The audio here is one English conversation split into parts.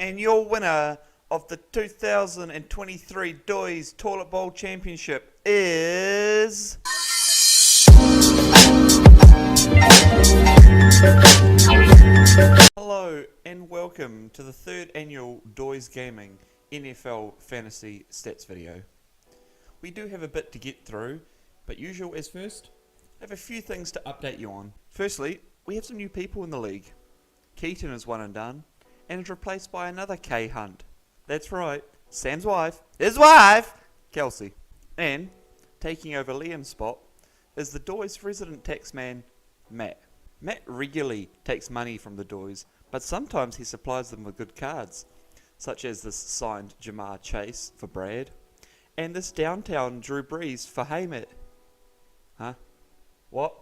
And your winner of the 2023 Doiz Toilet Bowl Championship is... Hello and welcome to the third annual Doiz Gaming NFL Fantasy Stats video. We do have a bit to get through, but usual as first, I have a few things to update you on. Firstly, we have some new people in the league. Keaton is one and done, and is replaced by another K Hunt. That's right, Sam's wife, his wife, Kelsey. And, taking over Liam's spot, is the Doiz resident taxman, Matt. Matt regularly takes money from the Doiz, but sometimes he supplies them with good cards, such as this signed Jamar Chase for Brad, and this downtown Drew Brees for Hamish. Huh? What?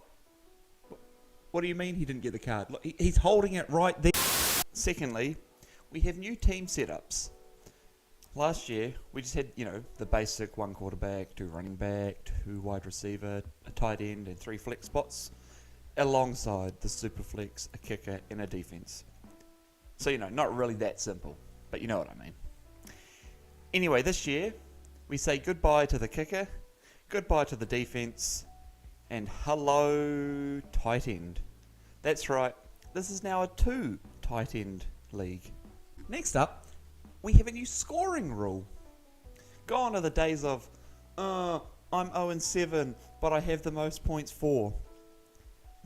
What do you mean he didn't get the card? Look, he's holding it right there. Secondly, we have new team setups. Last year, we just had, the basic 1 quarterback, 2 running back, 2 wide receiver, a tight end, and 3 flex spots, alongside the super flex, a kicker, and a defense. So, not really that simple, but you know what I mean. Anyway, this year, we say goodbye to the kicker, goodbye to the defense, and hello tight end. That's right, this is now a 2 tight end league. Next up, we have a new scoring rule. Gone are the days of, I'm 0-7, but I have the most points for.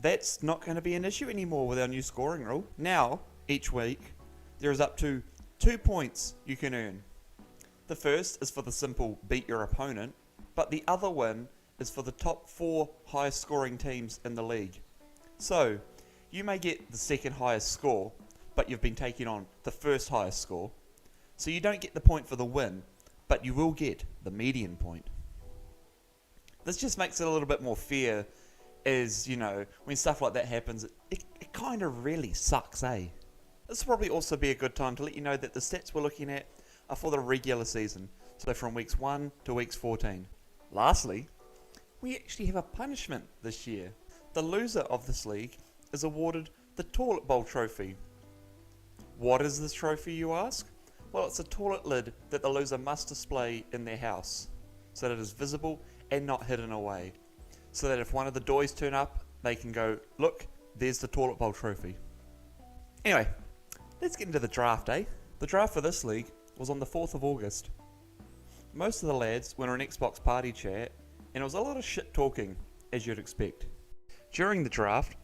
That's not going to be an issue anymore with our new scoring rule. Now, each week, there is up to 2 points you can earn. The first is for the simple beat your opponent, but the other one is for the top 4 highest scoring teams in the league. So, you may get the second highest score, but you've been taking on the first highest score. So you don't get the point for the win, but you will get the median point. This just makes it a little bit more fair, as, when stuff like that happens, it kind of really sucks, eh? This will probably also be a good time to let you know that the stats we're looking at are for the regular season, so from weeks 1 to weeks 14. Lastly, we actually have a punishment this year. The loser of this league is awarded the Toilet Bowl Trophy. What is this trophy, you ask? Well, it's a toilet lid that the loser must display in their house, so that it is visible and not hidden away, so that if one of the Doiz turn up, they can go, look, there's the Toilet Bowl Trophy. Anyway, let's get into the draft, eh? The draft for this league was on the 4th of August. Most of the lads went on an Xbox party chat, and it was a lot of shit talking, as you'd expect. During the draft,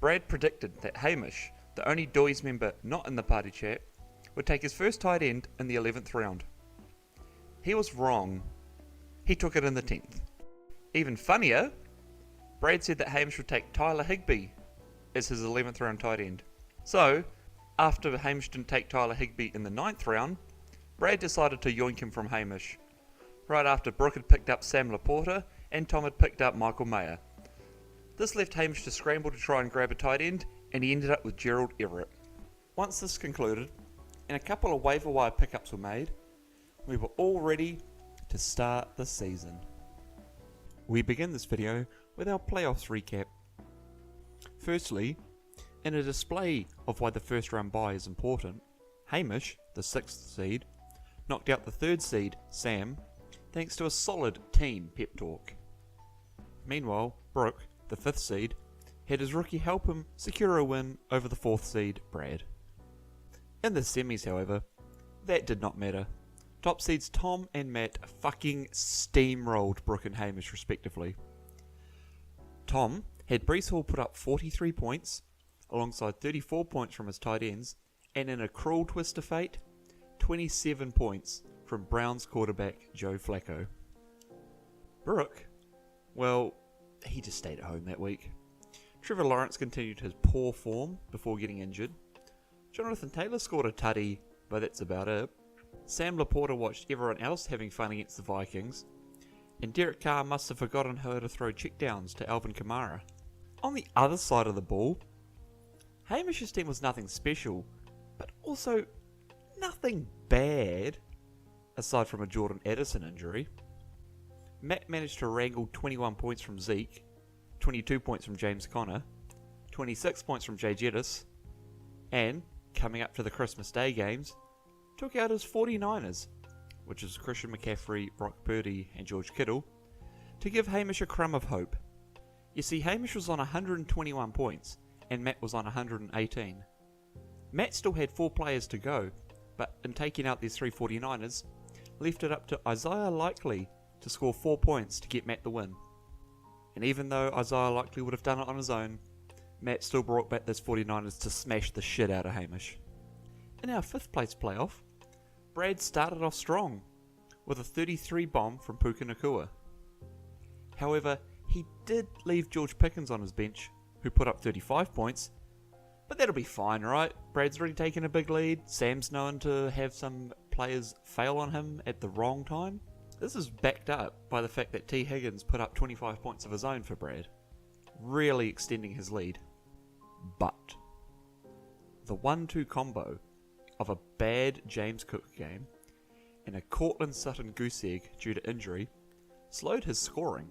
Brad predicted that Hamish, the only Doiz member not in the party chat, would take his first tight end in the 11th round. He was wrong. He took it in the 10th. Even funnier, Brad said that Hamish would take Tyler Higbee as his 11th round tight end. So, after Hamish didn't take Tyler Higbee in the 9th round, Brad decided to yoink him from Hamish, right after Brooke had picked up Sam Laporta and Tom had picked up Michael Mayer. This left Hamish to scramble to try and grab a tight end, and he ended up with Gerald Everett. Once this concluded, and a couple of waiver wire pickups were made, we were all ready to start the season. We begin this video with our playoffs recap. Firstly, in a display of why the first round bye is important, Hamish, the 6th seed, knocked out the 3rd seed, Sam, thanks to a solid team pep talk. Meanwhile, Brooke, the 5th seed, had his rookie help him secure a win over the 4th seed, Brad. In the semis, however, that did not matter. Top seeds Tom and Matt fucking steamrolled Brooke and Hamish respectively. Tom had Breece Hall put up 43 points, alongside 34 points from his tight ends, and in a cruel twist of fate, 27 points from Browns quarterback Joe Flacco. Brooke, well, he just stayed at home that week. Trevor Lawrence continued his poor form before getting injured. Jonathan Taylor scored a tutty, but that's about it. Sam Laporta watched everyone else having fun against the Vikings, and Derek Carr must have forgotten how to throw checkdowns to Alvin Kamara. On the other side of the ball, Hamish's team was nothing special, but also nothing bad, aside from a Jordan Addison injury. Matt managed to wrangle 21 points from Zeke, 22 points from James Conner, 26 points from Jay Jettis, and, coming up to the Christmas Day games, took out his 49ers, which is Christian McCaffrey, Brock Purdy and George Kittle, to give Hamish a crumb of hope. You see, Hamish was on 121 points and Matt was on 118. Matt still had 4 players to go, but in taking out these 3 49ers, left it up to Isaiah Likely to score 4 points to get Matt the win. And even though Isaiah Likely would have done it on his own, Matt still brought back those 49ers to smash the shit out of Hamish. In our 5th place playoff, Brad started off strong with a 33 bomb from Puka Nakua. However, he did leave George Pickens on his bench, who put up 35 points, but that'll be fine, right? Brad's already taken a big lead, Sam's known to have some players fail on him at the wrong time. This is backed up by the fact that T. Higgins put up 25 points of his own for Brad, really extending his lead. But the 1-2 combo of a bad James Cook game and a Cortland Sutton goose egg due to injury slowed his scoring.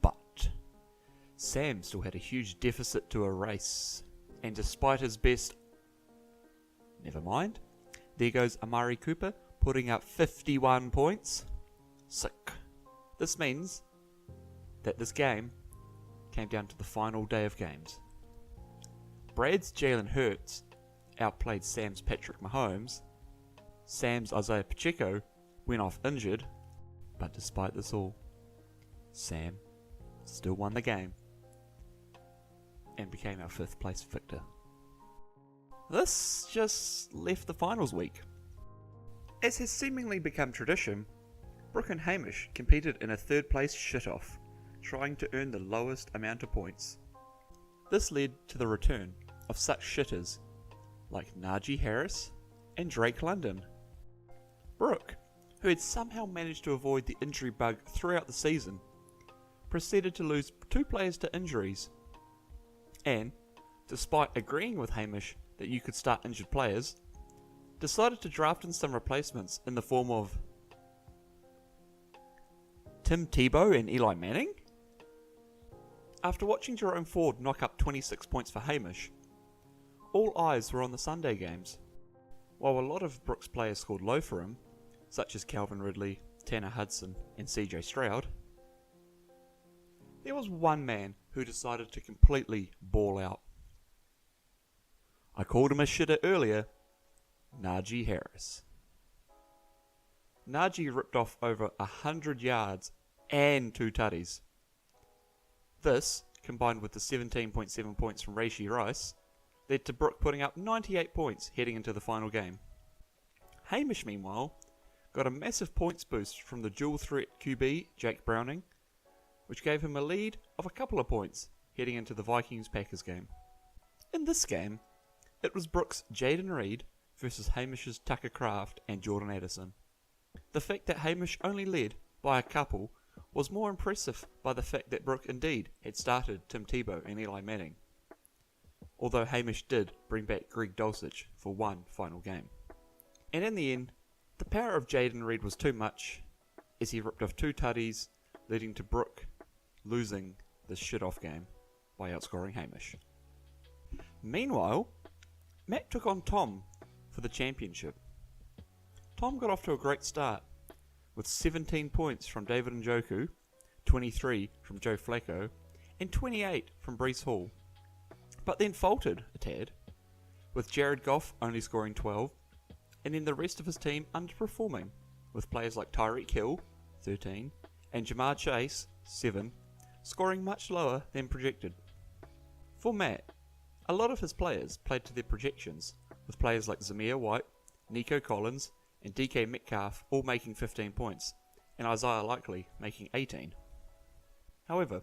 But Sam still had a huge deficit to erase, and despite his best, never mind, there goes Amari Cooper putting up 51 points. Sick. This means that this game came down to the final day of games. Brad's Jalen Hurts outplayed Sam's Patrick Mahomes. Sam's Isaiah Pacheco went off injured, but despite this all, Sam still won the game and became our 5th place victor. This just left the finals week. As has seemingly become tradition, Brooke and Hamish competed in a 3rd place shit-off, trying to earn the lowest amount of points. This led to the return of such shitters like Najee Harris and Drake London. Brooke, who had somehow managed to avoid the injury bug throughout the season, proceeded to lose 2 players to injuries, and, despite agreeing with Hamish that you could start injured players, decided to draft in some replacements in the form of Tim Tebow and Eli Manning? After watching Jerome Ford knock up 26 points for Hamish, all eyes were on the Sunday games. While a lot of Brooks players scored low for him, such as Calvin Ridley, Tanner Hudson and CJ Stroud, there was one man who decided to completely ball out. I called him a shitter earlier, Najee Harris. Najee ripped off over 100 yards and 2 tutties. This, combined with the 17.7 points from Rashee Rice, led to Brooke putting up 98 points heading into the final game. Hamish, meanwhile, got a massive points boost from the dual threat QB, Jake Browning, which gave him a lead of a couple of points heading into the Vikings-Packers game. In this game, it was Brooks' Jaden Reed versus Hamish's Tucker Kraft and Jordan Addison. The fact that Hamish only led by a couple was more impressive by the fact that Brooke indeed had started Tim Tebow and Eli Manning, although Hamish did bring back Greg Dulcich for one final game. And in the end, the power of Jaden Reed was too much, as he ripped off 2 tutties, leading to Brooke losing this shit-off game by outscoring Hamish. Meanwhile, Matt took on Tom for the championship. Tom got off to a great start, with 17 points from David Njoku, 23 from Joe Flacco, and 28 from Breece Hall, but then faltered a tad, with Jared Goff only scoring 12, and then the rest of his team underperforming, with players like Tyreek Hill, 13, and Jamar Chase, 7, scoring much lower than projected. For Matt, a lot of his players played to their projections, with players like Zamir White, Nico Collins, and DK Metcalf all making 15 points, and Isaiah Likely making 18. However,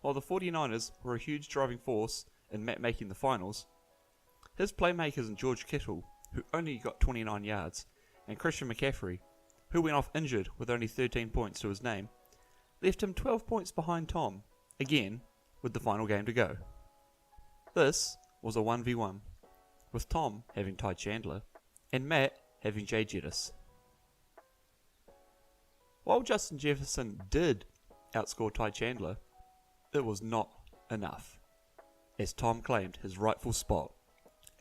while the 49ers were a huge driving force in Matt making the finals, his playmakers in George Kittle, who only got 29 yards, and Christian McCaffrey, who went off injured with only 13 points to his name, left him 12 points behind Tom, again with the final game to go. This was a 1v1, with Tom having Ty Chandler, and Matt having Jay Jettis. While Justin Jefferson did outscore Ty Chandler, it was not enough, as Tom claimed his rightful spot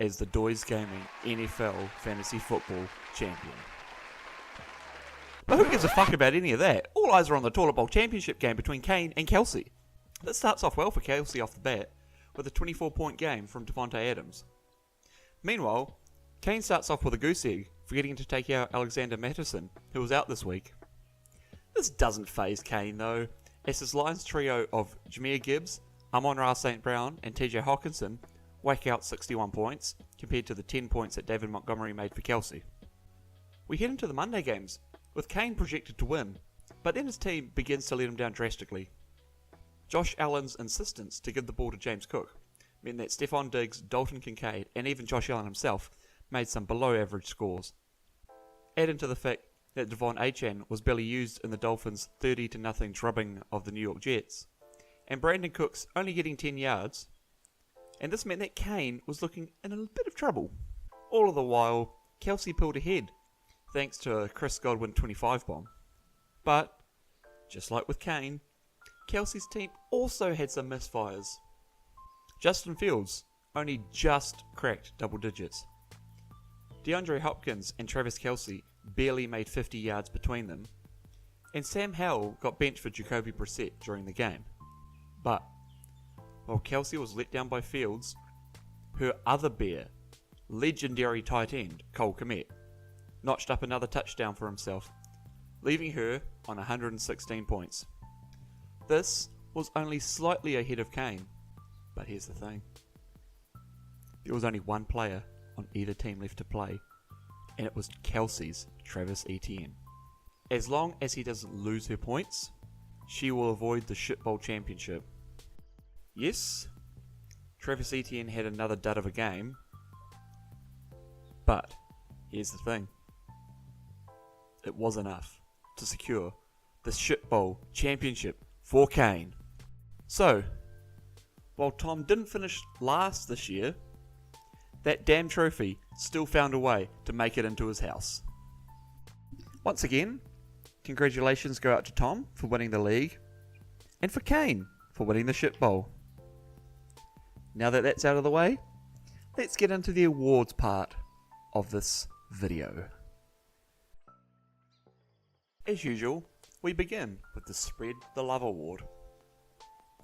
as the Doiz Gaming NFL Fantasy Football Champion. But who gives a fuck about any of that? All eyes are on the Toilet Bowl Championship game between Kane and Kelsey. That starts off well for Kelsey off the bat, with a 24-point game from Devontae Adams. Meanwhile, Kane starts off with a goose egg, forgetting to take out Alexander Mattison, who was out this week. This doesn't faze Kane though, as his Lions trio of Jahmyr Gibbs, Amon-Ra St. Brown and TJ Hawkinson whack out 61 points, compared to the 10 points that David Montgomery made for Kelsey. We head into the Monday games, with Kane projected to win, but then his team begins to let him down drastically. Josh Allen's insistence to give the ball to James Cook meant that Stephon Diggs, Dalton Kincaid, and even Josh Allen himself made some below average scores. Add into the fact that Devon Achane was barely used in the Dolphins' 30-0 drubbing of the New York Jets, and Brandon Cooks only getting 10 yards, and this meant that Kane was looking in a bit of trouble. All of the while, Kelsey pulled ahead, thanks to a Chris Godwin 25 bomb. But, just like with Kane, Kelsey's team also had some misfires. Justin Fields only just cracked double digits. DeAndre Hopkins and Travis Kelce barely made 50 yards between them, and Sam Howell got benched for Jacoby Brissett during the game. But, while Kelce was let down by Fields, her other bear, legendary tight end Cole Kmet, notched up another touchdown for himself, leaving her on 116 points. This was only slightly ahead of Kane, but here's the thing. There was only one player on either team left to play, and it was Kelsey's Travis Etienne. As long as he doesn't lose her points, she will avoid the Shit Bowl championship. Yes, Travis Etienne had another dud of a game, but here's the thing. It was enough to secure the Shit Bowl championship for Kane. So, while Tom didn't finish last this year, that damn trophy still found a way to make it into his house. Once again, congratulations go out to Tom for winning the league, and for Kane for winning the Shit Bowl. Now that that's out of the way, let's get into the awards part of this video. As usual, we begin with the Spread the Love Award.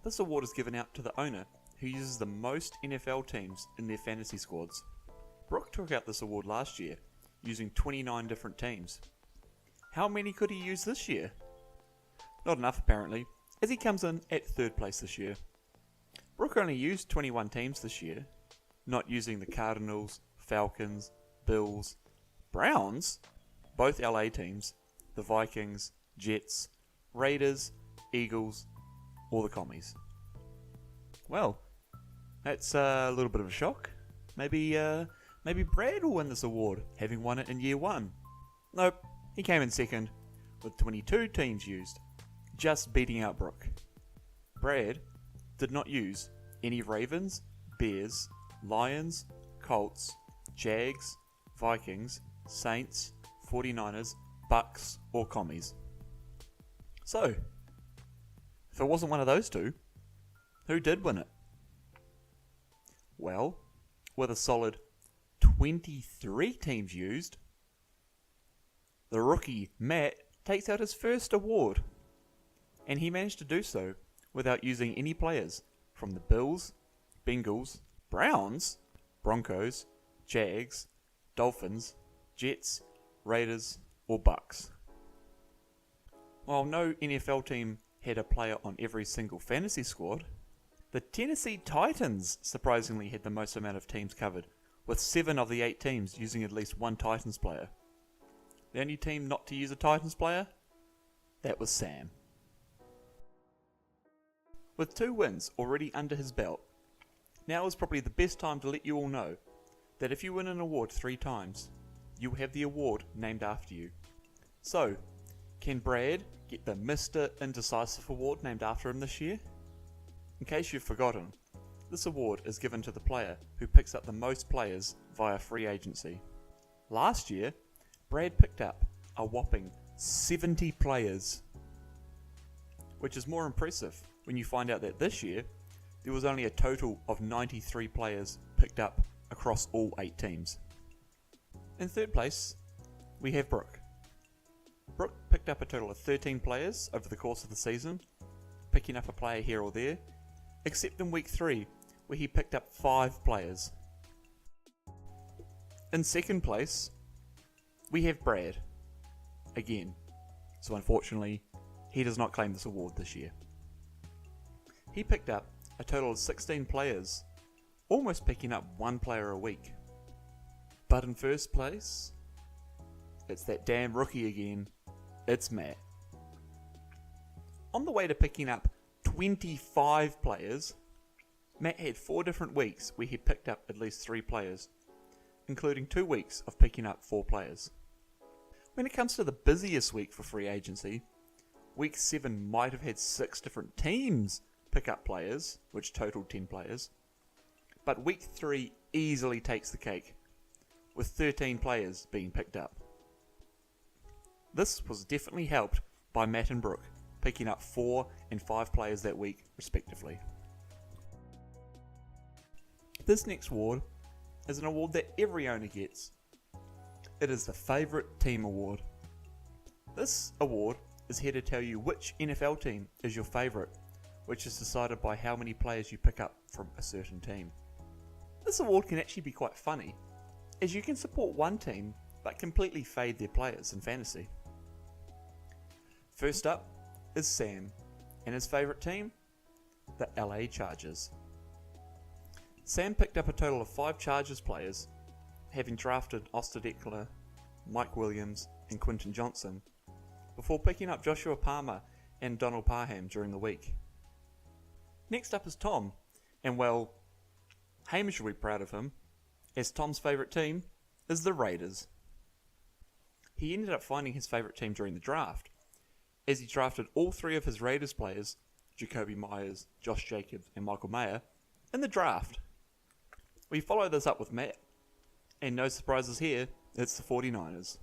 This award is given out to the owner who uses the most NFL teams in their fantasy squads. Brooke took out this award last year, using 29 different teams. How many could he use this year? Not enough apparently, as he comes in at 3rd place this year. Brooke only used 21 teams this year, not using the Cardinals, Falcons, Bills, Browns, both LA teams, the Vikings, Jets, Raiders, Eagles, or the Commies. Well, that's a little bit of a shock. Maybe Brad will win this award, having won it in year 1. Nope, he came in 2nd, with 22 teams used, just beating out Brooke. Brad did not use any Ravens, Bears, Lions, Colts, Jags, Vikings, Saints, 49ers, Bucks, or Commies. So, if it wasn't one of those two, who did win it? Well, with a solid 23 teams used, the rookie Matt takes out his first award, and he managed to do so without using any players from the Bills, Bengals, Browns, Broncos, Jags, Dolphins, Jets, Raiders, or Bucks. While no NFL team had a player on every single fantasy squad, the Tennessee Titans surprisingly had the most amount of teams covered, with 7 of the 8 teams using at least one Titans player. The only team not to use a Titans player? That was Sam. With 2 wins already under his belt, now is probably the best time to let you all know that if you win an award 3 times, you will have the award named after you. So, can Brad get the Mr. Indecisive Award named after him this year? In case you've forgotten, this award is given to the player who picks up the most players via free agency. Last year, Brad picked up a whopping 70 players, which is more impressive when you find out that this year, there was only a total of 93 players picked up across all 8 teams. In third place, we have Brooke. Brooke picked up a total of 13 players over the course of the season, picking up a player here or there, except in week 3, where he picked up 5 players. In second place, we have Brad. Again, so unfortunately, he does not claim this award this year. He picked up a total of 16 players, almost picking up 1 player a week. But in first place, it's that damn rookie again, it's Matt. On the way to picking up 25 players, Matt had 4 different weeks where he picked up at least 3 players, including 2 weeks of picking up 4 players. When it comes to the busiest week for free agency, week 7 might have had 6 different teams pick up players, which totaled 10 players, but week 3 easily takes the cake, with 13 players being picked up. This was definitely helped by Matt and Brooke, picking up 4 and 5 players that week respectively. This next award is an award that every owner gets. It is the Favourite Team Award. This award is here to tell you which NFL team is your favourite, which is decided by how many players you pick up from a certain team. This award can actually be quite funny, as you can support one team but completely fade their players in fantasy. First up is Sam, and his favourite team, the LA Chargers. Sam picked up a total of 5 Chargers players, having drafted Ekeler, Mike Williams and Quinton Johnson, before picking up Joshua Palmer and Donald Parham during the week. Next up is Tom, and well, Hamish will be proud of him, as Tom's favourite team is the Raiders. He ended up finding his favourite team during the draft, as he drafted all 3 of his Raiders players, Jacoby Myers, Josh Jacobs and Michael Mayer, in the draft. We follow this up with Matt, and no surprises here, it's the 49ers.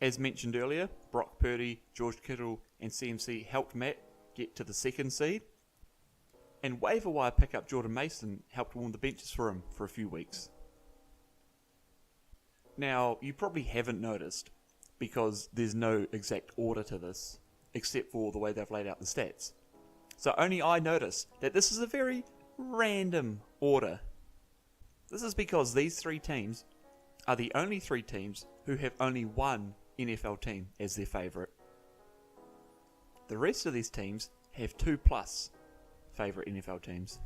As mentioned earlier, Brock Purdy, George Kittle and CMC helped Matt get to the 2nd seed, and waiver wire pickup Jordan Mason helped warm the benches for him for a few weeks. Now, you probably haven't noticed, because there's no exact order to this, except for the way they've laid out the stats. So only I notice that this is a very random order. This is because these 3 teams are the only 3 teams who have only one NFL team as their favourite. The rest of these teams have 2+ favourite NFL teams.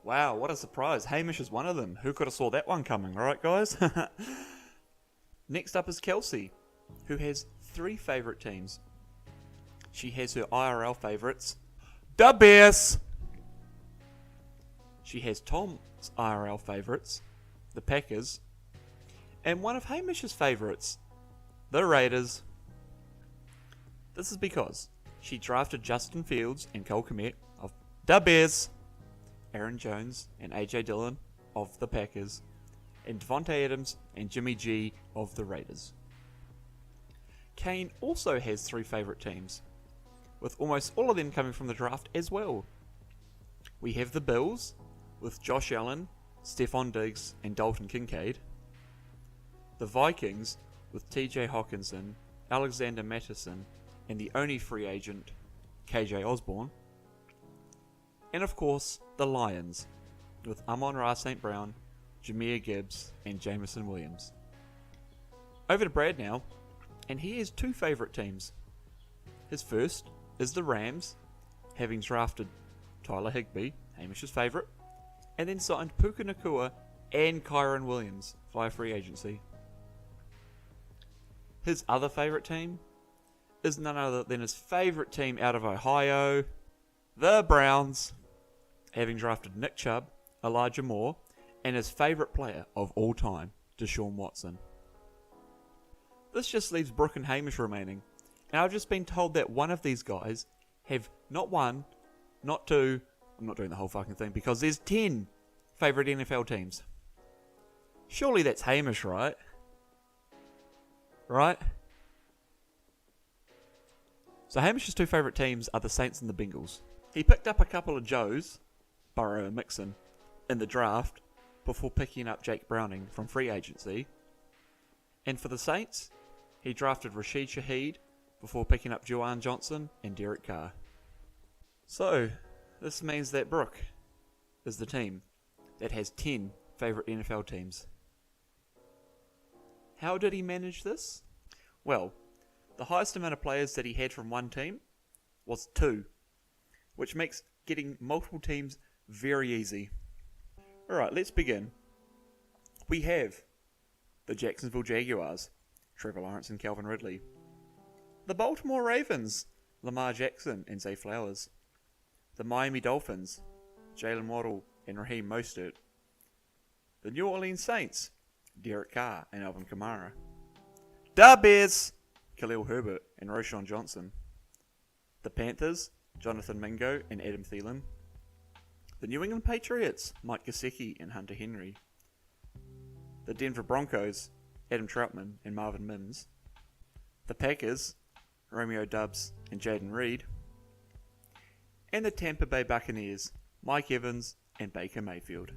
Wow, what a surprise. Hamish is one of them. Who could have saw that one coming, alright guys? Next up is Kelsey, who has 3 favourite teams. She has her IRL favourites, the Bears. She has Tom's IRL favourites, the Packers, and one of Hamish's favourites, the Raiders. This is because she drafted Justin Fields and Cole Kmet of the Bears, Aaron Jones and AJ Dillon of the Packers, and Devontae Adams and Jimmy G of the Raiders. Kane also has 3 favourite teams, with almost all of them coming from the draft as well. We have the Bills, with Josh Allen, Stephon Diggs and Dalton Kincaid. The Vikings, with TJ Hawkinson, Alexander Mattison and the only free agent, KJ Osborne. And of course, the Lions, with Amon-Ra St. Brown, Jahmyr Gibbs and Jameson Williams. Over to Brad now, and he has 2 favourite teams. His first is the Rams, having drafted Tyler Higbee, Hamish's favourite, and then signed Puka Nacua and Kyron Williams via free agency. His other favourite team is none other than his favourite team out of Ohio, the Browns, having drafted Nick Chubb, Elijah Moore, and his favourite player of all time, Deshaun Watson. This just leaves Brooke and Hamish remaining, and I've just been told that one of these guys have not 1, not 2, I'm not doing the whole fucking thing because there's 10 favourite NFL teams. Surely that's Hamish, right? Right? So Hamish's 2 favourite teams are the Saints and the Bengals. He picked up a couple of Joes, Burrow and Mixon, in the draft, before picking up Jake Browning from free agency. And for the Saints, he drafted Rashid Shaheed before picking up Juwan Johnson and Derek Carr. So, this means that Brooke is the team that has 10 favourite NFL teams. How did he manage this? Well, the highest amount of players that he had from one team was 2, which makes getting multiple teams very easy. Alright, let's begin. We have the Jacksonville Jaguars, Trevor Lawrence and Calvin Ridley. The Baltimore Ravens, Lamar Jackson and Zay Flowers. The Miami Dolphins, Jalen Waddle and Raheem Mostert. The New Orleans Saints, Derek Carr and Alvin Kamara. Da Bears, Khalil Herbert and Roschon Johnson. The Panthers, Jonathan Mingo and Adam Thielen. The New England Patriots, Mike Gesicki and Hunter Henry. The Denver Broncos, Adam Troutman and Marvin Mims. The Packers, Romeo Doubs and Jaden Reed. And the Tampa Bay Buccaneers, Mike Evans and Baker Mayfield.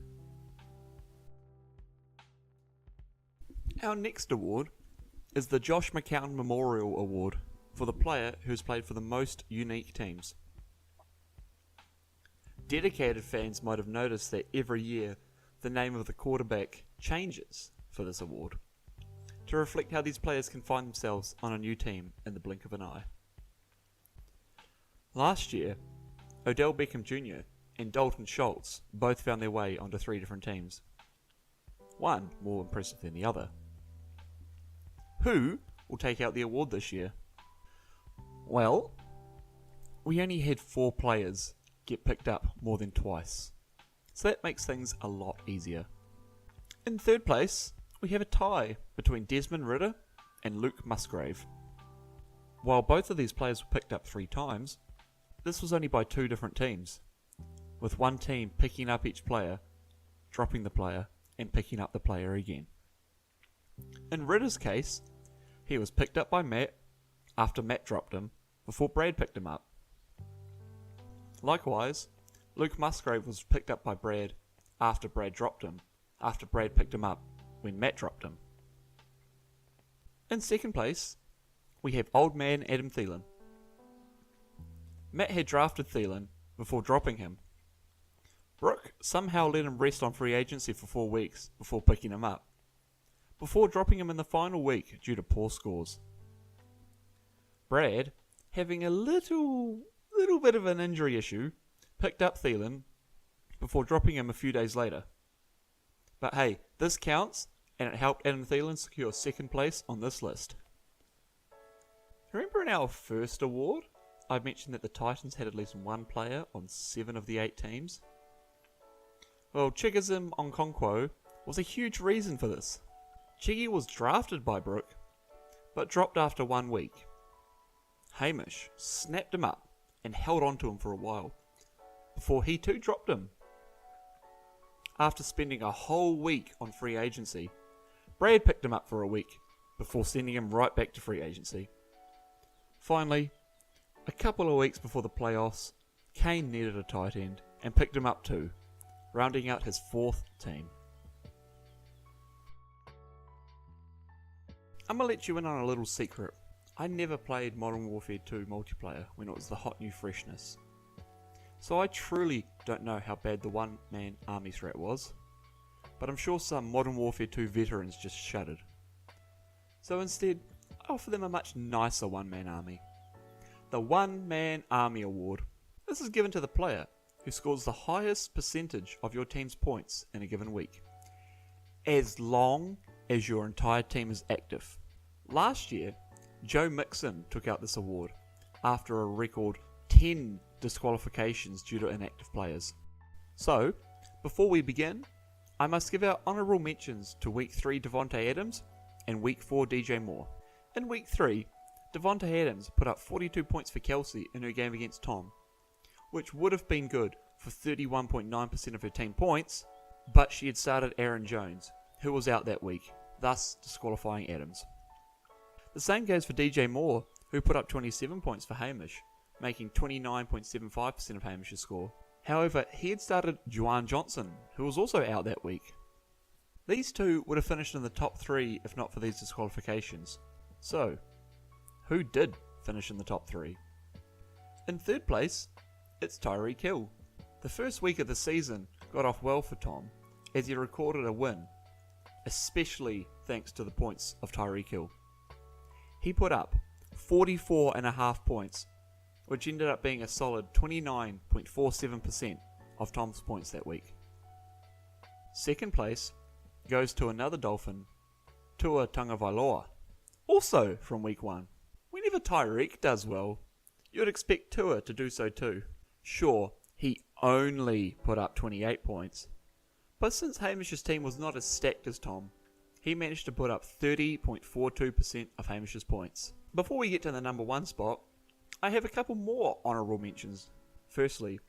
Our next award is the Josh McCown Memorial Award for the player who has played for the most unique teams. Dedicated fans might have noticed that every year the name of the quarterback changes for this award to reflect how these players can find themselves on a new team in the blink of an eye. Last year, Odell Beckham Jr. and Dalton Schultz both found their way onto 3 different teams, one more impressive than the other. Who will take out the award this year? Well, we only had 4 players get picked up more than twice, so that makes things a lot easier. In third place, we have a tie between Desmond Ridder and Luke Musgrave. While both of these players were picked up 3 times, this was only by 2 different teams, with one team picking up each player, dropping the player, and picking up the player again. In Ridder's case, he was picked up by Matt after Matt dropped him before Brad picked him up. Likewise, Luke Musgrave was picked up by Brad after Brad dropped him, after Brad picked him up when Matt dropped him. In second place, we have old man Adam Thielen. Matt had drafted Thielen before dropping him. Brooke somehow let him rest on free agency for 4 weeks before picking him up, before dropping him in the final week due to poor scores. Brad, having a little bit of an injury issue, picked up Thielen before dropping him a few days later. But hey, this counts, and it helped Adam Thielen secure second place on this list. Remember in our first award, I mentioned that the Titans had at least one player on 7 of the 8 teams? Well, Chigoziem Okonkwo was a huge reason for this. Chiggy was drafted by Brooke, but dropped after 1 week. Hamish snapped him up and held on to him for a while, before he too dropped him. After spending a whole week on free agency, Brad picked him up for a week, before sending him right back to free agency. Finally, a couple of weeks before the playoffs, Kane needed a tight end and picked him up too, rounding out his 4th team. I'm gonna let you in on a little secret. I never played Modern Warfare 2 multiplayer when it was the hot new freshness. So I truly don't know how bad the one-man army strat was, but I'm sure some Modern Warfare 2 veterans just shuddered. So instead, I offer them a much nicer one-man army. The One-Man Army Award. This is given to the player who scores the highest percentage of your team's points in a given week, as long as your entire team is active. Last year, Joe Mixon took out this award after a record 10 disqualifications due to inactive players. So, before we begin, I must give our honourable mentions to Week 3 Devontae Adams and Week 4 DJ Moore. In Week 3, Devontae Adams put up 42 points for Kelsey in her game against Tom, which would have been good for 31.9% of her team points, but she had started Aaron Jones, who was out that week, thus disqualifying Adams. The same goes for DJ Moore, who put up 27 points for Hamish, making 29.75% of Hamish's score. However, he had started Juwan Johnson, who was also out that week, These two would have finished in the top 3 if not for these disqualifications. So, who did finish in the top 3? In third place, it's Tyreek Hill. The first week of the season got off well for Tom, as he recorded a win, especially thanks to the points of Tyreek Hill. He put up 44.5 points, which ended up being a solid 29.47% of Tom's points that week. Second place goes to another Dolphin, Tua Tagovailoa, also from week 1. Whenever Tyreek does well, you'd expect Tua to do so too. Sure, he only put up 28 points, but since Hamish's team was not as stacked as Tom, he managed to put up 30.42% of Hamish's points. Before we get to the number 1 spot, I have a couple more honourable mentions. Firstly,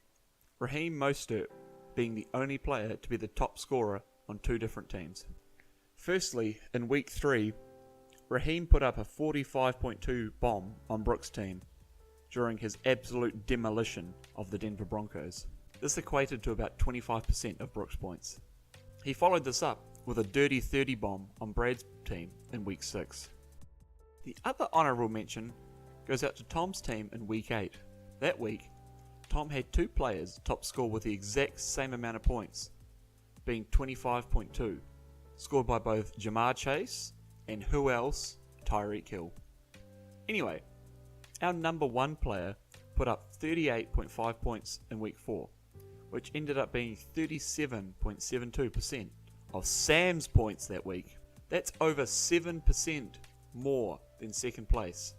Raheem Mostert being the only player to be the top scorer on 2 different teams. Firstly, in week 3, Raheem put up a 45.2 bomb on Brooks' team during his absolute demolition of the Denver Broncos. This equated to about 25% of Brooks' points. He followed this up with a dirty 30 bomb on Brad's team in week 6. The other honourable mention goes out to Tom's team in week 8. That week, Tom had 2 players top score with the exact same amount of points, being 25.2, scored by both Jamar Chase and who else? Tyreek Hill. Anyway, our number 1 player put up 38.5 points in week 4, which ended up being 37.72% of Sam's points that week. That's over 7% more than second place,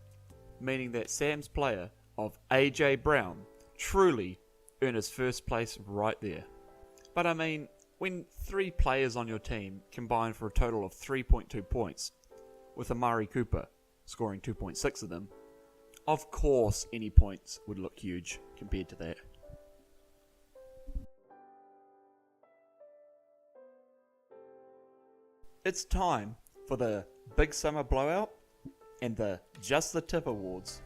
meaning that Sam's player of AJ Brown truly earned his first place right there. But I mean, when 3 players on your team combine for a total of 3.2 points, with Amari Cooper scoring 2.6 of them, of course any points would look huge compared to that. It's time for the Big Summer Blowout and the Just the Tip Awards.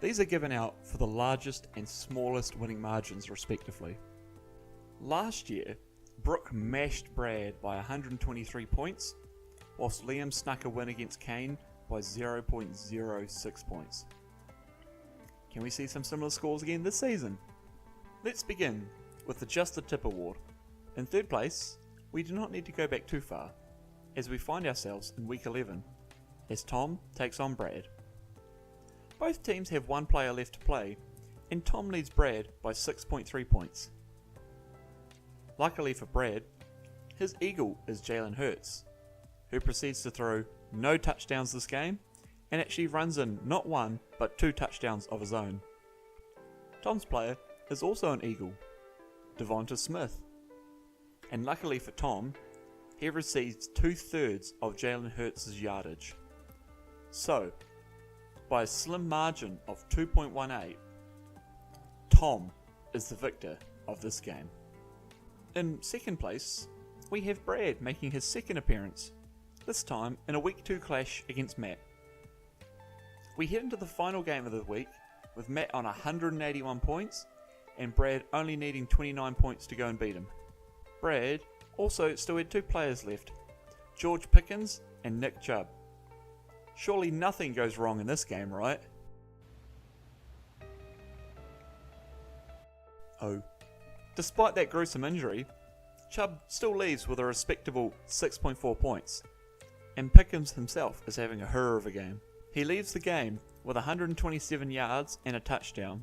These are given out for the largest and smallest winning margins respectively. Last year, Brooke mashed Brad by 123 points, whilst Liam snuck a win against Kane by 0.06 points. Can we see some similar scores again this season? Let's begin with the Just the Tip Award. In third place, we do not need to go back too far, as we find ourselves in week 11, as Tom takes on Brad. Both teams have 1 player left to play, and Tom leads Brad by 6.3 points. Luckily for Brad, his eagle is Jalen Hurts, who proceeds to throw no touchdowns this game, and actually runs in not 1 but 2 touchdowns of his own. Tom's player is also an eagle, Devonta Smith, and luckily for Tom, he receives 2/3 of Jalen Hurts' yardage. So, by a slim margin of 2.18, Tom is the victor of this game. In second place, we have Brad making his second appearance, this time in a week 2 clash against Matt. We head into the final game of the week with Matt on 181 points and Brad only needing 29 points to go and beat him. Brad also still had 2 players left, George Pickens and Nick Chubb. Surely nothing goes wrong in this game, right? Oh. Despite that gruesome injury, Chubb still leaves with a respectable 6.4 points, and Pickens himself is having a horror of a game. He leaves the game with 127 yards and a touchdown,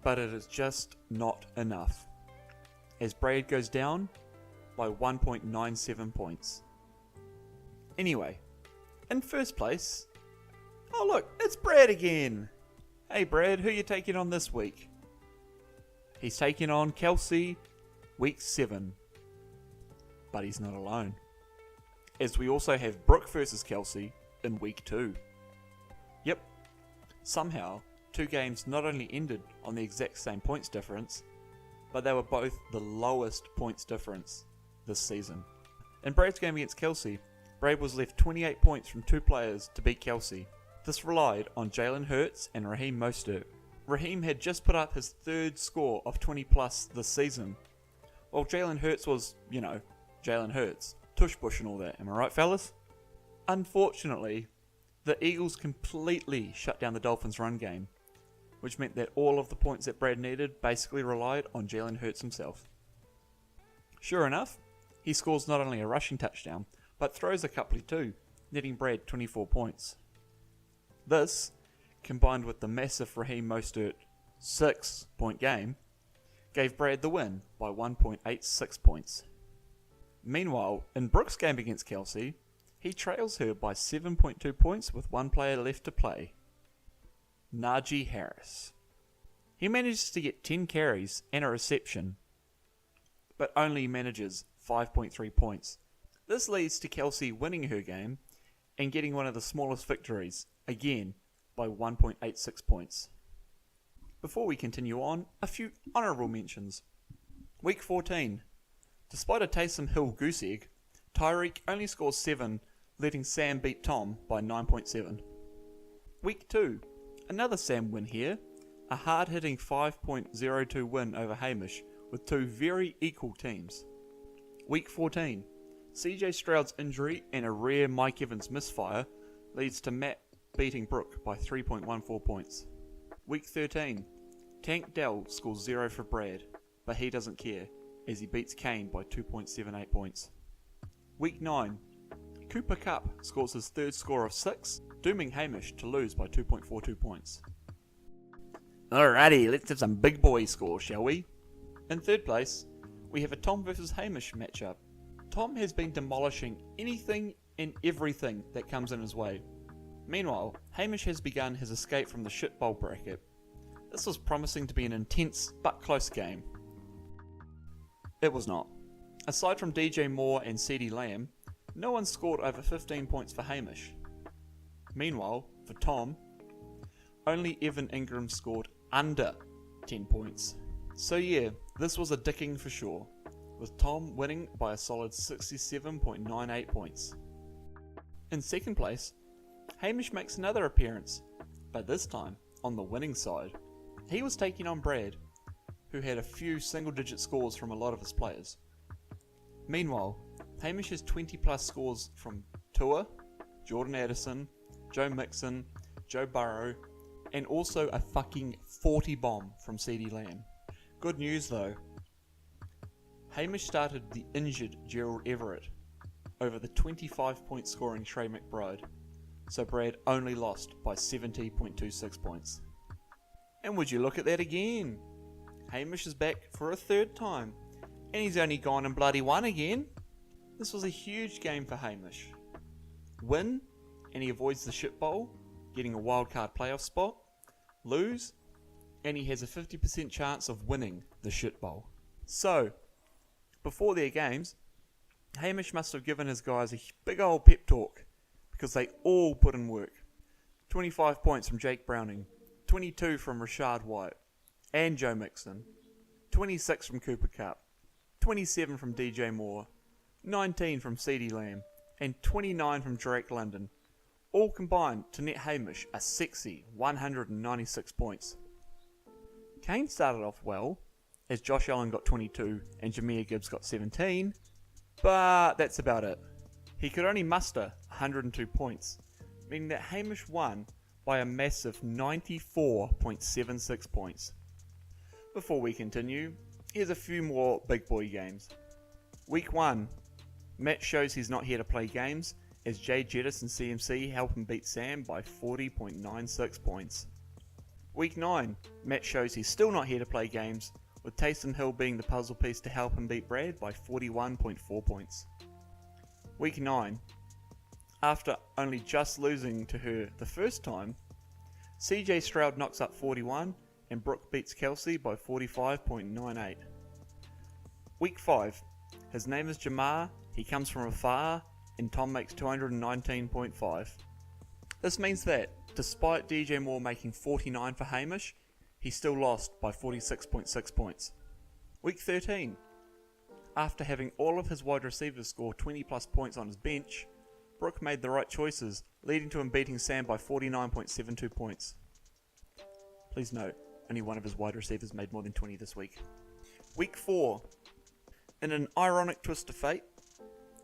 but it is just not enough, as Brad goes down by 1.97 points. Anyway, in first place, oh look, it's Brad again! Hey Brad, who you taking on this week? He's taking on Kelsey, week 7. But he's not alone, as we also have Brooke versus Kelsey in week 2. Yep, somehow 2 games not only ended on the exact same points difference, but they were both the lowest points difference this season. In Brad's game against Kelsey, Brad was left 28 points from 2 players to beat Kelsey. This relied on Jalen Hurts and Raheem Mostert. Raheem had just put up his 3rd score of 20 plus this season, while Jalen Hurts was, Jalen Hurts, tush push and all that, am I right fellas? Unfortunately, the Eagles completely shut down the Dolphins' run game, which meant that all of the points that Brad needed basically relied on Jalen Hurts himself. Sure enough, he scores not only a rushing touchdown, but throws a couple too, netting Brad 24 points. This, combined with the massive Raheem Mostert 6-point game, gave Brad the win by 1.86 points. Meanwhile, in Brooks' game against Kelsey, he trails her by 7.2 points with one player left to play. Najee Harris. He manages to get 10 carries and a reception, but only manages 5.3 points. This leads to Kelsey winning her game and getting one of the smallest victories, again, by 1.86 points. Before we continue on, a few honourable mentions. Week 14. Despite a Taysom Hill goose egg, Tyreek only scores 7, letting Sam beat Tom by 9.7. Week 2. Another Sam win here, a hard-hitting 5.02 win over Hamish with two very equal teams. Week 14. CJ Stroud's injury and a rare Mike Evans misfire leads to Matt beating Brooke by 3.14 points. Week 13. Tank Dell scores 0 for Brad, but he doesn't care as he beats Kane by 2.78 points. Week 9. Cooper Kupp scores his third score of 6, dooming Hamish to lose by 2.42 points. Alrighty, let's have some big boy scores, shall we? In third place, we have a Tom vs Hamish matchup. Tom has been demolishing anything and everything that comes in his way. Meanwhile, Hamish has begun his escape from the shitbowl bracket. This was promising to be an intense but close game. It was not. Aside from DJ Moore and CeeDee Lamb, no one scored over 15 points for Hamish. Meanwhile, for Tom, only Evan Ingram scored under 10 points. So yeah, this was a dicking for sure, with Tom winning by a solid 67.98 points. In second place, Hamish makes another appearance, but this time on the winning side. He was taking on Brad, who had a few single-digit scores from a lot of his players. Meanwhile, Hamish has 20 plus scores from Tua, Jordan Addison, Joe Mixon, Joe Burrow, and also a fucking 40 bomb from CeeDee Lamb. Good news though, Hamish started the injured Gerald Everett over the 25-point scoring Trey McBride, so Brad only lost by 70.26 points. And would you look at that again? Hamish is back for a third time, and he's only gone and bloody won again. This was a huge game for Hamish. Win, and he avoids the shit bowl, getting a wildcard playoff spot. Lose, and he has a 50% chance of winning the shit bowl. So, before their games, Hamish must have given his guys a big old pep talk, because they all put in work. 25 points from Jake Browning, 22 from Rashad White and Joe Mixon, 26 from Cooper Kupp, 27 from DJ Moore, 19 from CeeDee Lamb, and 29 from Drake London, all combined to net Hamish a sexy 196 points. Kane started off well, as Josh Allen got 22 and Jahmyr Gibbs got 17, but that's about it. He could only muster 102 points, meaning that Hamish won by a massive 94.76 points. Before we continue, here's a few more big boy games. Week 1, Matt shows he's not here to play games, as Jay Jettis and CMC help him beat Sam by 40.96 points. Week 9, Matt shows he's still not here to play games, with Taysom Hill being the puzzle piece to help him beat Brad by 41.4 points. Week 9, after only just losing to her the first time, CJ Stroud knocks up 41 and Brooke beats Kelsey by 45.98. Week 5, his name is Jamar, he comes from afar, and Tom makes 219.5. This means that, despite DJ Moore making 49 for Hamish, he still lost by 46.6 points. Week 13, after having all of his wide receivers score 20 plus points on his bench, Brooke made the right choices, leading to him beating Sam by 49.72 points. Please note, only one of his wide receivers made more than 20 this week. Week 4, in an ironic twist of fate,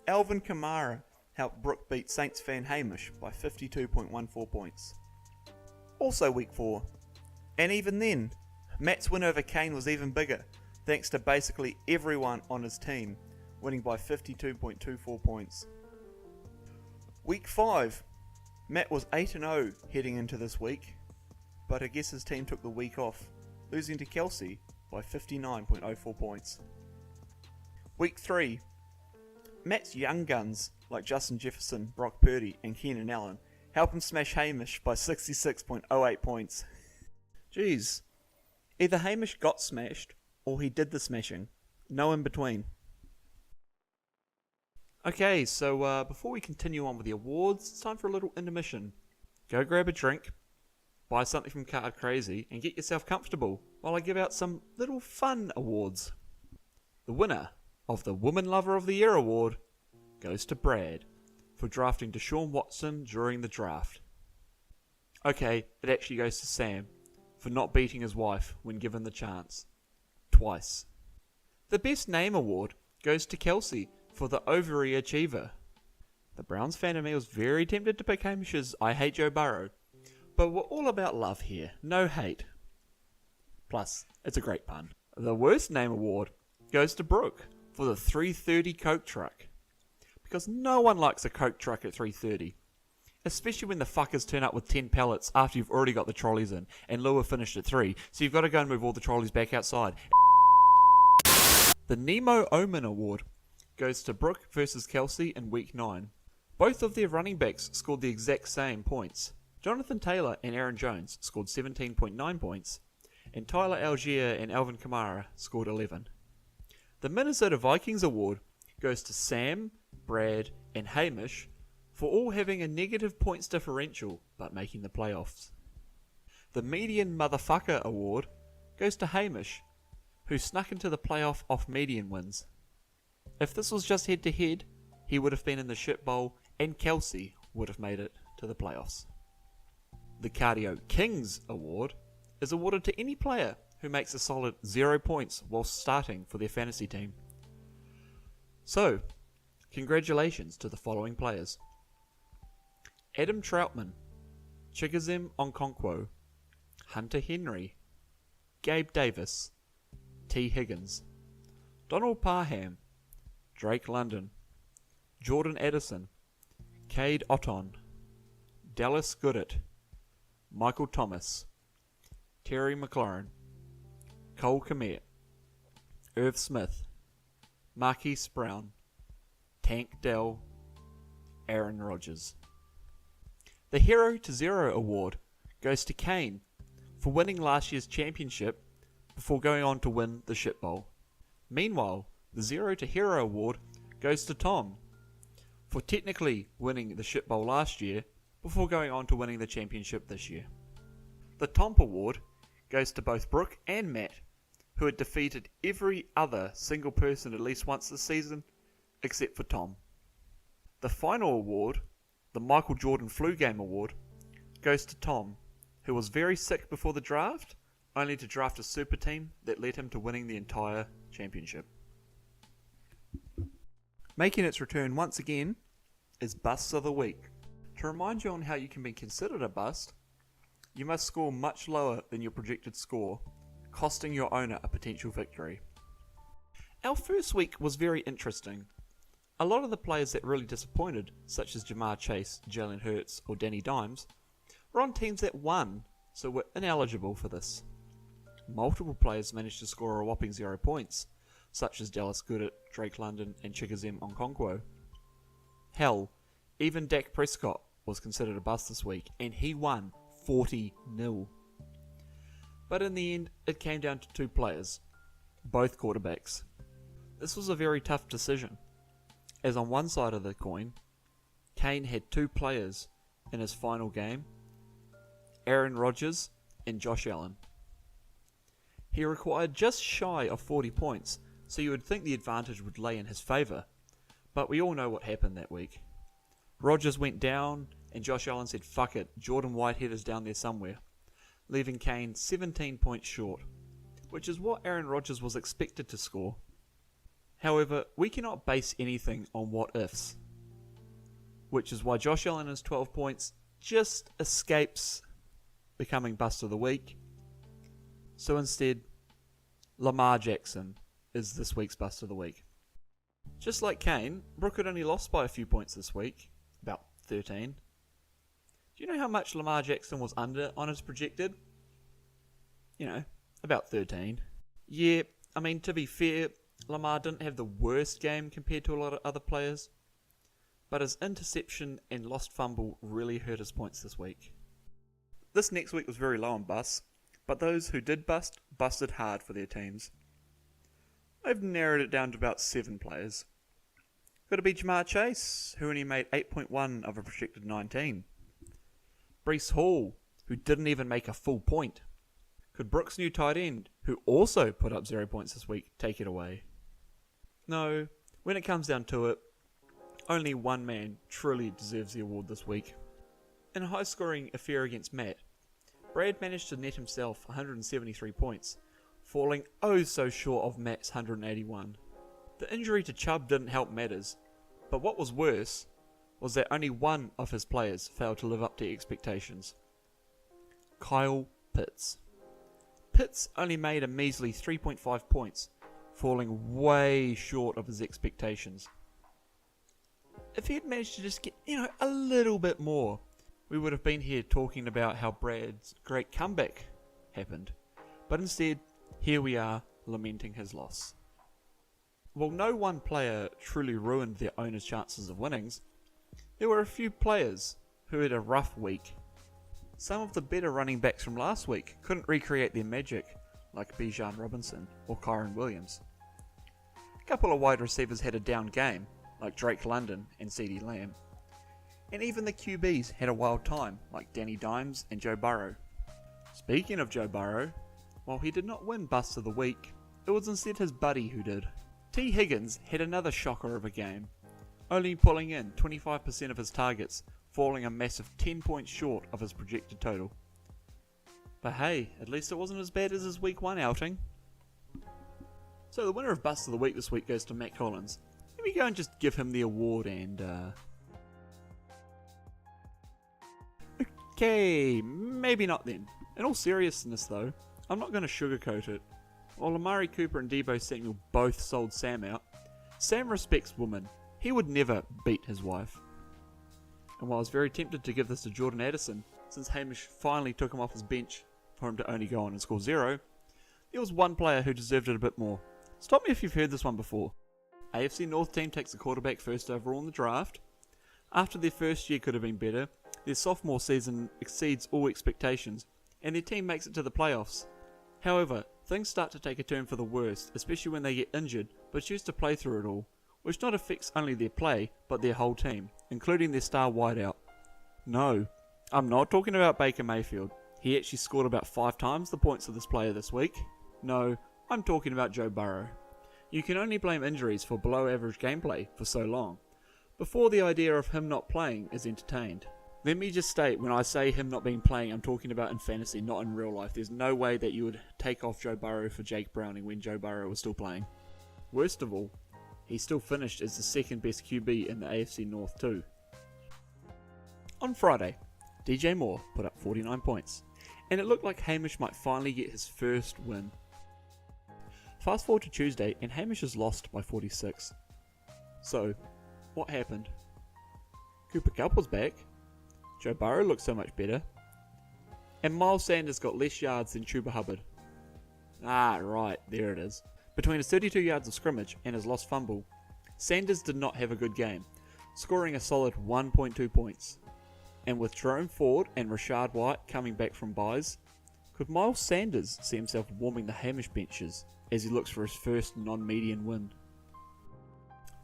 Alvin Kamara helped Brooke beat Saints fan Hamish by 52.14 points. Also week 4. And even then, Matt's win over Kane was even bigger, thanks to basically everyone on his team, winning by 52.24 points. Week 5. Matt was 8-0 heading into this week, but I guess his team took the week off, losing to Kelsey by 59.04 points. Week 3. Matt's young guns like Justin Jefferson, Brock Purdy and Keenan Allen help him smash Hamish by 66.08 points. Jeez, either Hamish got smashed or he did the smashing. No in between. Okay, so before we continue on with the awards, it's time for a little intermission. Go grab a drink, buy something from Card Crazy, and get yourself comfortable while I give out some little fun awards. The winner of the Woman Lover of the Year award goes to Brad for drafting Deshaun Watson during the draft. Okay, it actually goes to Sam for not beating his wife when given the chance. Twice. The Best Name award goes to Kelsey for the Ovary Achiever. The Browns fan of me was very tempted to pick Hamish's I Hate Joe Burrow, but we're all about love here, no hate. Plus, it's a great pun. The Worst Name award goes to Brooke for the 330 Coke truck. Because no one likes a Coke truck at 3:30. Especially when the fuckers turn up with 10 pallets after you've already got the trolleys in, and Lua finished at 3, so you've got to go and move all the trolleys back outside. The Nemo Omen award goes to Brooke versus Kelsey in week 9. Both of their running backs scored the exact same points. Jonathan Taylor and Aaron Jones scored 17.9 points, and Tyler Algier and Alvin Kamara scored 11. The Minnesota Vikings award goes to Sam, Brad, and Hamish for all having a negative points differential but making the playoffs. The Median Motherfucker award goes to Hamish, who snuck into the playoff off median wins. If this was just head to head, he would have been in the shit bowl and Kelsey would have made it to the playoffs. The Cardio Kings award is awarded to any player who makes a solid 0 points while starting for their fantasy team. So, congratulations to the following players: Adam Troutman, Chigoziem Okonkwo, Hunter Henry, Gabe Davis, T. Higgins, Donald Parham, Drake London, Jordan Addison, Cade Otton, Dallas Goodett, Michael Thomas, Terry McLaurin, Cole Kmet, Irv Smith, Marquise Brown, Tank Dell, Aaron Rodgers. The Hero to Zero award goes to Kane for winning last year's championship before going on to win the Shit Bowl. Meanwhile, the Zero to Hero award goes to Tom for technically winning the Shit Bowl last year before going on to winning the championship this year. The Tomp award goes to both Brooke and Matt, who had defeated every other single person at least once this season, except for Tom. The final award, the Michael Jordan Flu Game award, goes to Tom, who was very sick before the draft, only to draft a super team that led him to winning the entire championship. Making its return once again is Busts of the Week. To remind you on how you can be considered a bust, you must score much lower than your projected score, costing your owner a potential victory. Our first week was very interesting. A lot of the players that really disappointed, such as Jamar Chase, Jalen Hurts, or Danny Dimes, were on teams that won, so were ineligible for this. Multiple players managed to score a whopping 0 points, such as Dallas Goodett, Drake London, and Chigoziem Okonkwo. Hell, even Dak Prescott was considered a bust this week, and he won 40-0. But in the end, it came down to 2 players, both quarterbacks. This was a very tough decision, as on one side of the coin, Kane had 2 players in his final game, Aaron Rodgers and Josh Allen. He required just shy of 40 points, so you would think the advantage would lay in his favour, but we all know what happened that week. Rodgers went down, and Josh Allen said, "Fuck it, Jordan Whitehead is down there somewhere," leaving Kane 17 points short, which is what Aaron Rodgers was expected to score. However, we cannot base anything on what ifs, which is why Josh Allen's 12 points just escapes becoming Bust of the Week. So instead, Lamar Jackson is this week's Bust of the Week. Just like Kane, Brook had only lost by a few points this week, about 13. Do you know how much Lamar Jackson was under on his projected? About 13. Yeah, I mean, to be fair, Lamar didn't have the worst game compared to a lot of other players, but his interception and lost fumble really hurt his points this week. This next week was very low on busts, but those who did bust, busted hard for their teams. I've narrowed it down to about 7 players. Got to be Jamar Chase, who only made 8.1 of a projected 19. Breece Hall, who didn't even make a full point. Could Brooks' new tight end, who also put up 0 points this week, take it away? No, when it comes down to it, only one man truly deserves the award this week. In a high-scoring affair against Matt, Brad managed to net himself 173 points, falling oh so short of Matt's 181. The injury to Chubb didn't help matters, but what was worse was that only one of his players failed to live up to expectations. Kyle Pitts. Pitts only made a measly 3.5 points, falling way short of his expectations. If he had managed to just get, a little bit more, we would have been here talking about how Brad's great comeback happened. But instead, here we are, lamenting his loss. While no one player truly ruined their owner's chances of winnings, there were a few players who had a rough week. Some of the better running backs from last week couldn't recreate their magic, like Bijan Robinson or Kyron Williams. A couple of wide receivers had a down game, like Drake London and CeeDee Lamb. And even the QBs had a wild time, like Danny Dimes and Joe Burrow. Speaking of Joe Burrow, while he did not win Bust of the Week, it was instead his buddy who did. T. Higgins had another shocker of a game, only pulling in 25% of his targets, falling a massive 10 points short of his projected total. But hey, at least it wasn't as bad as his week 1 outing. So the winner of Bust of the Week this week goes to Matt Collins. Let me go and just give him the award and Okay, maybe not then. In all seriousness though, I'm not going to sugarcoat it. While Amari Cooper and Deebo Samuel both sold Sam out, Sam respects women. He would never beat his wife. And while I was very tempted to give this to Jordan Addison, since Hamish finally took him off his bench for him to only go on and score 0, there was one player who deserved it a bit more. Stop me if you've heard this one before. AFC North team takes a quarterback first overall in the draft. After their first year could have been better, their sophomore season exceeds all expectations, and their team makes it to the playoffs. However, things start to take a turn for the worst, especially when they get injured, but choose to play through it all, which not affects only their play, but their whole team, including their star wideout. No, I'm not talking about Baker Mayfield. He actually scored about 5 times the points of this player this week. No, I'm talking about Joe Burrow. You can only blame injuries for below average gameplay for so long, before the idea of him not playing is entertained. Let me just state, when I say him not being playing, I'm talking about in fantasy, not in real life. There's no way that you would take off Joe Burrow for Jake Browning when Joe Burrow was still playing. Worst of all, he still finished as the second best QB in the AFC North too. On Friday, DJ Moore put up 49 points, and it looked like Hamish might finally get his first win. Fast forward to Tuesday, and Hamish is lost by 46. So, what happened? Cooper Kupp was back, Joe Burrow looked so much better, and Miles Sanders got less yards than Chuba Hubbard. Ah, right, there it is. Between his 32 yards of scrimmage and his lost fumble, Sanders did not have a good game, scoring a solid 1.2 points. And with Jerome Ford and Rashad White coming back from byes, could Miles Sanders see himself warming the Hamish benches as he looks for his first non-median win?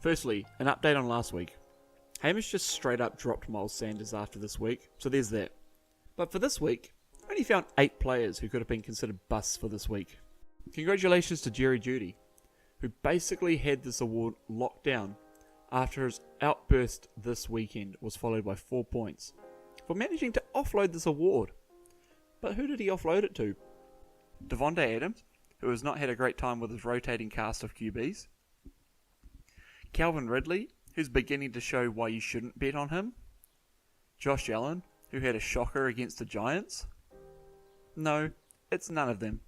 Firstly, an update on last week. Hamish just straight up dropped Miles Sanders after this week, so there's that. But for this week, I only found 8 players who could have been considered busts for this week. Congratulations to Jerry Jeudy, who basically had this award locked down after his outburst this weekend was followed by 4 points, for managing to offload this award. But who did he offload it to? Devontae Adams, who has not had a great time with his rotating cast of QBs? Calvin Ridley, who's beginning to show why you shouldn't bet on him. Josh Allen, who had a shocker against the Giants. No, it's none of them.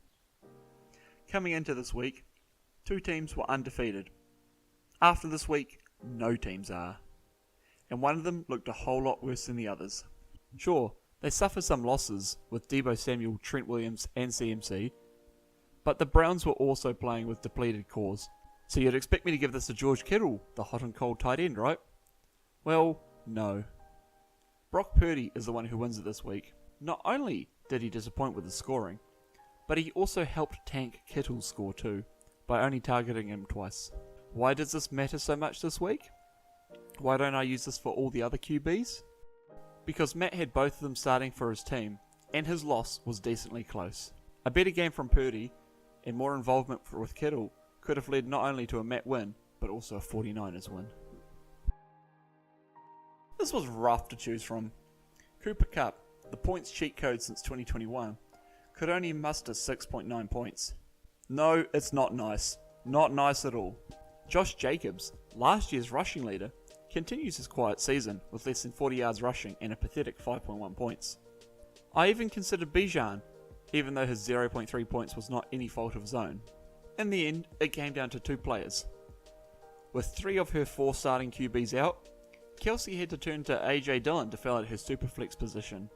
Coming into this week, 2 teams were undefeated. After this week, no teams are. And one of them looked a whole lot worse than the others. Sure, they suffered some losses with Deebo Samuel, Trent Williams and CMC, but the Browns were also playing with depleted cores. So you'd expect me to give this to George Kittle, the hot and cold tight end, right? Well, no. Brock Purdy is the one who wins it this week. Not only did he disappoint with his scoring, but he also helped tank Kittle's score too, by only targeting him twice. Why does this matter so much this week? Why don't I use this for all the other QBs? Because Matt had both of them starting for his team, and his loss was decently close. A better game from Purdy, and more involvement with Kittle, could have led not only to a Matt win, but also a 49ers win. This was rough to choose from. Cooper Kupp, the points cheat code since 2021, could only muster 6.9 points. No, it's not nice. Not nice at all. Josh Jacobs, last year's rushing leader, continues his quiet season with less than 40 yards rushing and a pathetic 5.1 points. I even considered Bijan, even though his 0.3 points was not any fault of his own. In the end, it came down to 2 players. With 3 of her 4 starting QBs out, Kelsey had to turn to AJ Dillon to fill out her superflex position.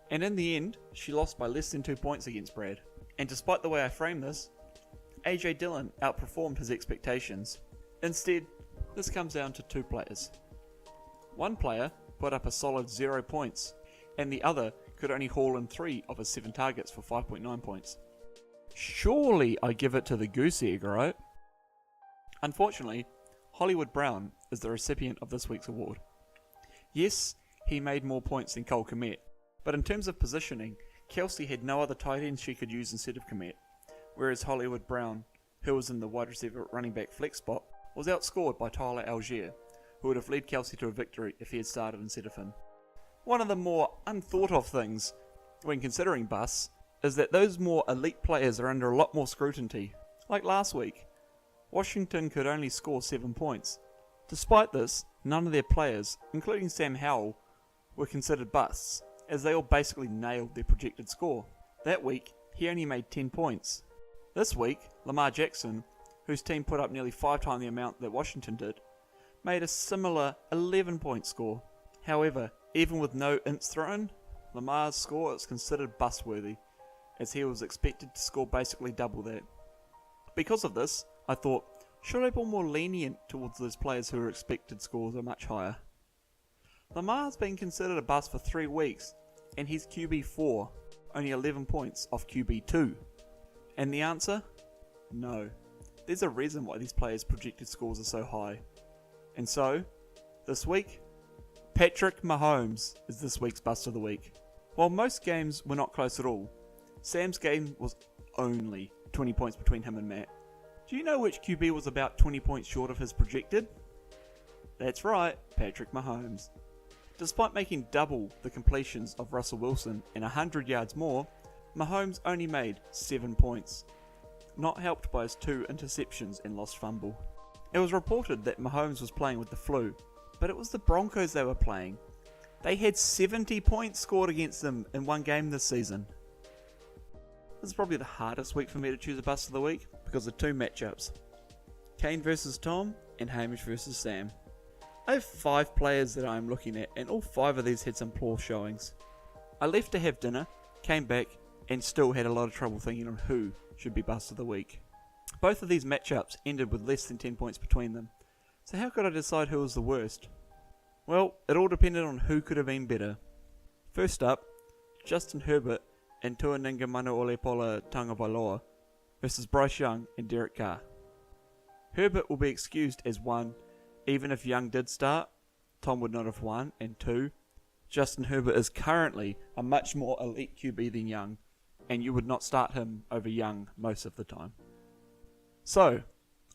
And in the end, she lost by less than 2 points against Brad. And despite the way I frame this, AJ Dillon outperformed his expectations. Instead, this comes down to 2 players. One player put up a solid 0 points, and the other could only haul in 3 of his 7 targets for 5.9 points. Surely I give it to the goose egg, right? Unfortunately, Hollywood Brown is the recipient of this week's award. Yes, he made more points than Cole Kmet, but in terms of positioning, Kelsey had no other tight ends she could use instead of Kmet, whereas Hollywood Brown, who was in the wide receiver running back flex spot, was outscored by Tyler Algier, who would have led Kelsey to a victory if he had started instead of him. One of the more unthought of things when considering busts is that those more elite players are under a lot more scrutiny. Like last week, Washington could only score 7 points. Despite this, none of their players, including Sam Howell, were considered busts, as they all basically nailed their projected score. That week, he only made 10 points. This week, Lamar Jackson, whose team put up nearly 5 times the amount that Washington did, made a similar 11-point score. However, even with no ints thrown, Lamar's score is considered bust-worthy, as he was expected to score basically double that. Because of this, I thought, should I be more lenient towards those players whose expected scores are much higher? Lamar's been considered a bust for 3 weeks, and he's QB4, only 11 points off QB2. And the answer? No. There's a reason why these players' projected scores are so high. And so, this week, Patrick Mahomes is this week's bust of the week. While most games were not close at all, Sam's game was only 20 points between him and Matt. Do you know which QB was about 20 points short of his projected? That's right, Patrick Mahomes. Despite making double the completions of Russell Wilson and 100 yards more, Mahomes only made 7 points, not helped by his 2 interceptions and lost fumble. It was reported that Mahomes was playing with the flu, but it was the Broncos they were playing. They had 70 points scored against them in one game this season. This is probably the hardest week for me to choose a bust of the week because of 2 matchups. Kane versus Tom and Hamish versus Sam. I have 5 players that I am looking at and all 5 of these had some poor showings. I left to have dinner, came back and still had a lot of trouble thinking on who should be bust of the week. Both of these matchups ended with less than 10 points between them, so how could I decide who was the worst? Well, it all depended on who could have been better. First up, Justin Herbert and Tuanunga Manu-Olepola Tagovailoa versus Bryce Young and Derek Carr. Herbert will be excused as 1, even if Young did start, Tom would not have won, and 2, Justin Herbert is currently a much more elite QB than Young, and you would not start him over Young most of the time. So,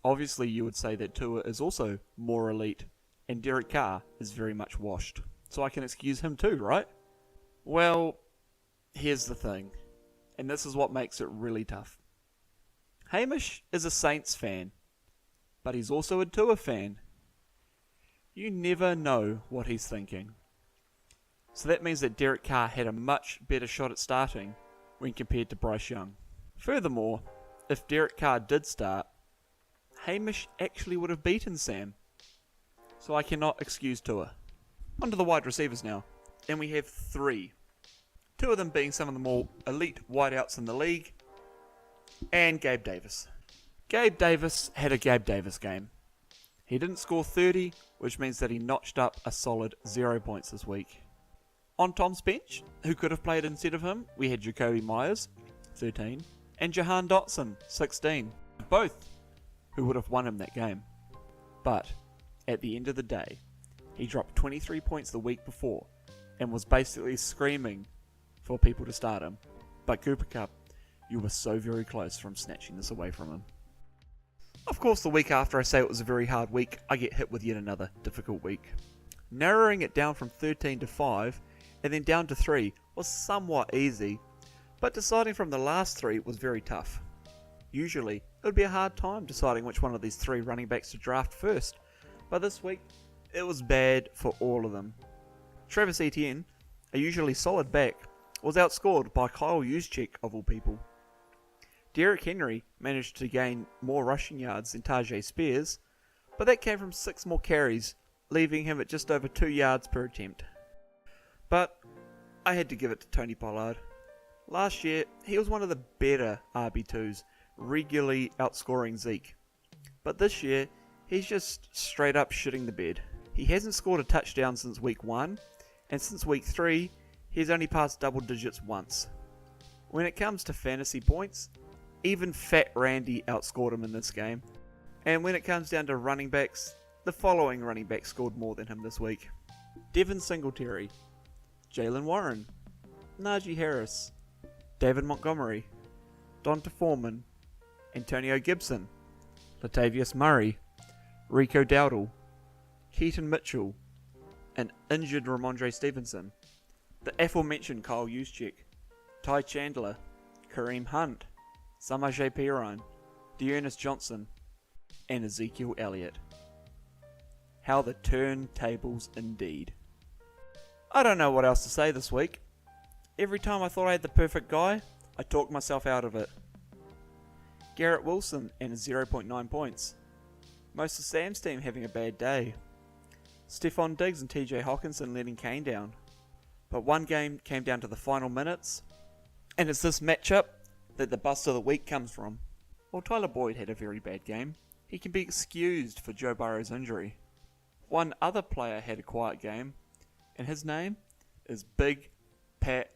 obviously you would say that Tua is also more elite, and Derek Carr is very much washed. So I can excuse him too, right? Well, here's the thing, and this is what makes it really tough. Hamish is a Saints fan, but he's also a Tua fan. You never know what he's thinking. So that means that Derek Carr had a much better shot at starting when compared to Bryce Young. Furthermore, if Derek Carr did start, Hamish actually would have beaten Sam. So I cannot excuse Tua. On to the wide receivers now. And we have 3. 2 of them being some of the more elite wideouts in the league. And Gabe Davis. Gabe Davis had a Gabe Davis game. He didn't score 30, which means that he notched up a solid 0 points this week. On Tom's bench, who could have played instead of him, we had Jacoby Myers, 13, and Jahan Dotson, 16. Both who would have won him that game. But at the end of the day, he dropped 23 points the week before and was basically screaming for people to start him. But Cooper Kupp, you were so very close from snatching this away from him. Of course, the week after I say it was a very hard week, I get hit with yet another difficult week. Narrowing it down from 13 to 5 and then down to 3 was somewhat easy, but deciding from the last 3 was very tough. Usually, it would be a hard time deciding which one of these 3 running backs to draft first, but this week, it was bad for all of them. Travis Etienne, a usually solid back, was outscored by Kyle Juszczyk of all people. Derrick Henry managed to gain more rushing yards than Tajay Spears, but that came from 6 more carries, leaving him at just over 2 yards per attempt. But I had to give it to Tony Pollard. Last year, he was one of the better RB2s, regularly outscoring Zeke. But this year, he's just straight up shitting the bed. He hasn't scored a touchdown since week 1, and since week 3, he's only passed double digits once. When it comes to fantasy points, even Fat Randy outscored him in this game. And when it comes down to running backs, the following running backs scored more than him this week. Devin Singletary, Jalen Warren, Najee Harris, David Montgomery, Donta Foreman, Antonio Gibson, Latavius Murray, Rico Dowdle, Keaton Mitchell, an injured Ramondre Stevenson, the aforementioned Kyle Juszczyk, Ty Chandler, Kareem Hunt, Samaje Perine, Dearness Johnson, and Ezekiel Elliott. How the turntables indeed. I don't know what else to say this week. Every time I thought I had the perfect guy, I talked myself out of it. Garrett Wilson and his 0.9 points. Most of Sam's team having a bad day. Stephon Diggs and TJ Hawkinson letting Kane down. But one game came down to the final minutes, and it's this matchup that the bust of the week comes from. While Tyler Boyd had a very bad game, he can be excused for Joe Burrow's injury. One other player had a quiet game, and his name is Big Pat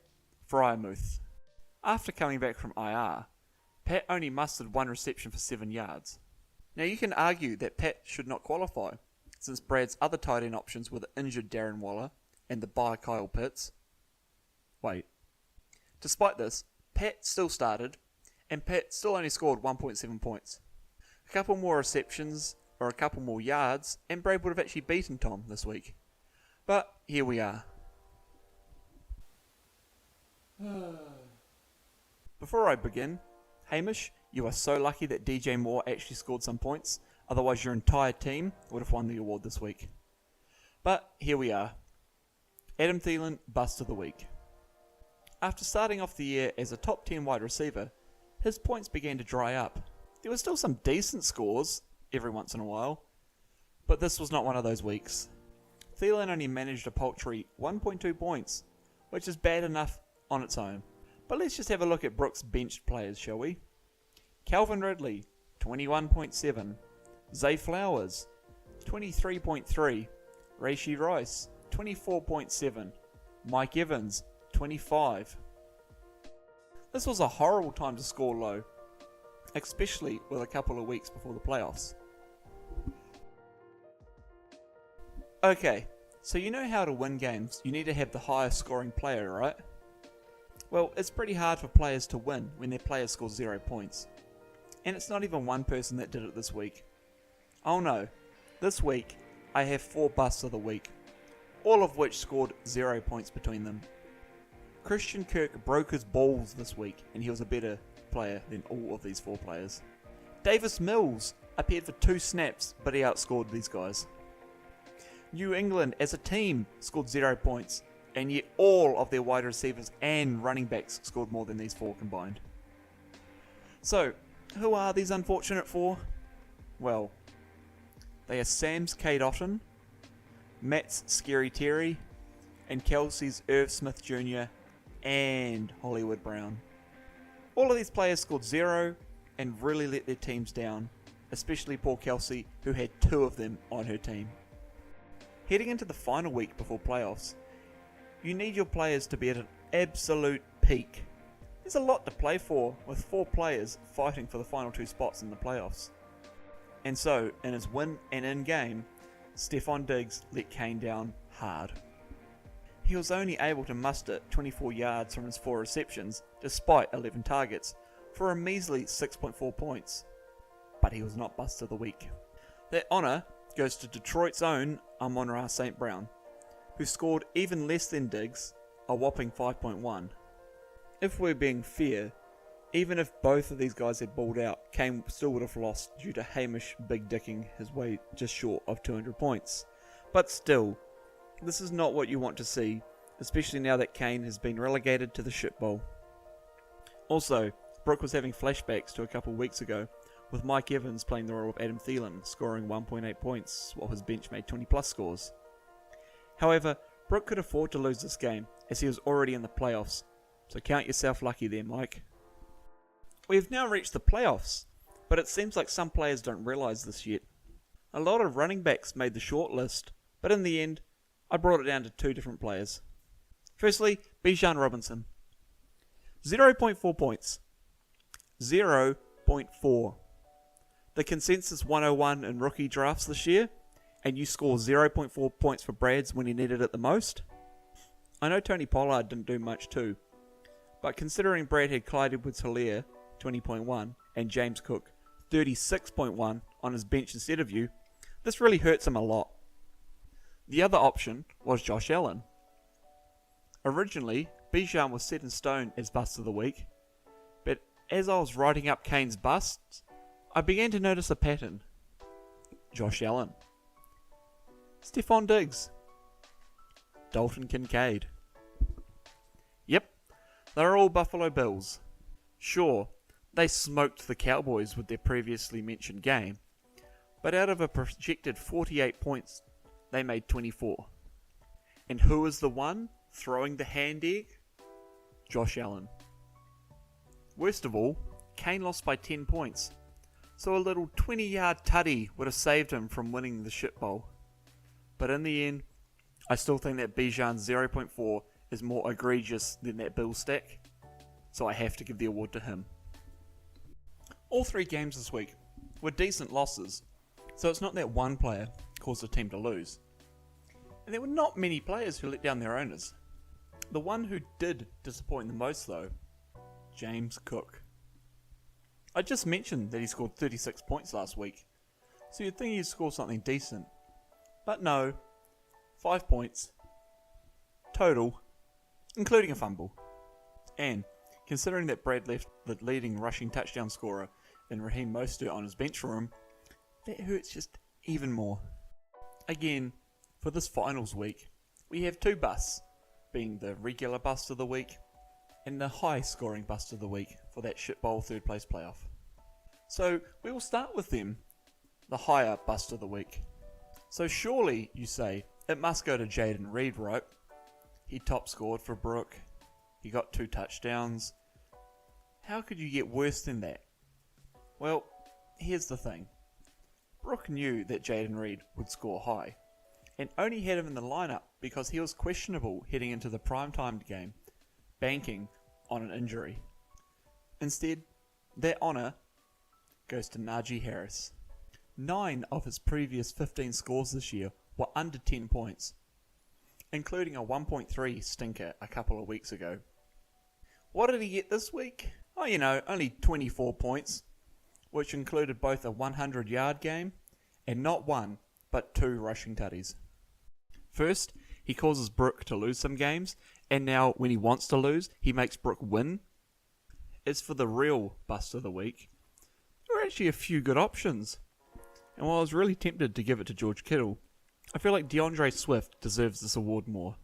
Freiermuth. After coming back from IR, Pat only mustered 1 reception for 7 yards. Now you can argue that Pat should not qualify, since Brad's other tight end options were the injured Darren Waller and the bye Kyle Pitts. Wait. Despite this, Pat still started, and Pat still only scored 1.7 points. A couple more receptions, or a couple more yards, and Brad would have actually beaten Tom this week. But here we are. Before I begin, Hamish, you are so lucky that DJ Moore actually scored some points, otherwise your entire team would have won the award this week. But here we are. Adam Thielen, bust of the week. After starting off the year as a top 10 wide receiver, his points began to dry up. There were still some decent scores every once in a while, but this was not one of those weeks. Thielen only managed a paltry 1.2 points, which is bad enough on its own. But let's just have a look at Brooks' benched players, shall we? Calvin Ridley, 21.7. Zay Flowers, 23.3. Rashee Rice, 24.7. Mike Evans, 25. This was a horrible time to score low, especially with a couple of weeks before the playoffs. Okay, so you know how to win games, you need to have the highest scoring player, right? Well, it's pretty hard for players to win when their player scores 0 points. And it's not even one person that did it this week. Oh no, this week I have 4 busts of the week, all of which scored 0 points between them. Christian Kirk broke his balls this week, and he was a better player than all of these 4 players. Davis Mills appeared for 2 snaps, but he outscored these guys. New England as a team scored 0 points, and yet all of their wide receivers and running backs scored more than these four combined. So, who are these unfortunate four? Well, they are Sam's Cade Otton, Matt's Scary Terry, and Kelsey's Irv Smith Jr. and Hollywood Brown. All of these players scored 0 and really let their teams down, especially poor Kelsey, who had 2 of them on her team. Heading into the final week before playoffs, you need your players to be at an absolute peak. There's a lot to play for, with 4 players fighting for the final 2 spots in the playoffs. And so, in his win and in game, Stefon Diggs let Kane down hard. He was only able to muster 24 yards from his 4 receptions, despite 11 targets, for a measly 6.4 points. But he was not bust of the week. That honour goes to Detroit's own Amon-Ra St. Brown, who scored even less than Diggs, a whopping 5.1. If we're being fair, even if both of these guys had balled out, Kane still would have lost due to Hamish big dicking his way just short of 200 points. But still, this is not what you want to see, especially now that Kane has been relegated to the shit bowl. Also, Brooke was having flashbacks to a couple weeks ago, with Mike Evans playing the role of Adam Thielen, scoring 1.8 points, while his bench made 20 plus scores. However, Brooke could afford to lose this game, as he was already in the playoffs, so count yourself lucky there, Mike. We have now reached the playoffs, but it seems like some players don't realise this yet. A lot of running backs made the short list, but in the end, I brought it down to 2 different players. Firstly, Bijan Robinson. 0.4 points. 0.4. The consensus 101 in rookie drafts this year, and you score 0.4 points for Brads when he needed it the most? I know Tony Pollard didn't do much too, but considering Brad had Clyde Edwards-Helaire, 20.1, and James Cook, 36.1 on his bench instead of you, this really hurts him a lot. The other option was Josh Allen. Originally, Bijan was set in stone as bust of the week, but as I was writing up Kane's busts, I began to notice a pattern. Josh Allen, Stefon Diggs, Dalton Kincaid. Yep, they're all Buffalo Bills. Sure, they smoked the Cowboys with their previously mentioned game, but out of a projected 48 points, they made 24. And who was the one throwing the hand egg? Josh Allen. Worst of all, Kane lost by 10 points, so a little 20-yard tutty would have saved him from winning the shit bowl. But in the end, I still think that Bijan's 0.4 is more egregious than that Bill stack, so I have to give the award to him. All 3 games this week were decent losses, so it's not that one player caused the team to lose. And there were not many players who let down their owners. The one who did disappoint the most though, James Cook. I just mentioned that he scored 36 points last week, so you'd think he'd score something decent. But no, 5 points total, including a fumble. And considering that Brad left the leading rushing touchdown scorer in Raheem Mostert on his bench for him, that hurts just even more. Again, for this finals week, we have 2 busts, being the regular bust of the week and the high scoring bust of the week for that shitbowl 3rd place playoff. So we will start with them, the higher bust of the week. So surely, you say, it must go to Jayden Reed, right? He top scored for Brooke, he got 2 touchdowns. How could you get worse than that? Well, here's the thing. Brooke knew that Jayden Reed would score high, and only had him in the lineup because he was questionable heading into the prime-timed game, banking on an injury. Instead, that honour goes to Najee Harris. 9 of his previous 15 scores this year were under 10 points, including a 1.3 stinker a couple of weeks ago. What did he get this week? Oh, only 24 points, which included both a 100-yard game and not 1, but 2 rushing tutties. First, he causes Brooke to lose some games, and now when he wants to lose, he makes Brooke win. As for the real bust of the week, there were actually a few good options. And while I was really tempted to give it to George Kittle, I feel like DeAndre Swift deserves this award more.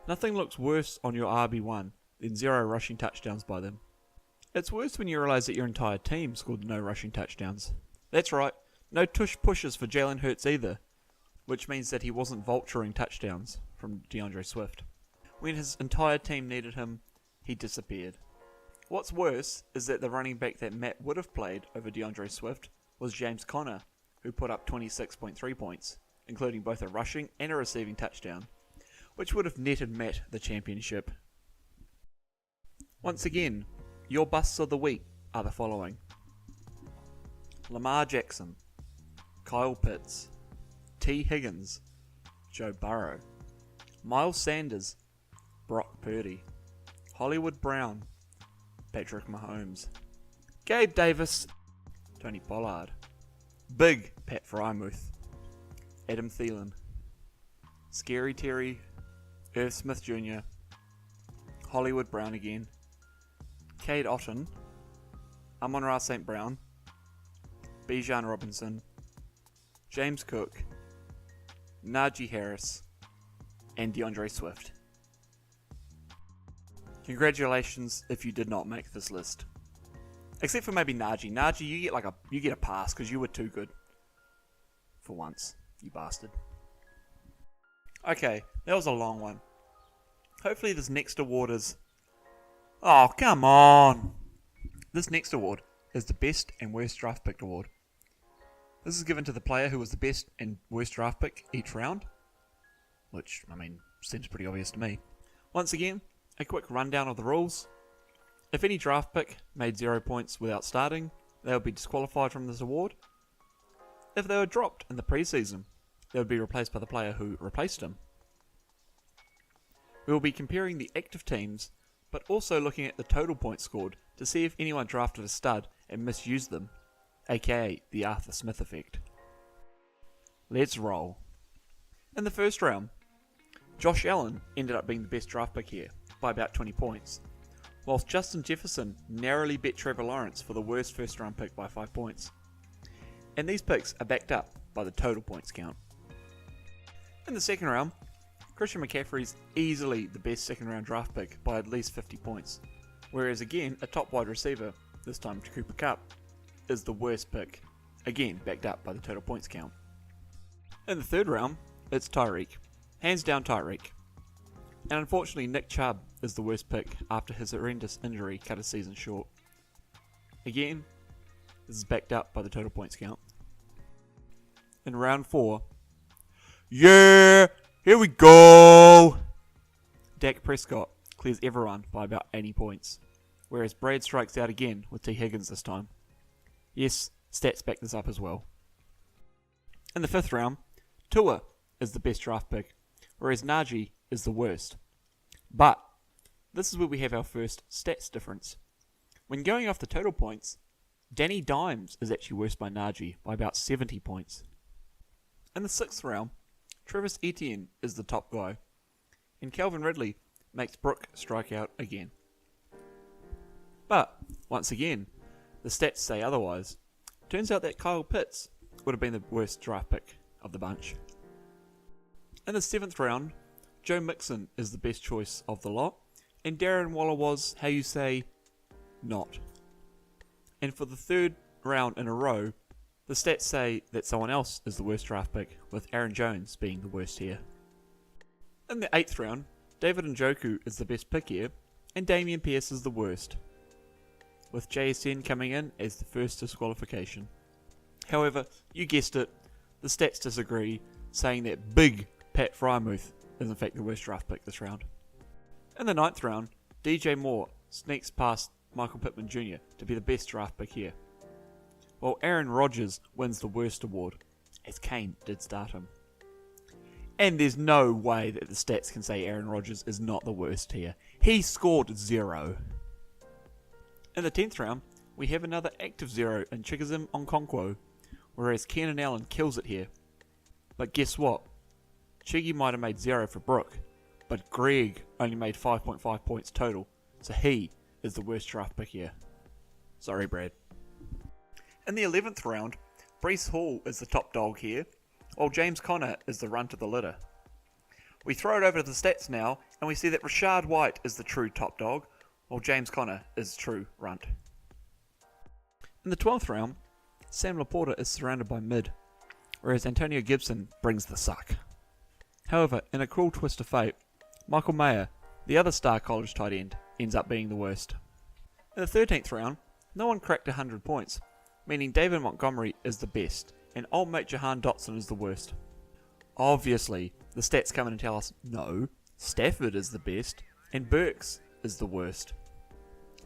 Nothing looks worse on your RB1 than 0 rushing touchdowns by them. It's worse when you realise that your entire team scored no rushing touchdowns. That's right, no tush pushes for Jalen Hurts either, which means that he wasn't vulturing touchdowns from DeAndre Swift. When his entire team needed him, he disappeared. What's worse is that the running back that Matt would have played over DeAndre Swift was James Conner, who put up 26.3 points, including both a rushing and a receiving touchdown, which would have netted Matt the championship. Once again, your busts of the week are the following: Lamar Jackson, Kyle Pitts, T. Higgins, Joe Burrow, Miles Sanders, Brock Purdy, Hollywood Brown, Patrick Mahomes, Gabe Davis, Tony Pollard, Big Pat Frymouth, Adam Thielen, Scary Terry, Irv Smith Jr., Hollywood Brown again, Cade Otton, Amon-Ra St. Brown, Bijan Robinson, James Cook, Najee Harris, and DeAndre Swift. Congratulations if you did not make this list. Except for maybe Najee. Najee, you get a pass because you were too good. For once, you bastard. Okay, that was a long one. Hopefully this next award is... Oh, come on! This next award is the Best and Worst Draft Pick Award. This is given to the player who was the best and worst draft pick each round. Which, seems pretty obvious to me. Once again, a quick rundown of the rules. If any draft pick made 0 points without starting, they would be disqualified from this award. If they were dropped in the preseason, they would be replaced by the player who replaced him. We will be comparing the active teams, but also looking at the total points scored to see if anyone drafted a stud and misused them, aka the Arthur Smith effect. Let's roll. In the first round, Josh Allen ended up being the best draft pick here, by about 20 points, whilst Justin Jefferson narrowly beat Trevor Lawrence for the worst first round pick by 5 points. And these picks are backed up by the total points count. In the second round, Christian McCaffrey's easily the best second round draft pick by at least 50 points, whereas again, a top wide receiver, this time Cooper Kupp, is the worst pick, again backed up by the total points count. In the third round, it's Tyreek. Hands down Tyreek. And unfortunately Nick Chubb is the worst pick after his horrendous injury cut his season short. Again, this is backed up by the total points count. In round 4, yeah, here we go! Dak Prescott clears everyone by about 80 points, whereas Brad strikes out again with T. Higgins this time. Yes, stats back this up as well. In the fifth round, Tua is the best draft pick, whereas Najee is the worst. But, this is where we have our first stats difference. When going off the total points, Danny Dimes is actually worse by Najee by about 70 points. In the sixth round, Travis Etienne is the top guy, and Calvin Ridley makes Brooke strike out again. But, once again, the stats say otherwise. Turns out that Kyle Pitts would have been the worst draft pick of the bunch. In the seventh round, Joe Mixon is the best choice of the lot, and Darren Waller was, how you say, not. And for the third round in a row, the stats say that someone else is the worst draft pick, with Aaron Jones being the worst here. In the eighth round, David Njoku is the best pick here, and Damian Pierce is the worst, with JSN coming in as the first disqualification. However, you guessed it, the stats disagree, saying that big Pat Frymouth is in fact the worst draft pick this round. In the ninth round, DJ Moore sneaks past Michael Pittman Jr. to be the best draft pick here, while Aaron Rodgers wins the worst award, as Kane did start him. And there's no way that the stats can say Aaron Rodgers is not the worst here. He scored 0. In the 10th round, we have another active 0 in Chigoziem Okonkwo, whereas Keenan Allen kills it here. But guess what? Chiggy might have made 0 for Brooke, but Greg only made 5.5 points total, so he is the worst draft pick here. Sorry, Brad. In the 11th round, Breece Hall is the top dog here, while James Conner is the runt of the litter. We throw it over to the stats now, and we see that Rachaad White is the true top dog, while James Conner is true runt. In the 12th round, Sam Laporta is surrounded by mid, whereas Antonio Gibson brings the suck. However, in a cruel twist of fate, Michael Mayer, the other star college tight end, ends up being the worst. In the 13th round, no one cracked 100 points, meaning David Montgomery is the best, and old mate Jahan Dotson is the worst. Obviously, the stats come in and tell us, no, Stafford is the best, and Burks is the worst.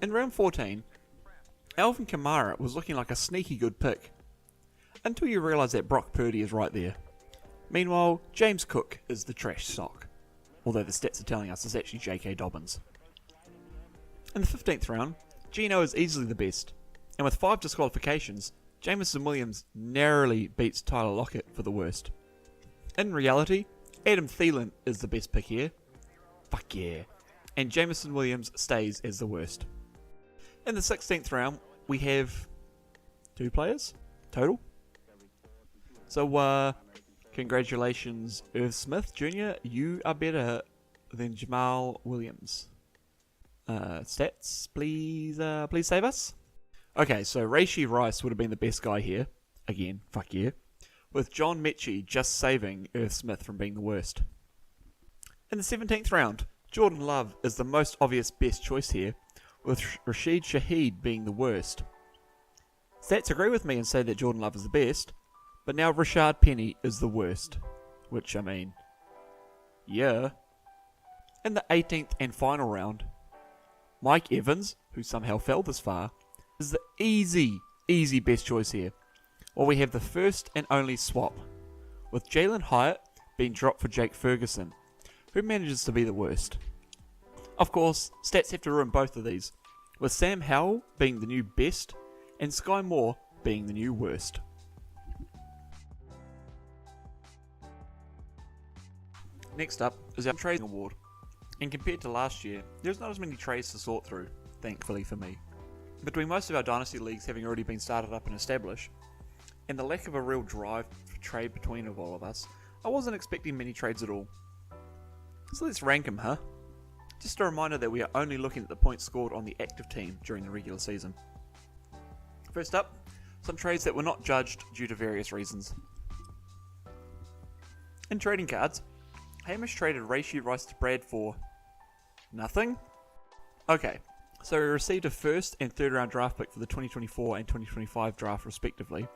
In round 14, Alvin Kamara was looking like a sneaky good pick, until you realise that Brock Purdy is right there. Meanwhile, James Cook is the trash stock, although the stats are telling us it's actually J.K. Dobbins. In the 15th round, Geno is easily the best, and with 5 disqualifications, Jameson Williams narrowly beats Tyler Lockett for the worst. In reality, Adam Thielen is the best pick here. Fuck yeah. And Jameson Williams stays as the worst. In the 16th round, we have 2 players total. So, congratulations, Irv Smith Jr. You are better than Jamal Williams. Stats, please save us. Okay, so Rashee Rice would have been the best guy here. Again, fuck yeah. With John Mechie just saving Irv Smith from being the worst. In the 17th round, Jordan Love is the most obvious best choice here, with Rashid Shaheed being the worst. Stats agree with me and say that Jordan Love is the best, but now Rashad Penny is the worst. Which, I mean, yeah. In the 18th and final round, Mike Evans, who somehow fell this far, is the easy best choice here. While we have the first and only swap, with Jalen Hyatt being dropped for Jake Ferguson, who manages to be the worst. Of course, stats have to ruin both of these, with Sam Howell being the new best and Sky Moore being the new worst. Next up is our trading award, and compared to last year, there's not as many trades to sort through, thankfully for me. Between most of our dynasty leagues having already been started up and established, and the lack of a real drive for trade between all of us, I wasn't expecting many trades at all. So let's rank them, huh? Just a reminder that we are only looking at the points scored on the active team during the regular season. First up, some trades that were not judged due to various reasons. In trading cards, Hamish traded Rashee Rice to Brad for nothing? Okay, so we received a first and third round draft pick for the 2024 and 2025 draft respectively,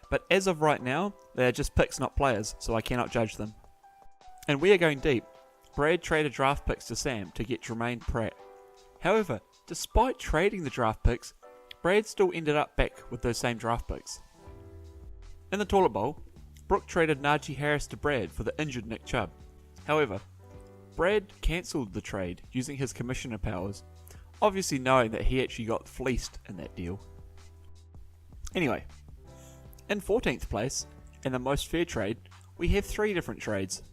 but as of right now, they are just picks, not players, so I cannot judge them. And we are going deep. Brad traded draft picks to Sam to get Jermaine Pratt. However, despite trading the draft picks, Brad still ended up back with those same draft picks. In the Toilet Bowl, Brooke traded Najee Harris to Brad for the injured Nick Chubb. However, Brad cancelled the trade using his commissioner powers, obviously knowing that he actually got fleeced in that deal. Anyway, in 14th place, in the most fair trade, we have 3 different trades.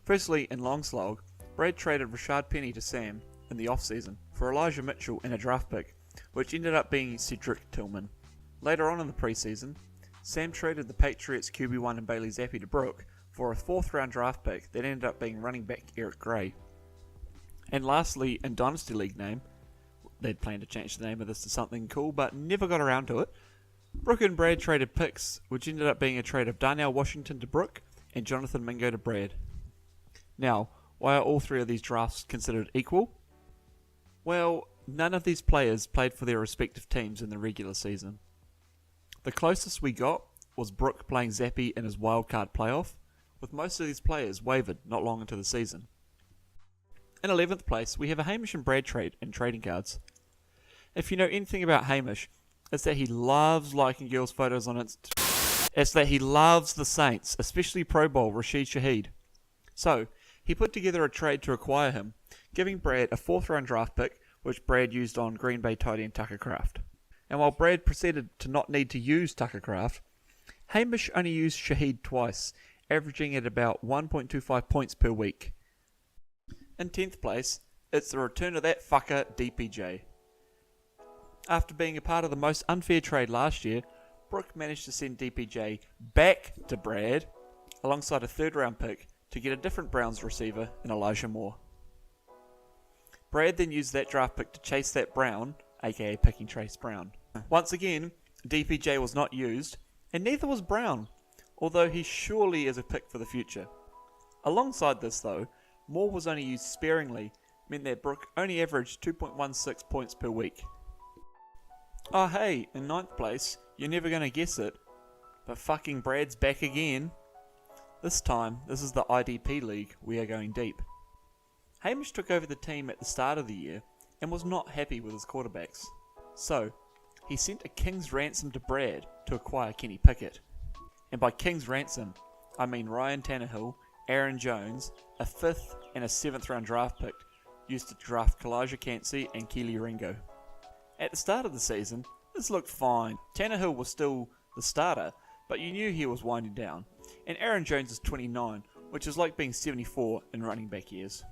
Firstly, in long slog, Brad traded Rashad Penny to Sam in the off-season for Elijah Mitchell and a draft pick, which ended up being Cedric Tillman. Later on in the preseason, Sam traded the Patriots QB1 and Bailey Zappi to Brooke for a 4th round draft pick that ended up being running back Eric Gray. And lastly, in Dynasty League name, they'd planned to change the name of this to something cool but never got around to it, Brooke and Brad traded picks, which ended up being a trade of Darnell Washington to Brooke and Jonathan Mingo to Brad. Now, why are all 3 of these drafts considered equal? Well, none of these players played for their respective teams in the regular season. The closest we got was Brooke playing Zappi in his wildcard playoff, with most of these players waived not long into the season. In 11th place, we have a Hamish and Brad trade in trading cards. If you know anything about Hamish, it's that he loves liking girls' photos on Instagram. It's that he loves the Saints, especially Pro Bowl Rashid Shaheed. So, he put together a trade to acquire him, giving Brad a 4th round draft pick, which Brad used on Green Bay tight end Tucker Kraft. And while Brad proceeded to not need to use Tucker Kraft, Hamish only used Shaheed twice, averaging at about 1.25 points per week. In 10th place, it's the return of that fucker DPJ. After being a part of the most unfair trade last year, Brooke managed to send DPJ back to Brad alongside a third round pick to get a different Browns receiver in Elijah Moore. Brad then used that draft pick to chase that Brown, aka picking Trace Brown. Once again, DPJ was not used, and neither was Brown, although he surely is a pick for the future. Alongside this though, Moore was only used sparingly, meant that Brooke only averaged 2.16 points per week. Oh hey, in ninth place, you're never going to guess it, but fucking Brad's back again. This time, this is the IDP league, we are going deep. Hamish took over the team at the start of the year and was not happy with his quarterbacks. So, he sent a king's ransom to Brad to acquire Kenny Pickett. And by king's ransom, I mean Ryan Tannehill, Aaron Jones, a 5th and a 7th round draft pick used to draft Kalijah Cansey and Keely Ringo. At the start of the season, this looked fine. Tannehill was still the starter, but you knew he was winding down. And Aaron Jones is 29, which is like being 74 in running back years.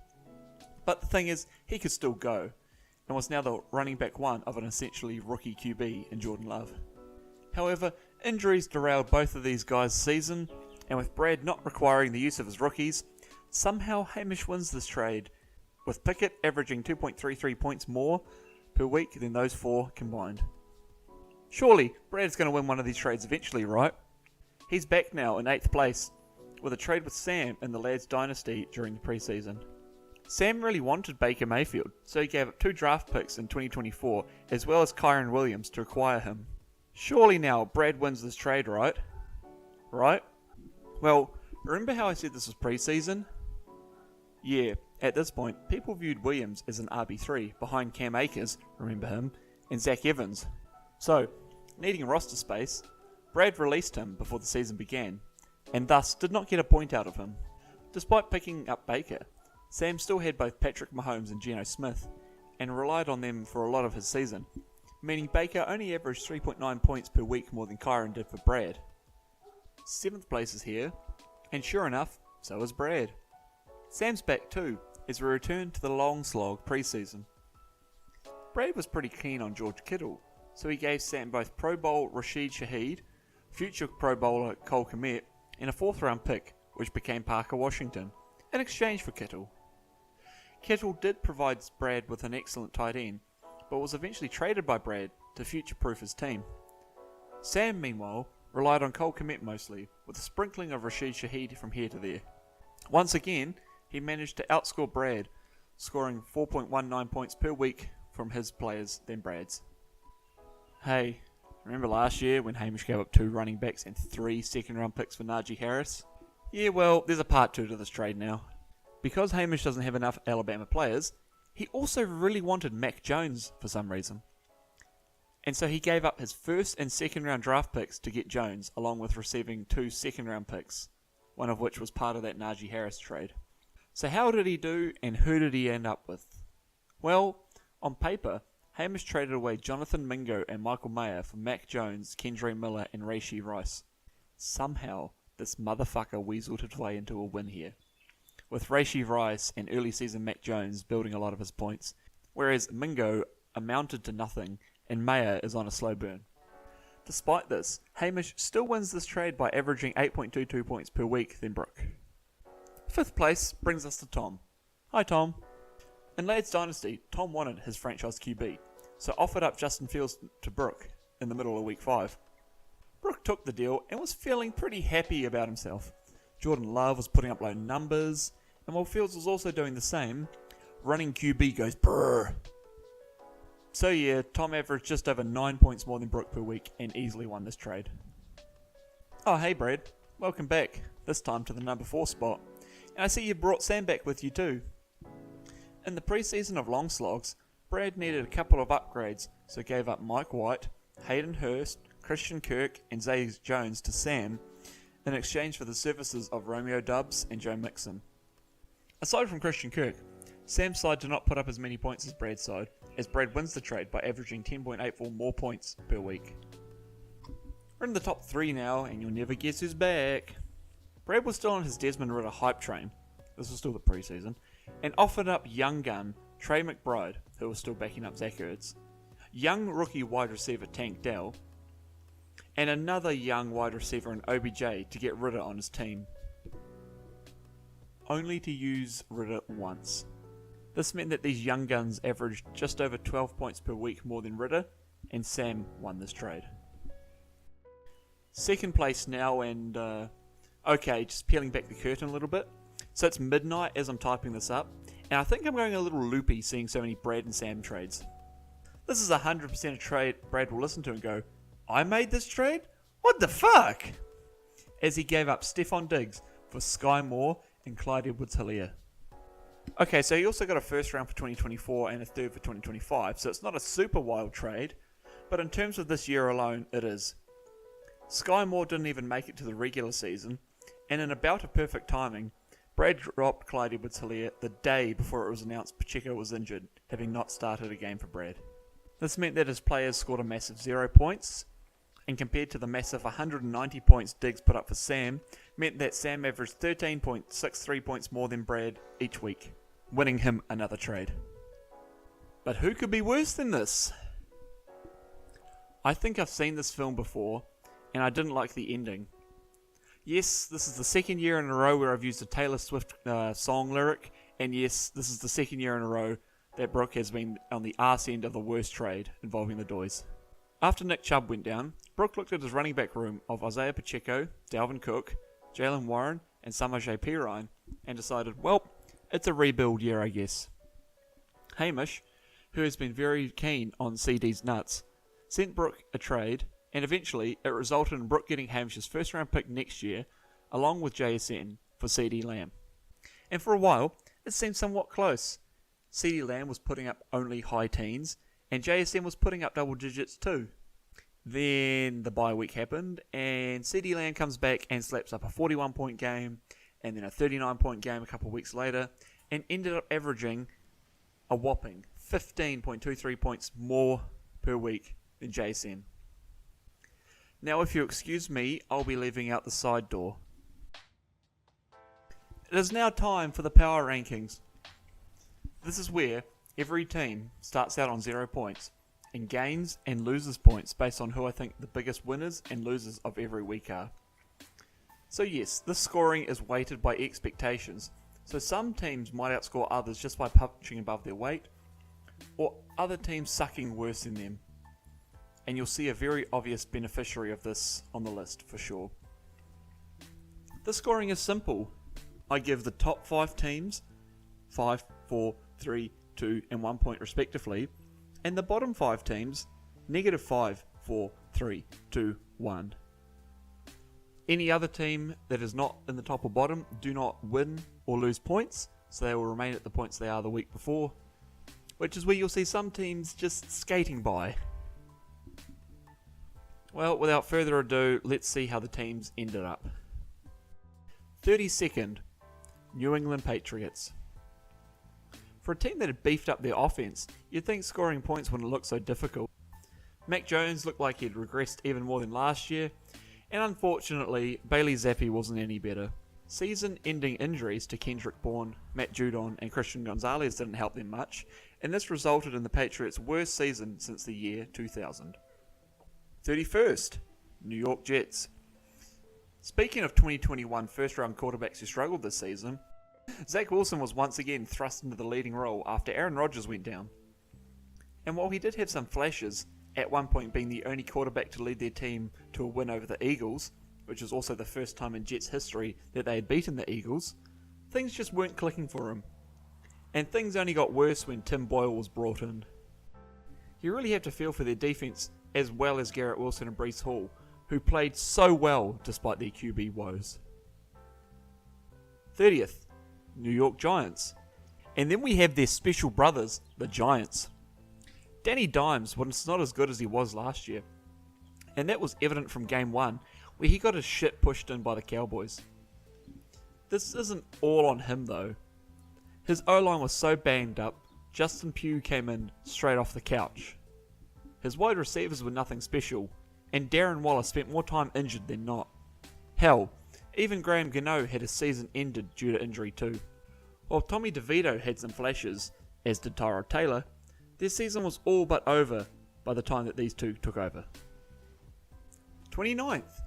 But the thing is, he could still go, and was now the running back one of an essentially rookie QB in Jordan Love. However, injuries derailed both of these guys' season, and with Brad not requiring the use of his rookies, somehow Hamish wins this trade, with Pickett averaging 2.33 points more per week than those four combined. Surely, Brad's going to win one of these trades eventually, right? He's back now in 8th place, with a trade with Sam in the Lads Dynasty during the preseason. Sam really wanted Baker Mayfield, so he gave up 2 draft picks in 2024, as well as Kyron Williams to acquire him. Surely now, Brad wins this trade, right? Right? Well, remember how I said this was preseason? Yeah, at this point, people viewed Williams as an RB3 behind Cam Akers, remember him, and Zach Evans. So, needing roster space, Brad released him before the season began, and thus did not get a point out of him. Despite picking up Baker, Sam still had both Patrick Mahomes and Geno Smith, and relied on them for a lot of his season, meaning Baker only averaged 3.9 points per week more than Kyron did for Brad. 7th place is here, and sure enough, so is Brad. Sam's back too, as we return to the long slog preseason. Brad was pretty keen on George Kittle, so he gave Sam both Pro Bowl Rashid Shaheed, future Pro Bowler Cole Kmet, and a 4th round pick, which became Parker Washington, in exchange for Kittle. Kittle did provide Brad with an excellent tight end, but was eventually traded by Brad to future-proof his team. Sam, meanwhile, relied on Cole Kmet mostly, with a sprinkling of Rashid Shaheed from here to there. Once again, he managed to outscore Brad, scoring 4.19 points per week from his players than Brad's. Hey, remember last year when Hamish gave up 2 running backs and 3 second-round picks for Najee Harris? Yeah, well, there's a part 2 to this trade now. Because Hamish doesn't have enough Alabama players, he also really wanted Mac Jones for some reason. And so he gave up his 1st and 2nd round draft picks to get Jones, along with receiving 2 2nd round picks, one of which was part of that Najee Harris trade. So how did he do, and who did he end up with? Well, on paper, Hamish traded away Jonathan Mingo and Michael Mayer for Mac Jones, Kendre Miller, and Rashee Rice. Somehow, this motherfucker weaseled his way into a win here, with Rashee Rice and early season Mac Jones building a lot of his points, whereas Mingo amounted to nothing and Mayer is on a slow burn. Despite this, Hamish still wins this trade by averaging 8.22 points per week than Brooke. 5th place brings us to Tom. Hi Tom. In Lads Dynasty, Tom wanted his franchise QB, so offered up Justin Fields to Brooke in the middle of week 5. Brooke took the deal and was feeling pretty happy about himself. Jordan Love was putting up low numbers, and while Fields was also doing the same, running QB goes brrr. So yeah, Tom averaged just over 9 points more than Brooke per week and easily won this trade. Oh hey Brad, welcome back, this time to the number 4 spot. And I see you brought Sam back with you too. In the preseason of long slogs, Brad needed a couple of upgrades, so gave up Mike White, Hayden Hurst, Christian Kirk and Zay Jones to Sam in exchange for the services of Romeo Doubs and Joe Mixon. Aside from Christian Kirk, Sam's side did not put up as many points as Brad's side, as Brad wins the trade by averaging 10.84 more points per week. We're in the top 3 now, and you'll never guess who's back. Brad was still on his Desmond Ridder hype train, this was still the preseason, and offered up young gun Trey McBride, who was still backing up Zach Ertz, young rookie wide receiver Tank Dell, and another young wide receiver in OBJ to get Ridder on his team. only to use Ritter once. This meant that these young guns averaged just over 12 points per week more than Ritter, and Sam won this trade. Second place now, and just peeling back the curtain a little bit. So it's midnight as I'm typing this up, and I think I'm going a little loopy seeing so many Brad and Sam trades. This is 100% a trade Brad will listen to and go, I made this trade? What the fuck? As he gave up Stephon Diggs for Sky Moore and Clyde Edwards-Helaire. Okay, so he also got a first round for 2024 and a third for 2025, so it's not a super wild trade, but in terms of this year alone, it is. Sky Moore didn't even make it to the regular season, and in a bout of perfect timing, Brad dropped Clyde Edwards-Helaire the day before it was announced Pacheco was injured, having not started a game for Brad. This meant that his players scored a massive 0 points, and compared to the massive 190 points Diggs put up for Sam, meant that Sam averaged 13.63 points more than Brad each week, winning him another trade. But who could be worse than this? I think I've seen this film before, and I didn't like the ending. Yes, this is the second year in a row where I've used a Taylor Swift song lyric, and yes, this is the second year in a row that Brooke has been on the arse end of the worst trade involving the Doiz. After Nick Chubb went down, Brooke looked at his running back room of Isaiah Pacheco, Dalvin Cook, Jalen Warren, and Samaje Perine, and decided, well, it's a rebuild year, I guess. Hamish, who has been very keen on CD's nuts, sent Brooke a trade, and eventually it resulted in Brooke getting Hamish's first round pick next year, along with JSN, for CD Lamb. And for a while, it seemed somewhat close. CD Lamb was putting up only high teens, and JSN was putting up double digits too. Then the bye week happened, and CD Lamb comes back and slaps up a 41-point game, and then a 39-point game a couple of weeks later, and ended up averaging a whopping 15.23 points more per week than JSN. Now, if you excuse me, I'll be leaving out the side door. It is now time for the power rankings. This is where every team starts out on 0 points and gains and loses points based on who I think the biggest winners and losers of every week are. So yes, this scoring is weighted by expectations, so some teams might outscore others just by punching above their weight, or other teams sucking worse than them. And you'll see a very obvious beneficiary of this on the list for sure. The scoring is simple. I give the top 5 teams 5, 4, 3, 2 and 1 point respectively, and the bottom 5 teams -5, 4, 3, 2, 1. Any other team that is not in the top or bottom do not win or lose points, so they will remain at the points they are the week before, which is where you'll see some teams just skating by. Well, without further ado, let's see how the teams ended up. 32nd, New England Patriots. For a team that had beefed up their offense, you'd think scoring points wouldn't look so difficult. Mac Jones looked like he'd regressed even more than last year, and unfortunately, Bailey Zappi wasn't any better. Season-ending injuries to Kendrick Bourne, Matt Judon, and Christian Gonzalez didn't help them much, and this resulted in the Patriots' worst season since the year 2000. 31st, New York Jets. Speaking of 2021 first-round quarterbacks who struggled this season, Zach Wilson was once again thrust into the leading role after Aaron Rodgers went down. And while he did have some flashes, at one point being the only quarterback to lead their team to a win over the Eagles, which was also the first time in Jets history that they had beaten the Eagles, things just weren't clicking for him. And things only got worse when Tim Boyle was brought in. You really have to feel for their defense, as well as Garrett Wilson and Breece Hall, who played so well despite their QB woes. 30th, New York Giants. And then we have their special brothers, the Giants. Danny Dimes was not as good as he was last year, and that was evident from Game 1, where he got his shit pushed in by the Cowboys. This isn't all on him though. His O-line was so banged up, Justin Pugh came in straight off the couch. His wide receivers were nothing special, and Darren Waller spent more time injured than not. Hell, even Graham Gano had his season ended due to injury too. While Tommy DeVito had some flashes, as did Tyrod Taylor, their season was all but over by the time that these two took over. 29th,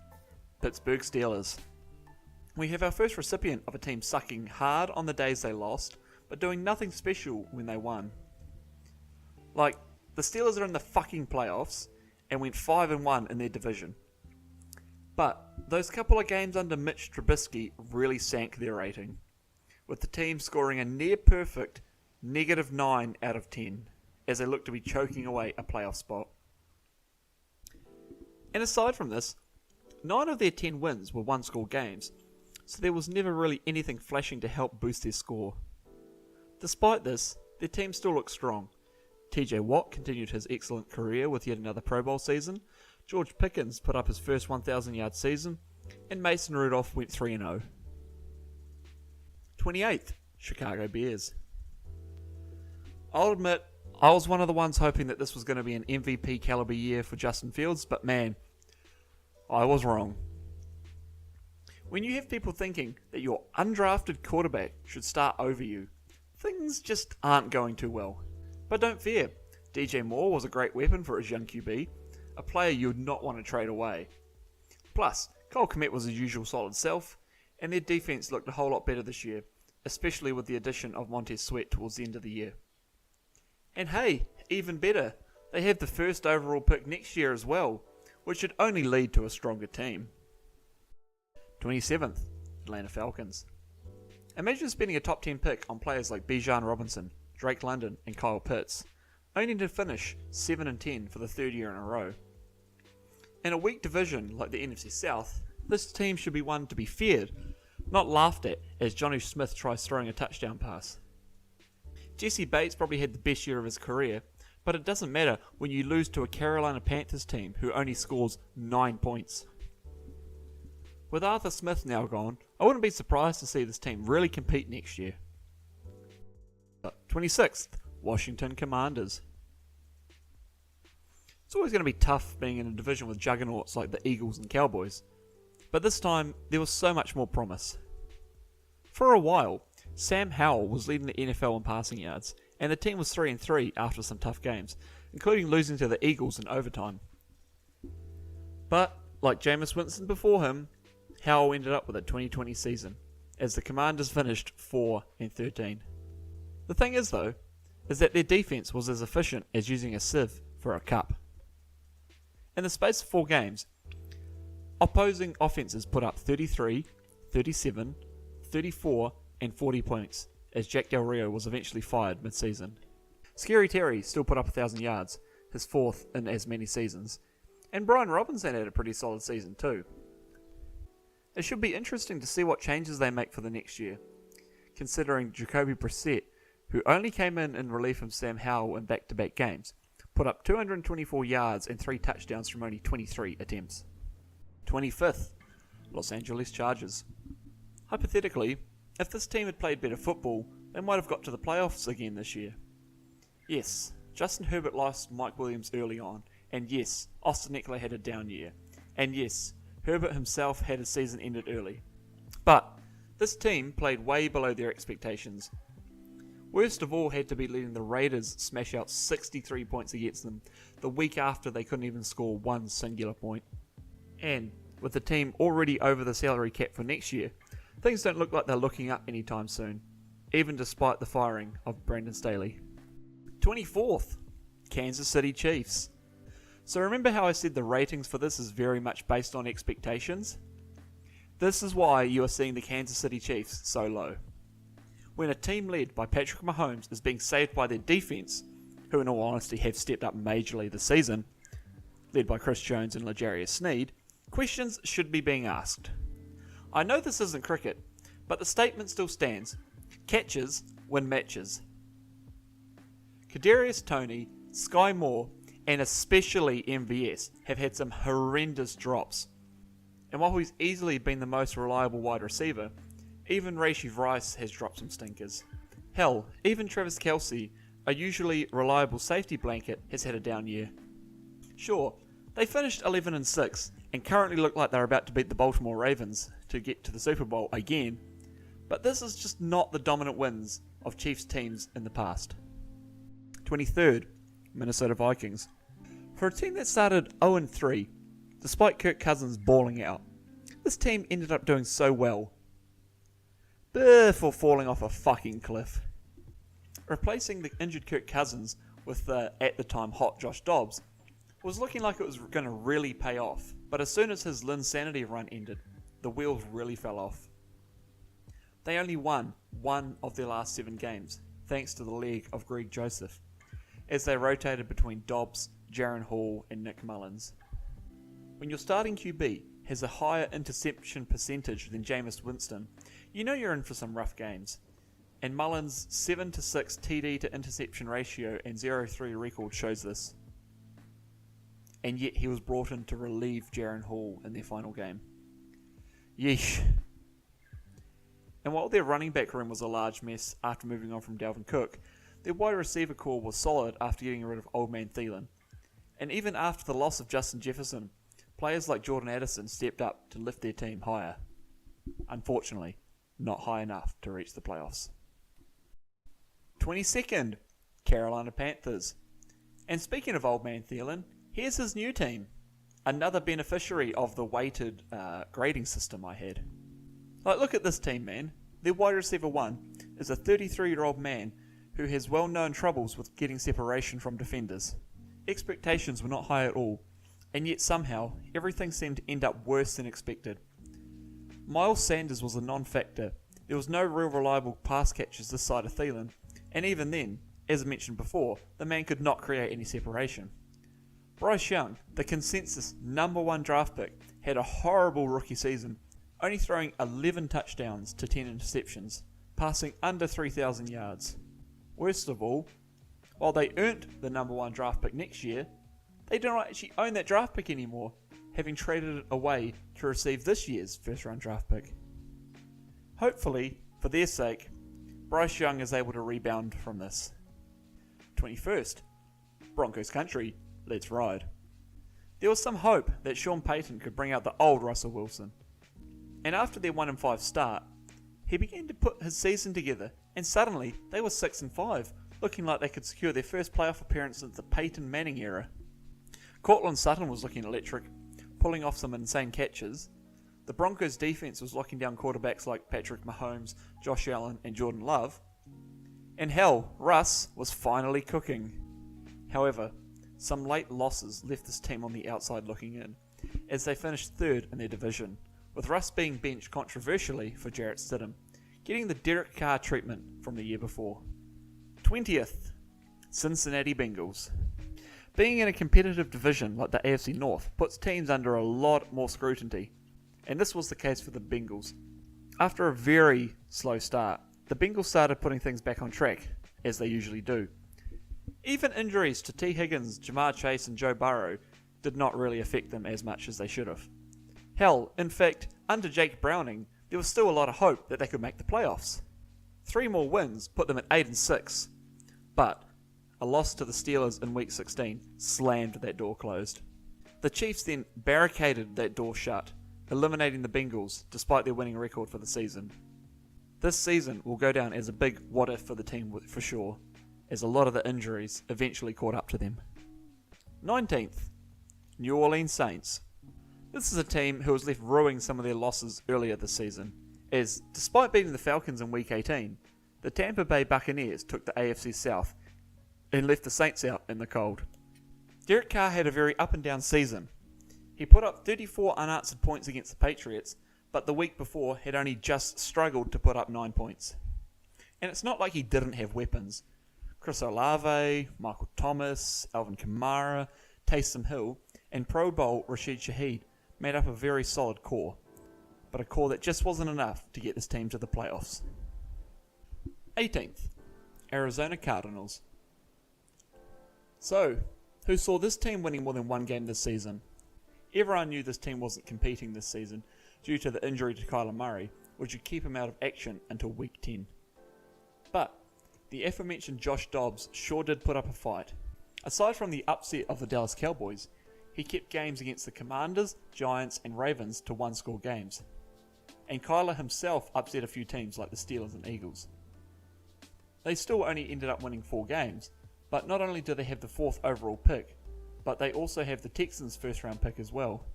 Pittsburgh Steelers. We have our first recipient of a team sucking hard on the days they lost, but doing nothing special when they won. Like, the Steelers are in the fucking playoffs and went 5-1 in their division. But those couple of games under Mitch Trubisky really sank their rating, with the team scoring a near-perfect -9 out of 10 as they look to be choking away a playoff spot. And aside from this, 9 of their 10 wins were one-score games, so there was never really anything flashing to help boost their score. Despite this, their team still looks strong. TJ Watt continued his excellent career with yet another Pro Bowl season, George Pickens put up his first 1,000-yard season, and Mason Rudolph went 3-0. 28th, Chicago Bears. I'll admit, I was one of the ones hoping that this was going to be an MVP caliber year for Justin Fields, but man, I was wrong. When you have people thinking that your undrafted quarterback should start over you, things just aren't going too well. But don't fear, DJ Moore was a great weapon for his young QB, a player you would not want to trade away. Plus, Cole Kmet was his usual solid self, and their defense looked a whole lot better this year, especially with the addition of Montez Sweat towards the end of the year. And hey, even better, they have the first overall pick next year as well, which should only lead to a stronger team. 27th, Atlanta Falcons. Imagine spending a top 10 pick on players like Bijan Robinson, Drake London and Kyle Pitts, only to finish 7-10 for the third year in a row. In a weak division like the NFC South, this team should be one to be feared, not laughed at as Jonnu Smith tries throwing a touchdown pass. Jesse Bates probably had the best year of his career, but it doesn't matter when you lose to a Carolina Panthers team who only scores 9 points. With Arthur Smith now gone, I wouldn't be surprised to see this team really compete next year. 26th, Washington Commanders. It's always going to be tough being in a division with juggernauts like the Eagles and Cowboys, but this time there was so much more promise. For a while, Sam Howell was leading the NFL in passing yards, and the team was 3-3 after some tough games, including losing to the Eagles in overtime. But, like Jameis Winston before him, Howell ended up with a 2020 season, as the Commanders finished 4-13. The thing is though, is that their defense was as efficient as using a sieve for a cup. In the space of 4 games, opposing offenses put up 33, 37, 34 and 40 points, as Jack Del Rio was eventually fired mid-season. Scary Terry still put up 1,000 yards, his 4th in as many seasons, and Brian Robinson had a pretty solid season too. It should be interesting to see what changes they make for the next year, considering Jacoby Brissett, who only came in relief of Sam Howell in back-to-back games, put up 224 yards and 3 touchdowns from only 23 attempts. 25th, Los Angeles Chargers. Hypothetically, if this team had played better football, they might have got to the playoffs again this year. Yes, Justin Herbert lost Mike Williams early on, and yes, Austin Eckler had a down year, and yes, Herbert himself had his season ended early. But this team played way below their expectations. Worst of all had to be letting the Raiders smash out 63 points against them the week after they couldn't even score one singular point. And with the team already over the salary cap for next year, things don't look like they're looking up anytime soon, even despite the firing of Brandon Staley. 24th, Kansas City Chiefs. So remember how I said the ratings for this is very much based on expectations? This is why you are seeing the Kansas City Chiefs so low. When a team led by Patrick Mahomes is being saved by their defense, who in all honesty have stepped up majorly this season, led by Chris Jones and L'Jarius Sneed, questions should be being asked. I know this isn't cricket, but the statement still stands. Catches win matches. Kadarius Toney, Sky Moore, and especially MVS have had some horrendous drops. And while he's easily been the most reliable wide receiver, even Rashee Rice has dropped some stinkers. Hell, even Travis Kelce, a usually reliable safety blanket, has had a down year. Sure, they finished 11-6 and currently look like they're about to beat the Baltimore Ravens to get to the Super Bowl again, but this is just not the dominant wins of Chiefs teams in the past. 23rd, Minnesota Vikings. For a team that started 0-3, despite Kirk Cousins balling out, this team ended up doing so well, before falling off a fucking cliff. Replacing the injured Kirk Cousins with the, at the time, hot Josh Dobbs was looking like it was going to really pay off, but as soon as his Linsanity run ended, the wheels really fell off. They only won one of their last 7 games, thanks to the leg of Greg Joseph, as they rotated between Dobbs, Jaron Hall and Nick Mullins. When your starting QB has a higher interception percentage than Jameis Winston, you know you're in for some rough games. And Mullins' 7-6 TD to interception ratio and 0-3 record shows this. And yet he was brought in to relieve Jaron Hall in their final game. Yeesh. And while their running back room was a large mess after moving on from Dalvin Cook, their wide receiver core was solid after getting rid of Old Man Thielen. And even after the loss of Justin Jefferson, players like Jordan Addison stepped up to lift their team higher. Unfortunately, not high enough to reach the playoffs. 22nd, Carolina Panthers. And speaking of Old Man Thielen, here's his new team. Another beneficiary of the weighted grading system I had. Like, look at this team, man. Their wide receiver 1 is a 33-year-old man who has well-known troubles with getting separation from defenders. Expectations were not high at all, and yet somehow everything seemed to end up worse than expected. Miles Sanders was a non-factor. There was no real reliable pass catchers this side of Thielen, and even then, as mentioned before, the man could not create any separation. Bryce Young, the consensus number 1 draft pick, had a horrible rookie season, only throwing 11 touchdowns to 10 interceptions, passing under 3,000 yards. Worst of all, while they earned the number 1 draft pick next year, they do not actually own that draft pick anymore, having traded it away to receive this year's first round draft pick. Hopefully, for their sake, Bryce Young is able to rebound from this. 21st, Broncos country, let's ride. There was some hope that Sean Payton could bring out the old Russell Wilson. And after their 1-5 start, he began to put his season together, and suddenly they were 6-5, looking like they could secure their first playoff appearance since the Peyton Manning era. Cortland Sutton was looking electric, pulling off some insane catches. The Broncos defense was locking down quarterbacks like Patrick Mahomes, Josh Allen and Jordan Love. And hell, Russ was finally cooking. However, some late losses left this team on the outside looking in, as they finished 3rd in their division, with Russ being benched controversially for Jarrett Stidham, getting the Derek Carr treatment from the year before. 20th, Cincinnati Bengals. Being in a competitive division like the AFC North puts teams under a lot more scrutiny, and this was the case for the Bengals. After a very slow start, the Bengals started putting things back on track, as they usually do. Even injuries to T. Higgins, Jamar Chase and Joe Burrow did not really affect them as much as they should have. Hell, in fact, under Jake Browning, there was still a lot of hope that they could make the playoffs. 3 more wins put them at 8-6, but a loss to the Steelers in Week 16 slammed that door closed. The Chiefs then barricaded that door shut, eliminating the Bengals despite their winning record for the season. This season will go down as a big what if for the team for sure, as a lot of the injuries eventually caught up to them. 19th, New Orleans Saints. This is a team who was left ruining some of their losses earlier this season, as despite beating the Falcons in Week 18, the Tampa Bay Buccaneers took the AFC South and left the Saints out in the cold. Derek Carr had a very up and down season. He put up 34 unanswered points against the Patriots, but the week before had only just struggled to put up 9 points. And it's not like he didn't have weapons. Chris Olave, Michael Thomas, Alvin Kamara, Taysom Hill, and Pro Bowl Rashid Shaheed made up a very solid core, but a core that just wasn't enough to get this team to the playoffs. 18th, Arizona Cardinals. So, who saw this team winning more than one game this season? Everyone knew this team wasn't competing this season due to the injury to Kyler Murray, which would keep him out of action until Week 10. But the aforementioned Josh Dobbs sure did put up a fight. Aside from the upset of the Dallas Cowboys, he kept games against the Commanders, Giants and Ravens to one-score games. And Kyler himself upset a few teams like the Steelers and Eagles. They still only ended up winning 4 games, but not only do they have the 4th overall pick, but they also have the Texans' first round pick as well.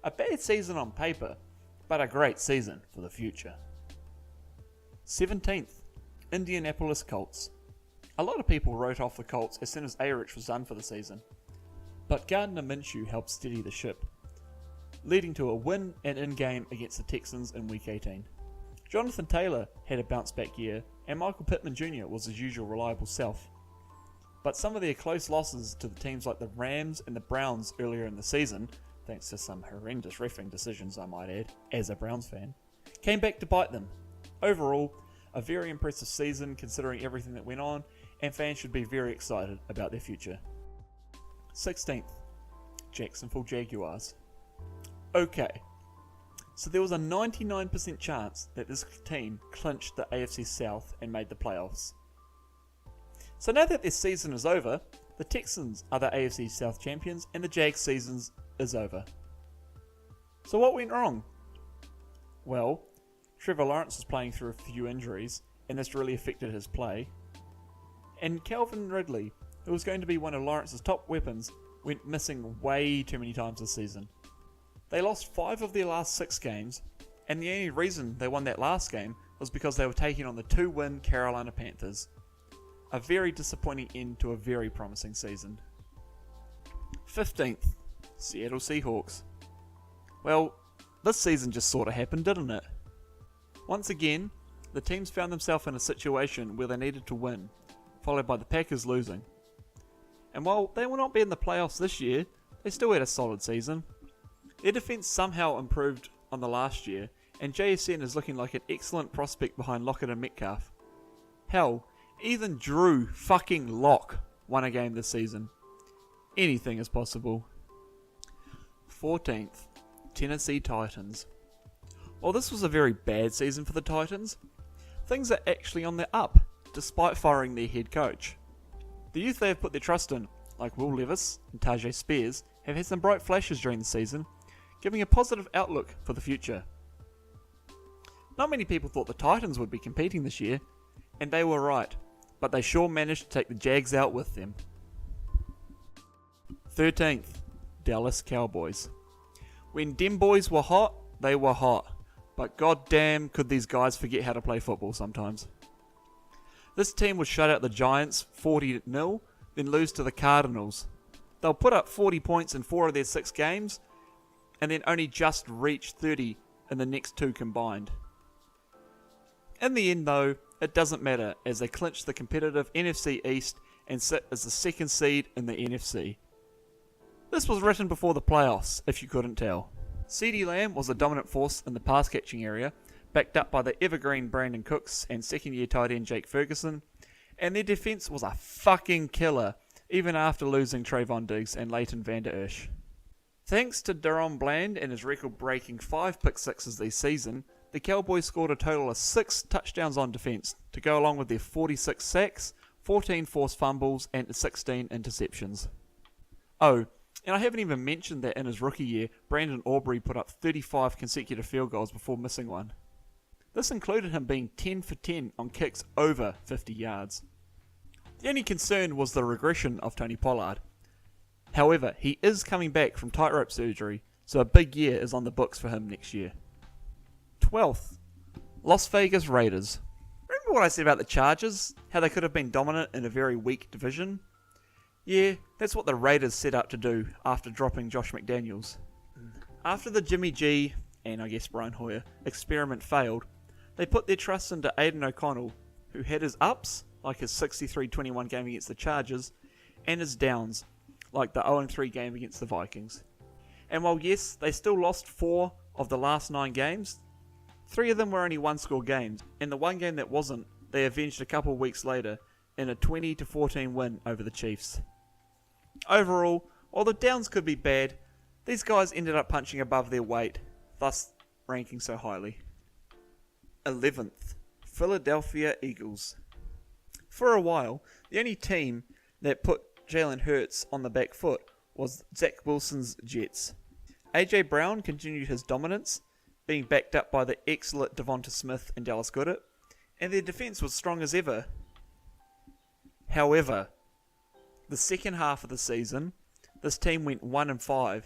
A bad season on paper, but a great season for the future. 17th, Indianapolis Colts. A lot of people wrote off the Colts as soon as A-Rich was done for the season, but Gardner Minshew helped steady the ship, leading to a win and in-game against the Texans in Week 18. Jonathan Taylor had a bounce-back year, and Michael Pittman Jr. was his usual reliable self. But some of their close losses to the teams like the Rams and the Browns earlier in the season, thanks to some horrendous reffing decisions I might add, as a Browns fan, came back to bite them. Overall, a very impressive season considering everything that went on, and fans should be very excited about their future. 16th, Jacksonville Jaguars. Okay, so there was a 99% chance that this team clinched the AFC South and made the playoffs. So now that their season is over, the Texans are the AFC South champions and the Jags season is over. So what went wrong? Well, Trevor Lawrence was playing through a few injuries and this really affected his play. And Calvin Ridley, who was going to be one of Lawrence's top weapons, went missing way too many times this season. They lost 5 of their last 6 games, and the only reason they won that last game was because they were taking on the 2-win Carolina Panthers. A very disappointing end to a very promising season. 15th, Seattle Seahawks. Well, this season just sort of happened, didn't it? Once again, the teams found themselves in a situation where they needed to win, followed by the Packers losing. And while they will not be in the playoffs this year, they still had a solid season. Their defense somehow improved on the last year, and JSN is looking like an excellent prospect behind Lockett and Metcalf. Hell, even Drew fucking Lock won a game this season. Anything is possible. 14th, Tennessee Titans. While this was a very bad season for the Titans, things are actually on the up, despite firing their head coach. The youth they have put their trust in, like Will Levis and Tajay Spears, have had some bright flashes during the season, giving a positive outlook for the future. Not many people thought the Titans would be competing this year, and they were right, but they sure managed to take the Jags out with them. 13th, Dallas Cowboys. When dem boys were hot, they were hot, but goddamn could these guys forget how to play football sometimes. This team would shut out the Giants 40-0, then lose to the Cardinals. They'll put up 40 points in 4 of their 6 games, and then only just reach 30 in the next 2 combined. In the end though, it doesn't matter as they clinch the competitive NFC East and sit as the 2nd seed in the NFC. This was written before the playoffs, if you couldn't tell. CeeDee Lamb was a dominant force in the pass catching area, backed up by the evergreen Brandon Cooks and second-year tight end Jake Ferguson, and their defense was a fucking killer, even after losing Trayvon Diggs and Leighton Vander Esch. Thanks to Deron Bland and his record-breaking 5 pick-sixes this season, the Cowboys scored a total of 6 touchdowns on defense, to go along with their 46 sacks, 14 forced fumbles, and 16 interceptions. Oh, and I haven't even mentioned that in his rookie year, Brandon Aubrey put up 35 consecutive field goals before missing one. This included him being 10 for 10 on kicks over 50 yards. The only concern was the regression of Tony Pollard. However, he is coming back from tightrope surgery, so a big year is on the books for him next year. 12th, Las Vegas Raiders. Remember what I said about the Chargers? How they could have been dominant in a very weak division? Yeah, that's what the Raiders set out to do after dropping Josh McDaniels. After the Jimmy G, and I guess Brian Hoyer, experiment failed, they put their trust into Aidan O'Connell, who had his ups, like his 63-21 game against the Chargers, and his downs, like the 0-3 game against the Vikings. And while yes, they still lost 4 of the last 9 games, 3 of them were only 1-score games, and the one game that wasn't, they avenged a couple weeks later in a 20-14 win over the Chiefs. Overall, while the downs could be bad, these guys ended up punching above their weight, thus ranking so highly. 11th, Philadelphia Eagles. For a while, the only team that put Jalen Hurts on the back foot was Zach Wilson's Jets. AJ Brown continued his dominance, being backed up by the excellent Devonta Smith and Dallas Goedert, and their defense was strong as ever. However, the second half of the season, this team went 1-5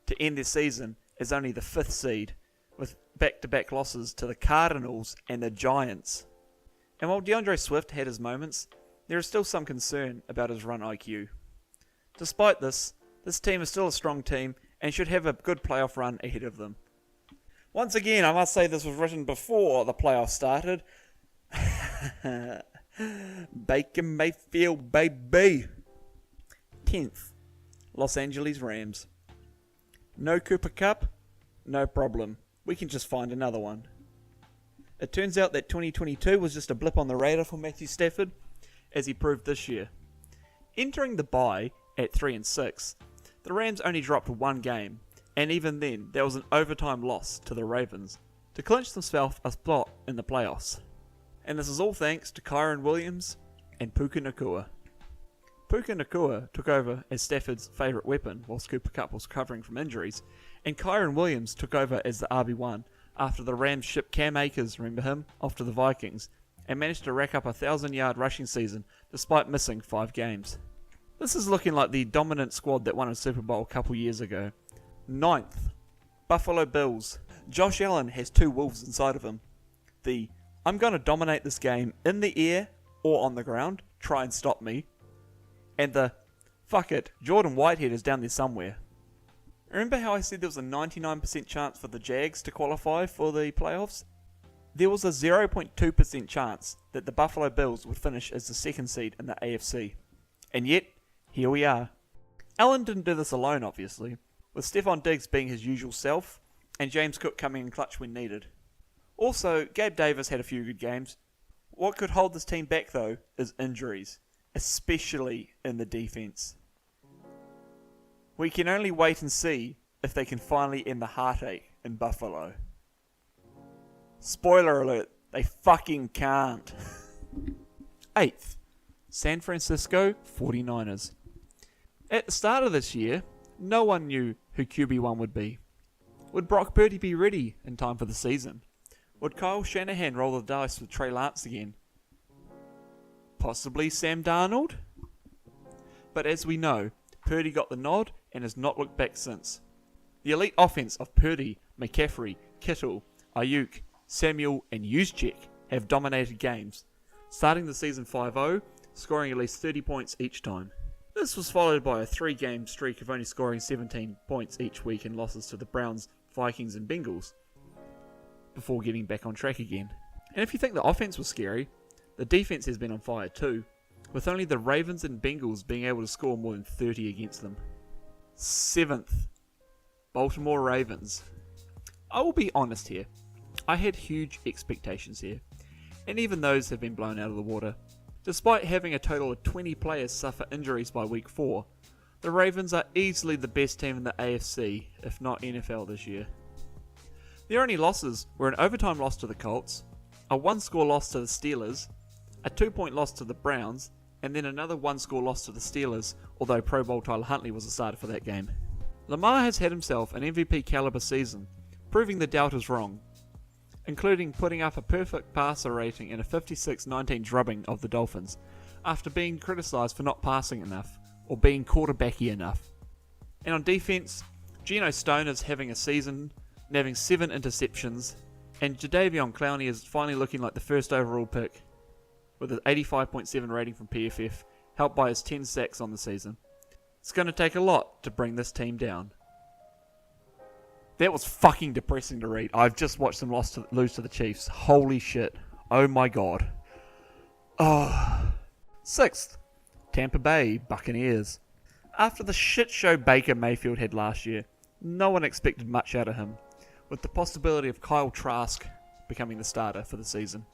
to end their season as only the 5th seed, with back-to-back losses to the Cardinals and the Giants. And while DeAndre Swift had his moments, there is still some concern about his run IQ. Despite this team is still a strong team and should have a good playoff run ahead of them. Once again, I must say this was written before the playoffs started. Baker Mayfield, baby. 10th, Los Angeles Rams. No Cooper Kupp? No problem. We can just find another one. It turns out that 2022 was just a blip on the radar for Matthew Stafford, as he proved this year. Entering the bye at 3-6, the Rams only dropped one game, and even then, there was an overtime loss to the Ravens to clinch themselves a spot in the playoffs. And this is all thanks to Kyren Williams and Puka Nacua. Puka Nacua took over as Stafford's favourite weapon whilst Cooper Kupp was recovering from injuries, and Kyren Williams took over as the RB1 after the Rams shipped Cam Akers, remember him, off to the Vikings, and managed to rack up a 1,000-yard rushing season despite missing 5 games. This is looking like the dominant squad that won a Super Bowl a couple years ago. 9th, Buffalo Bills. Josh Allen has 2 wolves inside of him. The I'm going to dominate this game in the air or on the ground, try and stop me. And the fuck it, Jordan Whitehead is down there somewhere. Remember how I said there was a 99% chance for the Jags to qualify for the playoffs? There was a 0.2% chance that the Buffalo Bills would finish as the 2nd seed in the AFC. And yet, here we are. Allen didn't do this alone, obviously, with Stephon Diggs being his usual self, and James Cook coming in clutch when needed. Also, Gabe Davis had a few good games. What could hold this team back, though, is injuries, especially in the defense. We can only wait and see if they can finally end the heartache in Buffalo. Spoiler alert, they fucking can't. 8th, San Francisco 49ers. At the start of this year, no one knew who QB1 would be. Would Brock Purdy be ready in time for the season? Would Kyle Shanahan roll the dice with Trey Lance again? Possibly Sam Darnold? But as we know, Purdy got the nod and has not looked back since. The elite offense of Purdy, McCaffrey, Kittle, Ayuk, Samuel and Juszczyk have dominated games, starting the season 5-0, scoring at least 30 points each time. This was followed by a 3-game streak of only scoring 17 points each week in losses to the Browns, Vikings and Bengals, before getting back on track again. And if you think the offense was scary, the defense has been on fire too, with only the Ravens and Bengals being able to score more than 30 against them. 7th, Baltimore Ravens. I will be honest here, I had huge expectations here, and even those have been blown out of the water. Despite having a total of 20 players suffer injuries by week 4, the Ravens are easily the best team in the AFC, if not NFL this year. Their only losses were an overtime loss to the Colts, a 1-score loss to the Steelers, a 2-point loss to the Browns, and then another 1-score loss to the Steelers, although Pro Bowl Tyler Huntley was the starter for that game. Lamar has had himself an MVP caliber season, proving the doubters wrong, including putting up a perfect passer rating and a 56-19 drubbing of the Dolphins, after being criticised for not passing enough, or being quarterbacky enough. And on defense, Geno Stone is having a season, nabbing 7 interceptions, and Jadeveon Clowney is finally looking like the first overall pick, with an 85.7 rating from PFF, helped by his 10 sacks on the season. It's going to take a lot to bring this team down. That was fucking depressing to read. I've just watched them lose to the Chiefs. Holy shit. Oh my god. Oh. 6th, Tampa Bay Buccaneers. After the shit show Baker Mayfield had last year, no one expected much out of him, with the possibility of Kyle Trask becoming the starter for the season.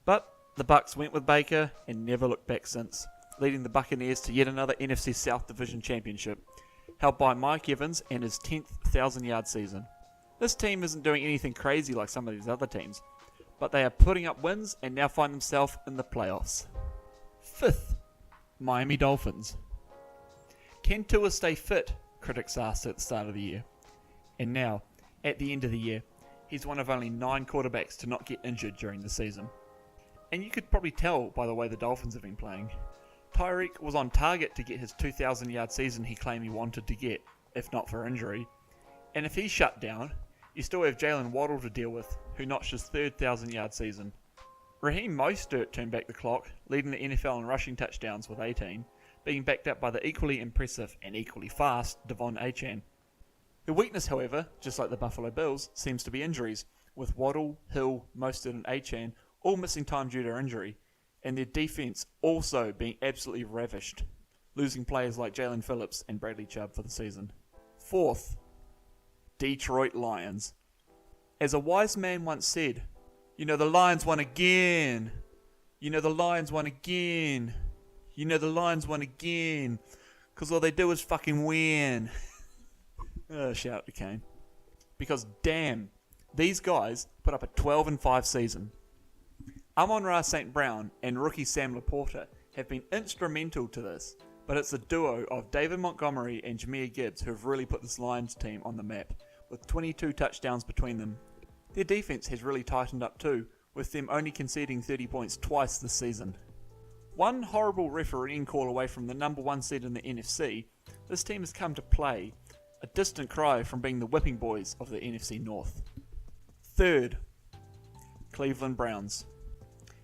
But the Bucs went with Baker and never looked back since, leading the Buccaneers to yet another NFC South Division championship, held by Mike Evans and his 10th 1,000-yard season. This team isn't doing anything crazy like some of these other teams, but they are putting up wins and now find themselves in the playoffs. 5th, Miami Dolphins. Can Tua stay fit? Critics asked at the start of the year. And now, at the end of the year, he's one of only 9 quarterbacks to not get injured during the season. And you could probably tell by the way the Dolphins have been playing. Tyreek was on target to get his 2,000-yard season he claimed he wanted to get, if not for injury. And if he's shut down, you still have Jalen Waddle to deal with, who notched his 3rd 1,000-yard season. Raheem Mostert turned back the clock, leading the NFL in rushing touchdowns with 18, being backed up by the equally impressive and equally fast Devon Achane. The weakness, however, just like the Buffalo Bills, seems to be injuries, with Waddle, Hill, Mostert and Achane all missing time due to injury, and their defense also being absolutely ravished, losing players like Jalen Phillips and Bradley Chubb for the season. Fourth, Detroit Lions. As a wise man once said, you know the Lions won again. You know the Lions won again. You know the Lions won again. Because all they do is fucking win. Shout out to Kane. Because damn, these guys put up a 12-5 season. Amon-Ra St. Brown and rookie Sam Laporta have been instrumental to this, but it's the duo of David Montgomery and Jahmyr Gibbs who have really put this Lions team on the map, with 22 touchdowns between them. Their defense has really tightened up too, with them only conceding 30 points twice this season. One horrible refereeing call away from the number 1 seed in the NFC, this team has come to play, a distant cry from being the whipping boys of the NFC North. Third, Cleveland Browns.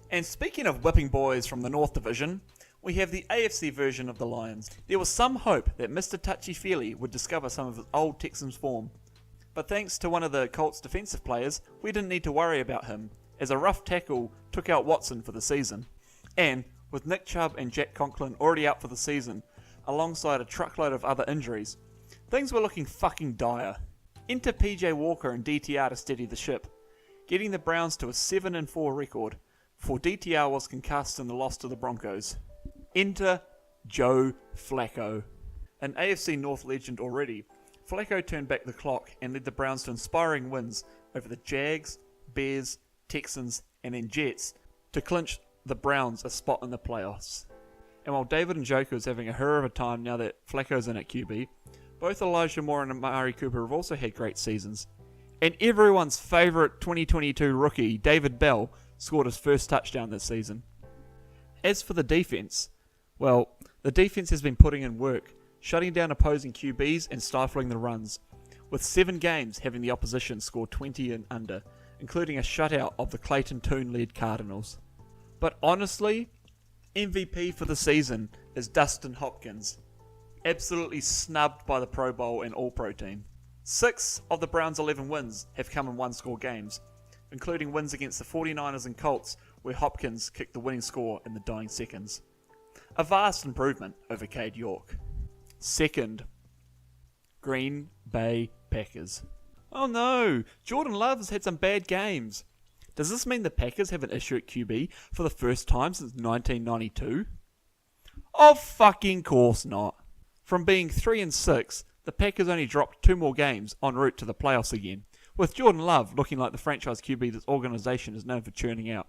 And speaking of whipping boys from the North Division, we have the AFC version of the Lions. There was some hope that Mr. Touchy-Feely would discover some of his old Texans form. But thanks to one of the Colts' defensive players, we didn't need to worry about him, as a rough tackle took out Watson for the season. And, with Nick Chubb and Jack Conklin already out for the season, alongside a truckload of other injuries, things were looking fucking dire. Enter PJ Walker and DTR to steady the ship, getting the Browns to a 7-4 record, for DTR was concussed in the loss to the Broncos. Enter Joe Flacco. An AFC North legend already, Flacco turned back the clock and led the Browns to inspiring wins over the Jags, Bears, Texans, and then Jets to clinch the Browns a spot in the playoffs. And while David Njoku is having a hell of a time now that Flacco's in at QB, both Elijah Moore and Amari Cooper have also had great seasons. And everyone's favourite 2022 rookie, David Bell, scored his first touchdown this season. As for the defense, well, the defense has been putting in work, shutting down opposing QBs and stifling the runs, with 7 games having the opposition score 20 and under, including a shutout of the Clayton Tune-led Cardinals. But honestly, MVP for the season is Dustin Hopkins, absolutely snubbed by the Pro Bowl and All-Pro team. 6 of the Browns' 11 wins have come in one-score games, including wins against the 49ers and Colts, where Hopkins kicked the winning score in the dying seconds. A vast improvement over Cade York. Second, Green Bay Packers. Oh no, Jordan Love has had some bad games. Does this mean the Packers have an issue at QB for the first time since 1992? Of fucking course not. From being 3-6, the Packers only dropped 2 more games en route to the playoffs again, with Jordan Love looking like the franchise QB this organisation is known for churning out.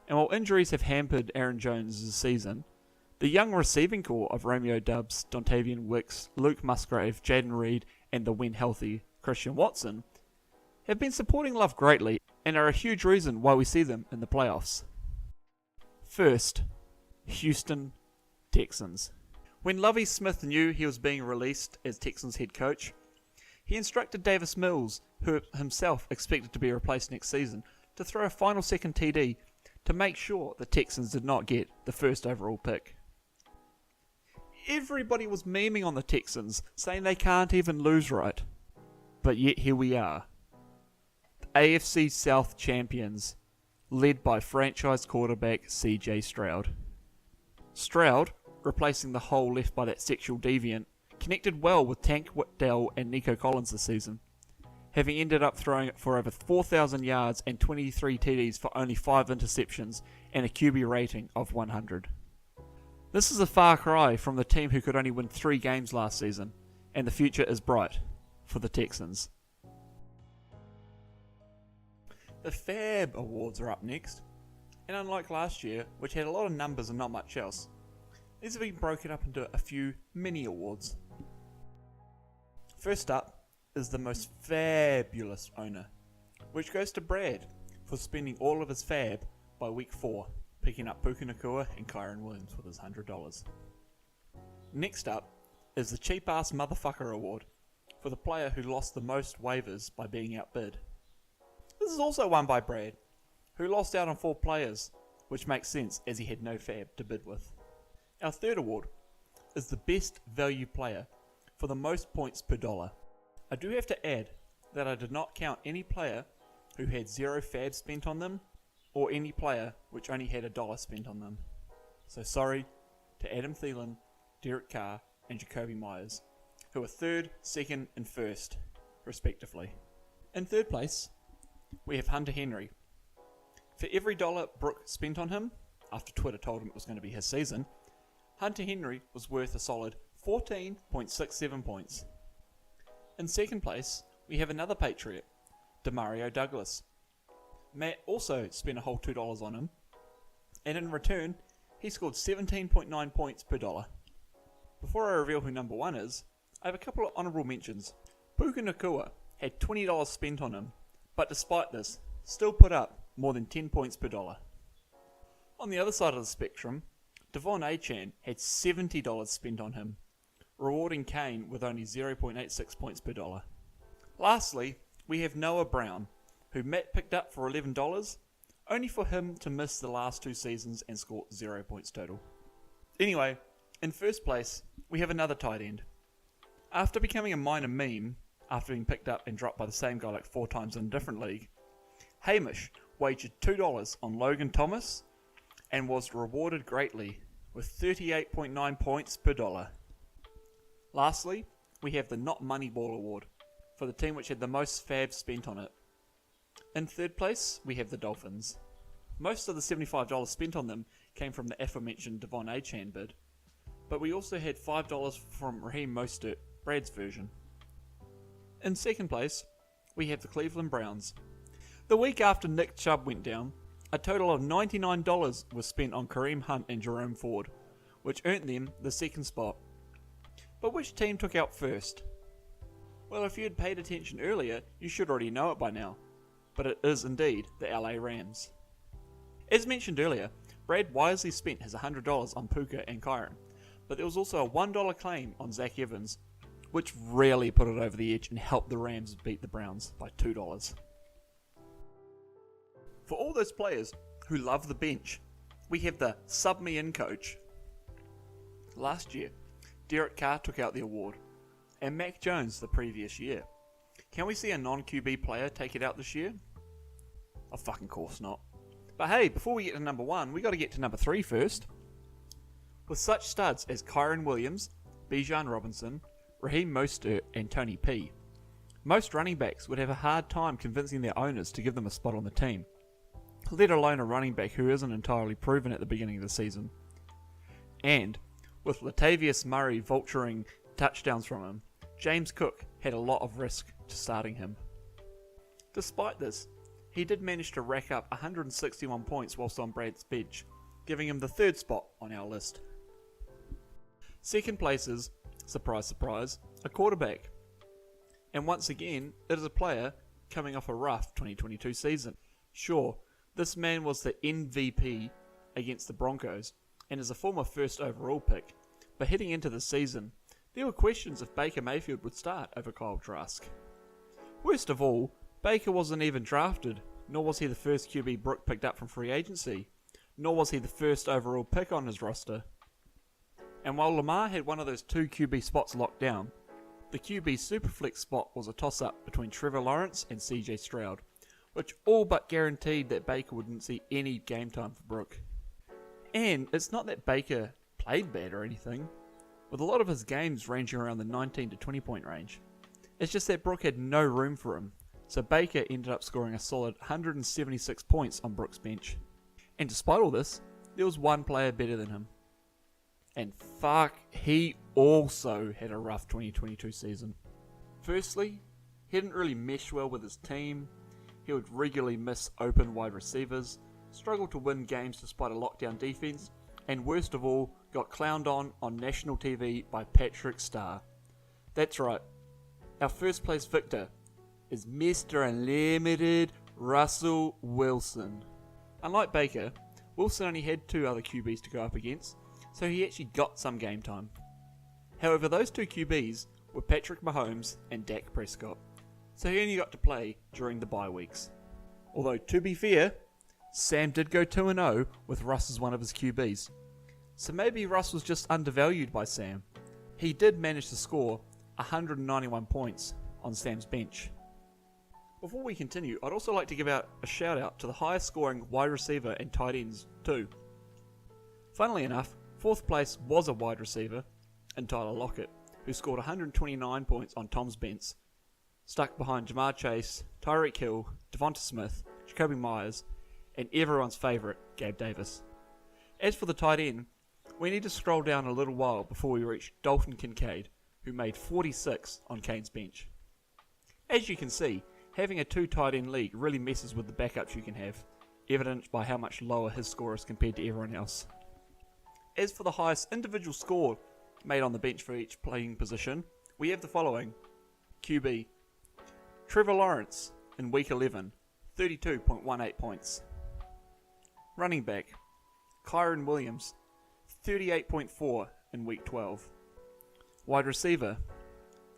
And while injuries have hampered Aaron Jones' season, the young receiving core of Romeo Doubs, Dontavian Wicks, Luke Musgrave, Jaden Reed, and the when healthy Christian Watson have been supporting Love greatly and are a huge reason why we see them in the playoffs. First, Houston Texans. When Lovie Smith knew he was being released as Texans head coach, he instructed Davis Mills, who himself expected to be replaced next season, to throw a final second TD to make sure the Texans did not get the first overall pick. Everybody was memeing on the Texans, saying they can't even lose right. But yet here we are. The AFC South champions, led by franchise quarterback CJ Stroud. Stroud, replacing the hole left by that sexual deviant, connected well with Tank Whitdell and Nico Collins this season, having ended up throwing it for over 4,000 yards and 23 TDs for only 5 interceptions and a QB rating of 100. This is a far cry from the team who could only win 3 games last season, and the future is bright for the Texans. The Fab Awards are up next, and unlike last year, which had a lot of numbers and not much else, these have been broken up into a few mini awards. First up is the most fabulous owner, which goes to Brad for spending all of his fab by week 4, picking up Puka Nacua and Kyron Williams with his $100. Next up is the Cheap Ass Motherfucker Award for the player who lost the most waivers by being outbid. This is also won by Brad, who lost out on 4 players, which makes sense as he had no fab to bid with. Our third award is the best value player for the most points per dollar. I do have to add that I did not count any player who had 0 fab spent on them, or any player which only had $1 spent on them. So sorry to Adam Thielen, Derek Carr, and Jacoby Myers, who are 3rd, 2nd, and 1st, respectively. In 3rd place, we have Hunter Henry. For every $1 Brooke spent on him, after Twitter told him it was going to be his season, Hunter Henry was worth a solid 14.67 points. In 2nd place, we have another Patriot, Demario Douglas. Matt also spent a whole $2 on him, and in return, he scored 17.9 points per dollar. Before I reveal who number 1 is, I have a couple of honourable mentions. Puka Nacua had $20 spent on him, but despite this, still put up more than 10 points per dollar. On the other side of the spectrum, Devon Achane had $70 spent on him, rewarding Kane with only 0.86 points per dollar. Lastly, we have Noah Brown, who Matt picked up for $11, only for him to miss the last 2 seasons and score 0 points total. Anyway, in 1st place, we have another tight end. After becoming a minor meme, after being picked up and dropped by the same guy like 4 times in a different league, Hamish wagered $2 on Logan Thomas and was rewarded greatly with 38.9 points per dollar. Lastly, we have the Not Moneyball Award for the team which had the most fab spent on it. In 3rd place, we have the Dolphins. Most of the $75 spent on them came from the aforementioned Devon Achane bid, but we also had $5 from Raheem Mostert, Brad's version. In 2nd place, we have the Cleveland Browns. The week after Nick Chubb went down, a total of $99 was spent on Kareem Hunt and Jerome Ford, which earned them the 2nd spot. But which team took out first? Well, if you had paid attention earlier, you should already know it by now, but it is indeed the LA Rams. As mentioned earlier, Brad wisely spent his $100 on Puka and Kyron, but there was also a $1 claim on Zach Evans, which really put it over the edge and helped the Rams beat the Browns by $2. For all those players who love the bench, we have the sub me in coach. Last year, Derek Carr took out the award, and Mac Jones the previous year. Can we see a non-QB player take it out this year? Of fucking course not. But hey, before we get to number 1, we got to get to number 3 first. With such studs as Kyron Williams, Bijan Robinson, Raheem Mostert, and Tony P, most running backs would have a hard time convincing their owners to give them a spot on the team, let alone a running back who isn't entirely proven at the beginning of the season. And with Latavius Murray vulturing touchdowns from him, James Cook had a lot of risk to starting him. Despite this, he did manage to rack up 161 points whilst on Brad's bench, giving him the 3rd spot on our list. 2nd place is, surprise surprise, a quarterback. And once again, it is a player coming off a rough 2022 season. Sure, this man was the MVP against the Broncos and is a former 1st overall pick, but heading into the season, there were questions if Baker Mayfield would start over Kyle Trask. Worst of all, Baker wasn't even drafted, nor was he the first QB Brooke picked up from free agency, nor was he the 1st overall pick on his roster. And while Lamar had one of those 2 QB spots locked down, the QB Superflex spot was a toss-up between Trevor Lawrence and CJ Stroud, which all but guaranteed that Baker wouldn't see any game time for Brooke. And it's not that Baker played bad or anything, with a lot of his games ranging around the 19 to 20 point range. It's just that Brooke had no room for him, so Baker ended up scoring a solid 176 points on Brooke's bench. And despite all this, there was one player better than him. And fuck, he also had a rough 2022 season. Firstly, he didn't really mesh well with his team. He would regularly miss open wide receivers, struggled to win games despite a lockdown defense, and worst of all, got clowned on national TV by Patrick Starr. That's right, our 1st place victor is Mr. Unlimited Russell Wilson. Unlike Baker, Wilson only had 2 other QBs to go up against, so he actually got some game time. However, those 2 QBs were Patrick Mahomes and Dak Prescott, so he only got to play during the bye weeks. Although, to be fair, Sam did go 2-0 with Russ as one of his QBs. So maybe Russ was just undervalued by Sam. He did manage to score 191 points on Sam's bench. Before we continue, I'd also like to give out a shout out to the highest scoring wide receiver and tight ends too. Funnily enough, 4th place was a wide receiver in Tyler Lockett, who scored 129 points on Tom's bench, stuck behind Jamar Chase, Tyreek Hill, Devonta Smith, Jacoby Myers, and everyone's favourite, Gabe Davis. As for the tight end, we need to scroll down a little while before we reach Dalton Kincaid, who made 46 on Kane's bench. As you can see, having a 2 tight end league really messes with the backups you can have, evidenced by how much lower his score is compared to everyone else. As for the highest individual score made on the bench for each playing position, we have the following. QB, Trevor Lawrence in week 11, 32.18 points. Running back, Kyron Williams, 38.4 in week 12. Wide receiver,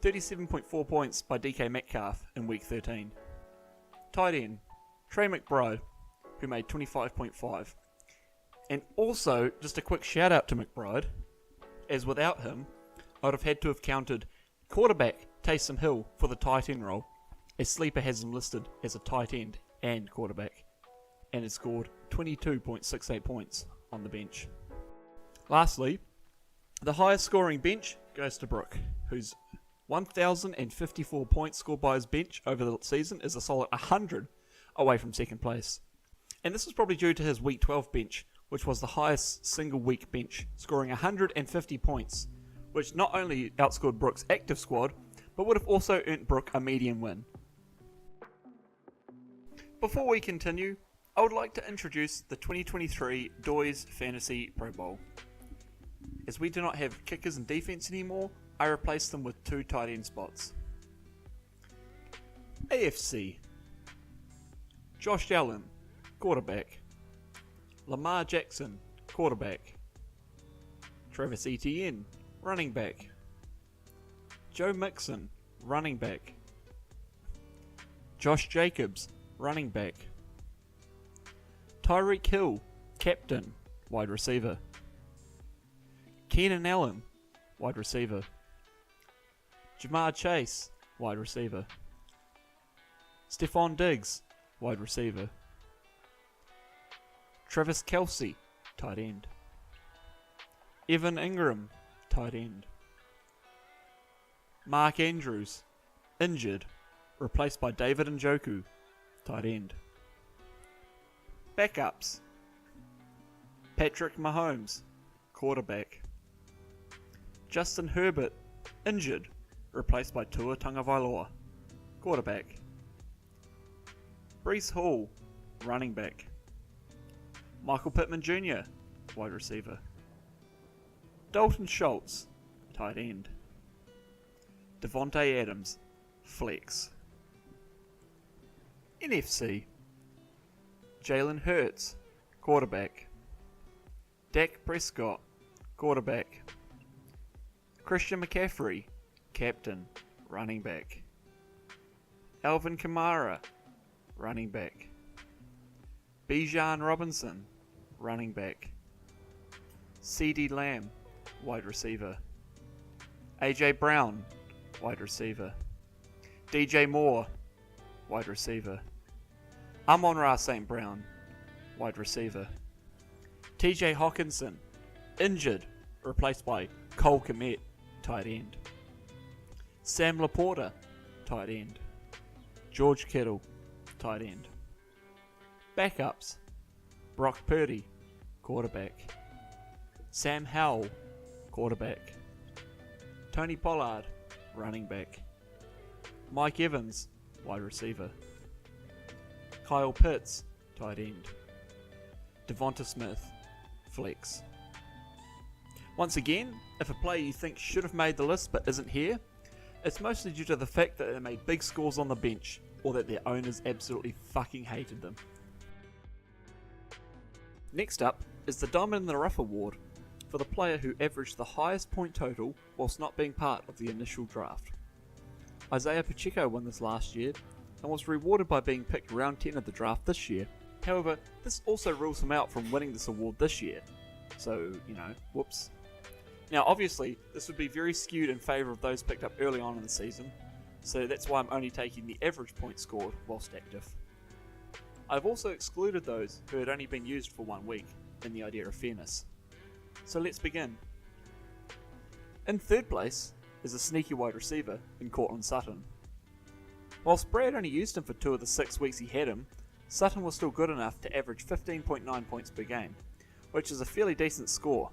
37.4 points by DK Metcalf in week 13. Tight end, Trey McBride, who made 25.5. And also, just a quick shout out to McBride, as without him, I'd have had to have counted quarterback Taysom Hill for the tight end role, as Sleeper has him listed as a tight end and quarterback, and has scored 22.68 points on the bench. Lastly, the highest scoring bench goes to Brooke, whose 1,054 points scored by his bench over the season is a solid 100 away from second place. And this is probably due to his week 12 bench, which was the highest single week bench, scoring 150 points, which not only outscored Brooke's active squad, but would have also earned Brooke a median win. Before we continue, I would like to introduce the 2023 Doiz Fantasy Pro Bowl. As we do not have kickers and defense anymore, I replaced them with 2 tight end spots. AFC, Josh Allen, quarterback. Lamar Jackson, quarterback. Travis Etienne, running back. Joe Mixon, running back. Josh Jacobs, running back. Tyreek Hill, captain, wide receiver. Keenan Allen, wide receiver. Jamar Chase, wide receiver. Stephon Diggs, wide receiver. Travis Kelce, tight end. Evan Ingram, tight end. Mark Andrews, injured, replaced by David Njoku, tight end. Backups: Patrick Mahomes, quarterback. Justin Herbert, injured, replaced by Tua Tagovailoa, quarterback. Breece Hall, running back. Michael Pittman Jr., wide receiver. Dalton Schultz, tight end. Devontae Adams, flex. NFC: Jalen Hurts, quarterback. Dak Prescott, quarterback. Christian McCaffrey, captain, running back. Alvin Kamara, running back. Bijan Robinson, running back. CeeDee Lamb, wide receiver. AJ Brown, wide receiver. DJ Moore, wide receiver. Amon-Ra St. Brown, wide receiver. TJ Hawkinson, injured, replaced by Cole Kmet, tight end. Sam Laporta, tight end. George Kittle, tight end. Backups: Brock Purdy, quarterback. Sam Howell, quarterback. Tony Pollard, running back. Mike Evans, wide receiver. Kyle Pitts, tight end. Devonta Smith, flex. Once again, if a player you think should have made the list but isn't here, it's mostly due to the fact that they made big scores on the bench, or that their owners absolutely fucking hated them. Next up is the Diamond in the Rough Award for the player who averaged the highest point total whilst not being part of the initial draft. Isaiah Pacheco won this last year and was rewarded by being picked round 10 of the draft this year. However, this also rules him out from winning this award this year. So, whoops. Now, obviously, this would be very skewed in favour of those picked up early on in the season, so that's why I'm only taking the average points scored whilst active. I've also excluded those who had only been used for 1 week, in the idea of fairness. So let's begin. In third place is a sneaky wide receiver in Cortland Sutton. Whilst Brad only used him for 2 of the 6 weeks he had him, Sutton was still good enough to average 15.9 points per game, which is a fairly decent score.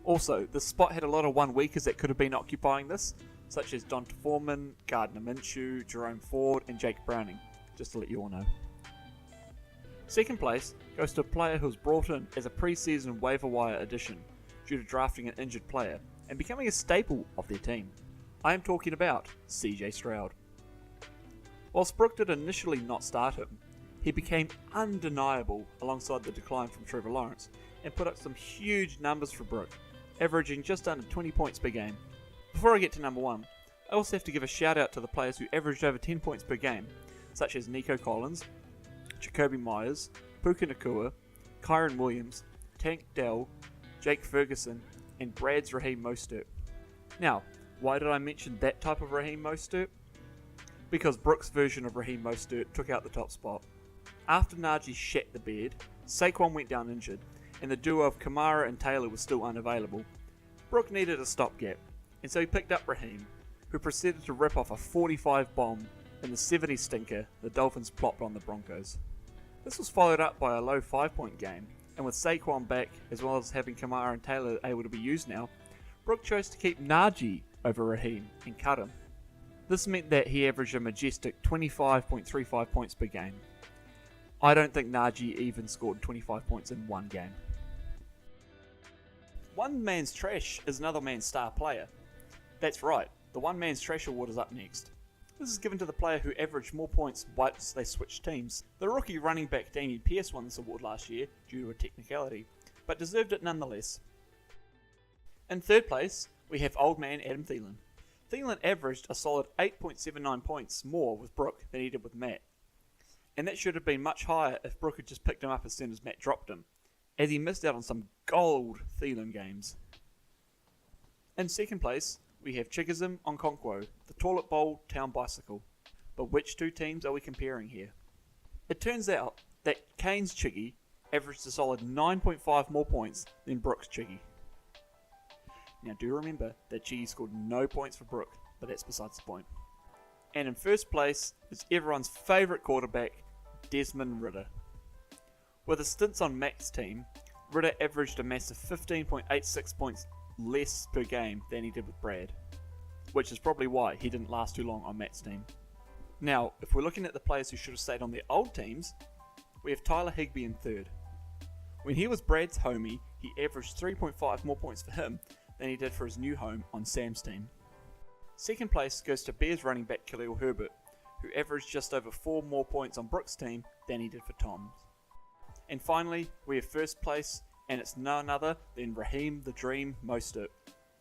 Also, this spot had a lot of 1 weekers that could have been occupying this, such as Donta Foreman, Gardner Minshew, Jerome Ford, and Jake Browning, just to let you all know. Second place goes to a player who was brought in as a pre-season waiver wire addition due to drafting an injured player and becoming a staple of their team. I am talking about CJ Stroud. Whilst Brooke did initially not start him, he became undeniable alongside the decline from Trevor Lawrence and put up some huge numbers for Brooke, averaging just under 20 points per game. Before I get to number 1, I also have to give a shout out to the players who averaged over 10 points per game, such as Nico Collins, Jacoby Myers, Puka Nacua, Kyron Williams, Tank Dell, Jake Ferguson, and Brad's Raheem Mostert. Now, why did I mention that type of Raheem Mostert? Because Brooks' version of Raheem Mostert took out the top spot. After Najee shat the bed, Saquon went down injured, and the duo of Kamara and Taylor was still unavailable. Brooke needed a stopgap, and so he picked up Raheem, who proceeded to rip off a 45 bomb in the 70 stinker the Dolphins plopped on the Broncos. This was followed up by a low 5-point game, and with Saquon back, as well as having Kamara and Taylor able to be used now, Brooke chose to keep Najee over Raheem and cut him. This meant that he averaged a majestic 25.35 points per game. I don't think Najee even scored 25 points in one game. One man's trash is another man's star player. That's right, the one man's trash award is up next. This is given to the player who averaged more points once they switched teams. The rookie running back Damian Pierce won this award last year due to a technicality, but deserved it nonetheless. In third place, we have old man Adam Thielen. Thielen averaged a solid 8.79 points more with Brooke than he did with Matt. And that should have been much higher if Brooke had just picked him up as soon as Matt dropped him, as he missed out on some gold Thielen games. In second place, we have Chickism Okonkwo, the Toilet Bowl Town Bicycle. But which two teams are we comparing here? It turns out that Kane's Chiggy averaged a solid 9.5 more points than Brooke's Chiggy. Now do remember that Chiggy scored no points for Brooke, but that's besides the point. And in first place is everyone's favourite quarterback, Desmond Ridder. With his stints on Matt's team, Ridder averaged a massive 15.86 points less per game than he did with Brad, which is probably why he didn't last too long on Matt's team. Now, if we're looking at the players who should have stayed on their old teams, we have Tyler Higbee in third. When he was Brad's homie, he averaged 3.5 more points for him than he did for his new home on Sam's team. Second place goes to Bears running back Khalil Herbert, who averaged just over 4 more points on Brooks' team than he did for Tom's. And finally, we have first place, and it's none other than Raheem the Dream Mostert,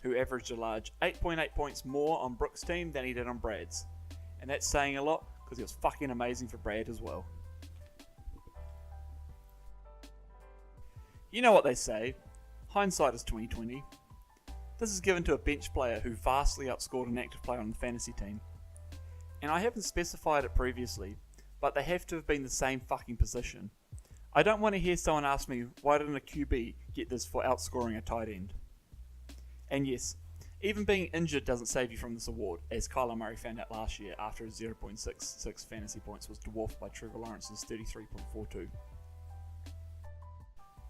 who averaged a large 8.8 points more on Brooks' team than he did on Brad's. And that's saying a lot, because he was fucking amazing for Brad as well. You know what they say, hindsight is 20/20. This is given to a bench player who vastly outscored an active player on the fantasy team. And I haven't specified it previously, but they have to have been the same fucking position. I don't want to hear someone ask me, why didn't a QB get this for outscoring a tight end? And yes, even being injured doesn't save you from this award, as Kyler Murray found out last year after his 0.66 fantasy points was dwarfed by Trevor Lawrence's 33.42.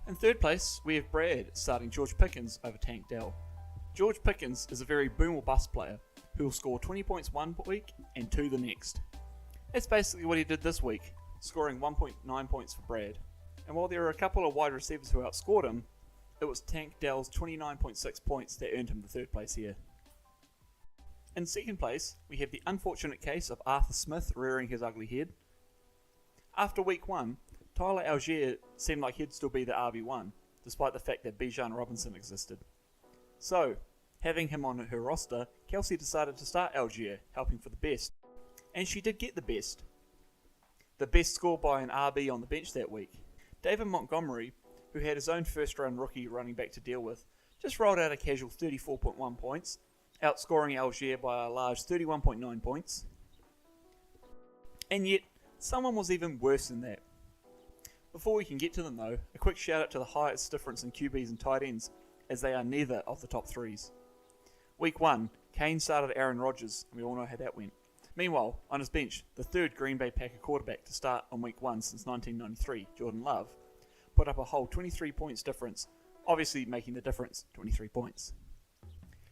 In third place, we have Brad starting George Pickens over Tank Dell. George Pickens is a very boom or bust player who will score 20 points one week and 2 the next. That's basically what he did this week, scoring 1.9 points for Brad. And while there are a couple of wide receivers who outscored him, it was Tank Dell's 29.6 points that earned him the third place here. In second place, we have the unfortunate case of Arthur Smith rearing his ugly head. After week 1, Tyler Algier seemed like he'd still be the RB1, despite the fact that Bijan Robinson existed. So, having him on her roster, Kelsey decided to start Algier, helping for the best. And she did get the best. The best score by an RB on the bench that week. David Montgomery, who had his own first-round rookie running back to deal with, just rolled out a casual 34.1 points, outscoring Algier by a large 31.9 points. And yet, someone was even worse than that. Before we can get to them though, a quick shout out to the highest difference in QBs and tight ends, as they are neither of the top threes. Week 1, Kane started Aaron Rodgers, and we all know how that went. Meanwhile, on his bench, the third Green Bay Packer quarterback to start on Week 1 since 1993, Jordan Love, put up a whole 23 points difference, obviously making the difference 23 points.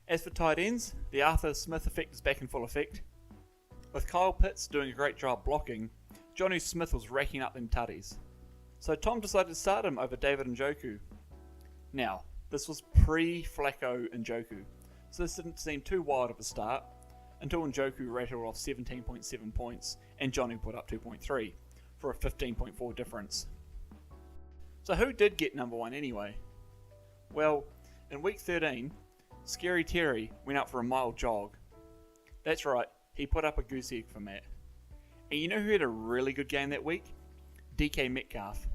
As for tight ends, the Arthur Smith effect is back in full effect. With Kyle Pitts doing a great job blocking, Jonnu Smith was racking up them tutties. So Tom decided to start him over David Njoku. Now, this was pre-Flacco Njoku, so this didn't seem too wild of a start, until Njoku rattled off 17.7 points and Jonnu put up 2.3, for a 15.4 difference. So who did get number 1 anyway? Well, in week 13, Scary Terry went out for a mild jog. That's right, he put up a goose egg for Matt. And you know who had a really good game that week? DK Metcalf.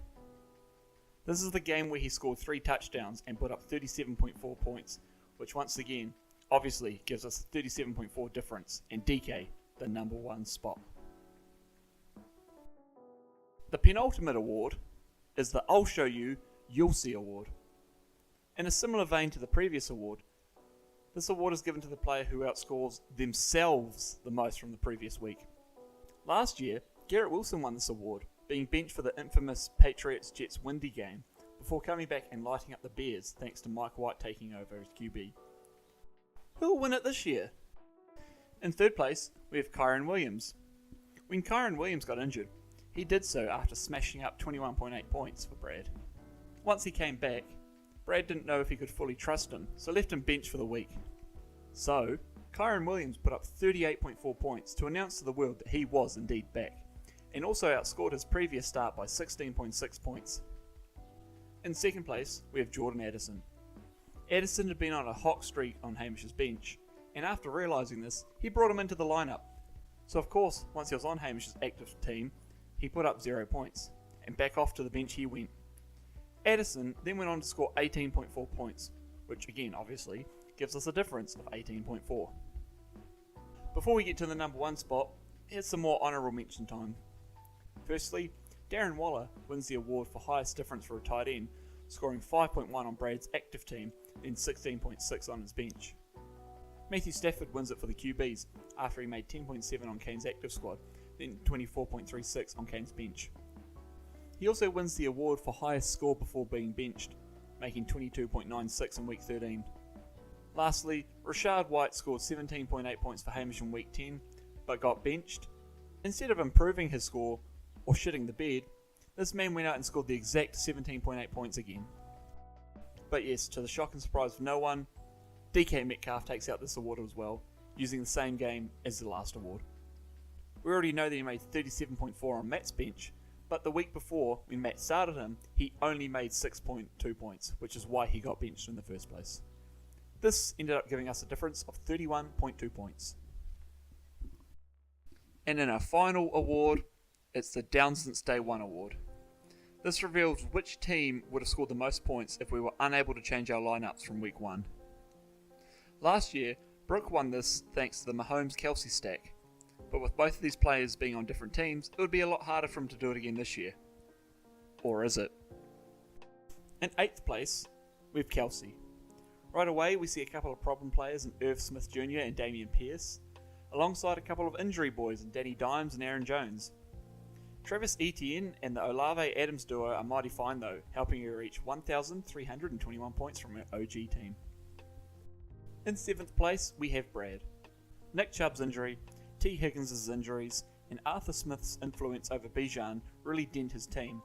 This is the game where he scored 3 touchdowns and put up 37.4 points, which once again, obviously gives us a 37.4 difference, and DK the number 1 spot. The penultimate award is the I'll Show You, You'll See award. In a similar vein to the previous award, this award is given to the player who outscores themselves the most from the previous week. Last year, Garrett Wilson won this award, being benched for the infamous Patriots-Jets windy game, before coming back and lighting up the Bears thanks to Mike White taking over as QB. Who will win it this year? In third place, we have Kyren Williams. When Kyren Williams got injured, he did so after smashing up 21.8 points for Brad. Once he came back, Brad didn't know if he could fully trust him, so left him benched for the week. So, Kyren Williams put up 38.4 points to announce to the world that he was indeed back, and also outscored his previous start by 16.6 points. In second place, we have Jordan Addison. Addison had been on a hot streak on Hamish's bench, and after realising this, he brought him into the lineup. So of course, once he was on Hamish's active team, he put up 0 points, and back off to the bench he went. Addison then went on to score 18.4 points, which again, obviously, gives us a difference of 18.4. Before we get to the number 1 spot, here's some more honourable mention time. Firstly, Darren Waller wins the award for highest difference for a tight end, scoring 5.1 on Brad's active team, then 16.6 on his bench. Matthew Stafford wins it for the QBs, after he made 10.7 on Kane's active squad, then 24.36 on Kane's bench. He also wins the award for highest score before being benched, making 22.96 in week 13. Lastly, Rashad White scored 17.8 points for Hamish in week 10, but got benched. Instead of improving his score, or shitting the bed, this man went out and scored the exact 17.8 points again. But yes, to the shock and surprise of no one, DK Metcalf takes out this award as well, using the same game as the last award. We already know that he made 37.4 on Matt's bench, but the week before, when Matt started him, he only made 6.2 points, which is why he got benched in the first place. This ended up giving us a difference of 31.2 points. And in our final award, it's the Down Since Day 1 award. This reveals which team would have scored the most points if we were unable to change our lineups from week 1. Last year, Brooke won this thanks to the Mahomes-Kelsey stack, but with both of these players being on different teams, it would be a lot harder for him to do it again this year. Or is it? In 8th place, we have Kelsey. Right away, we see a couple of problem players in Irv Smith Jr. and Damian Pierce, alongside a couple of injury boys in Danny Dimes and Aaron Jones. Travis Etienne and the Olave Adams duo are mighty fine though, helping her reach 1,321 points from her OG team. In 7th place, we have Brad. Nick Chubb's injury, T. Higgins' injuries, and Arthur Smith's influence over Bijan really dent his team,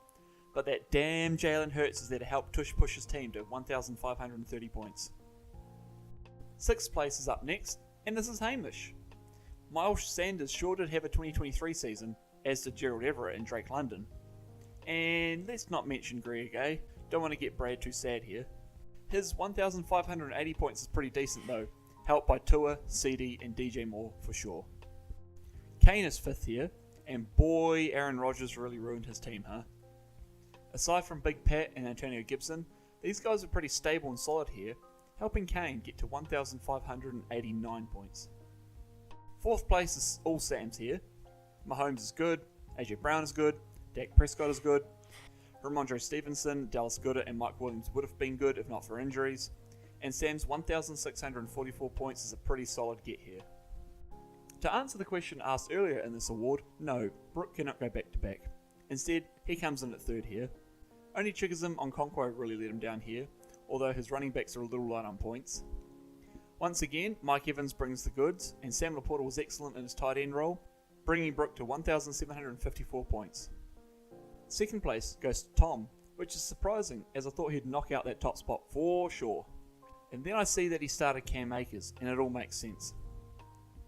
but that damn Jalen Hurts is there to help push his team to 1,530 points. 6th place is up next, and this is Hamish. Miles Sanders sure did have a 2023 season, as did Gerald Everett and Drake London. And let's not mention Greg, eh? Don't want to get Brad too sad here. His 1,580 points is pretty decent though, helped by Tua, CD and DJ Moore for sure. Kane is 5th here, and boy, Aaron Rodgers really ruined his team, huh? Aside from Big Pat and Antonio Gibson, these guys are pretty stable and solid here, helping Kane get to 1,589 points. Fourth place is all Sam's here. Mahomes is good, AJ Brown is good, Dak Prescott is good, Ramondre Stevenson, Dallas Goedert and Mike Williams would have been good if not for injuries, and Sam's 1,644 points is a pretty solid get here. To answer the question asked earlier in this award, no, Brook cannot go back to back. Instead, he comes in at third here. Only Chickasm on Conquo really let him down here, although his running backs are a little light on points. Once again, Mike Evans brings the goods, and Sam Laporta was excellent in his tight end role, bringing Brook to 1,754 points. Second place goes to Tom, which is surprising as I thought he'd knock out that top spot for sure. And then I see that he started Cam Akers, and it all makes sense.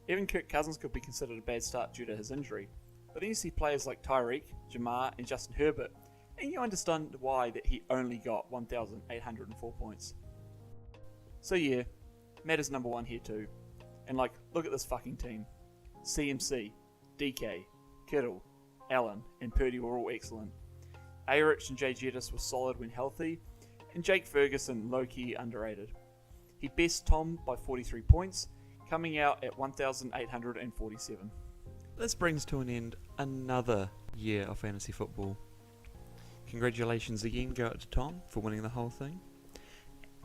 Even Kirk Cousins could be considered a bad start due to his injury, but then you see players like Tyreek, Jamar and Justin Herbert, and you understand why that he only got 1,804 points. So yeah, Matt is number one here too. And like, look at this fucking team. CMC, DK, Kittle, Allen and Purdy were all excellent. A-Rich and Jay Jettis were solid when healthy, and Jake Ferguson low-key underrated. He best Tom by 43 points, coming out at 1,847. This brings to an end another year of fantasy football. Congratulations again go out to Tom for winning the whole thing.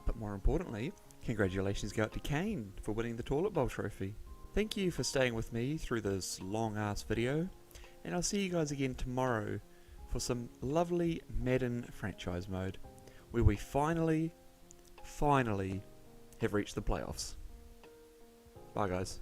But more importantly, congratulations go out to Kane for winning the Toilet Bowl trophy. Thank you for staying with me through this long ass video, and I'll see you guys again tomorrow for some lovely Madden franchise mode, where we finally have reached the playoffs. Bye guys.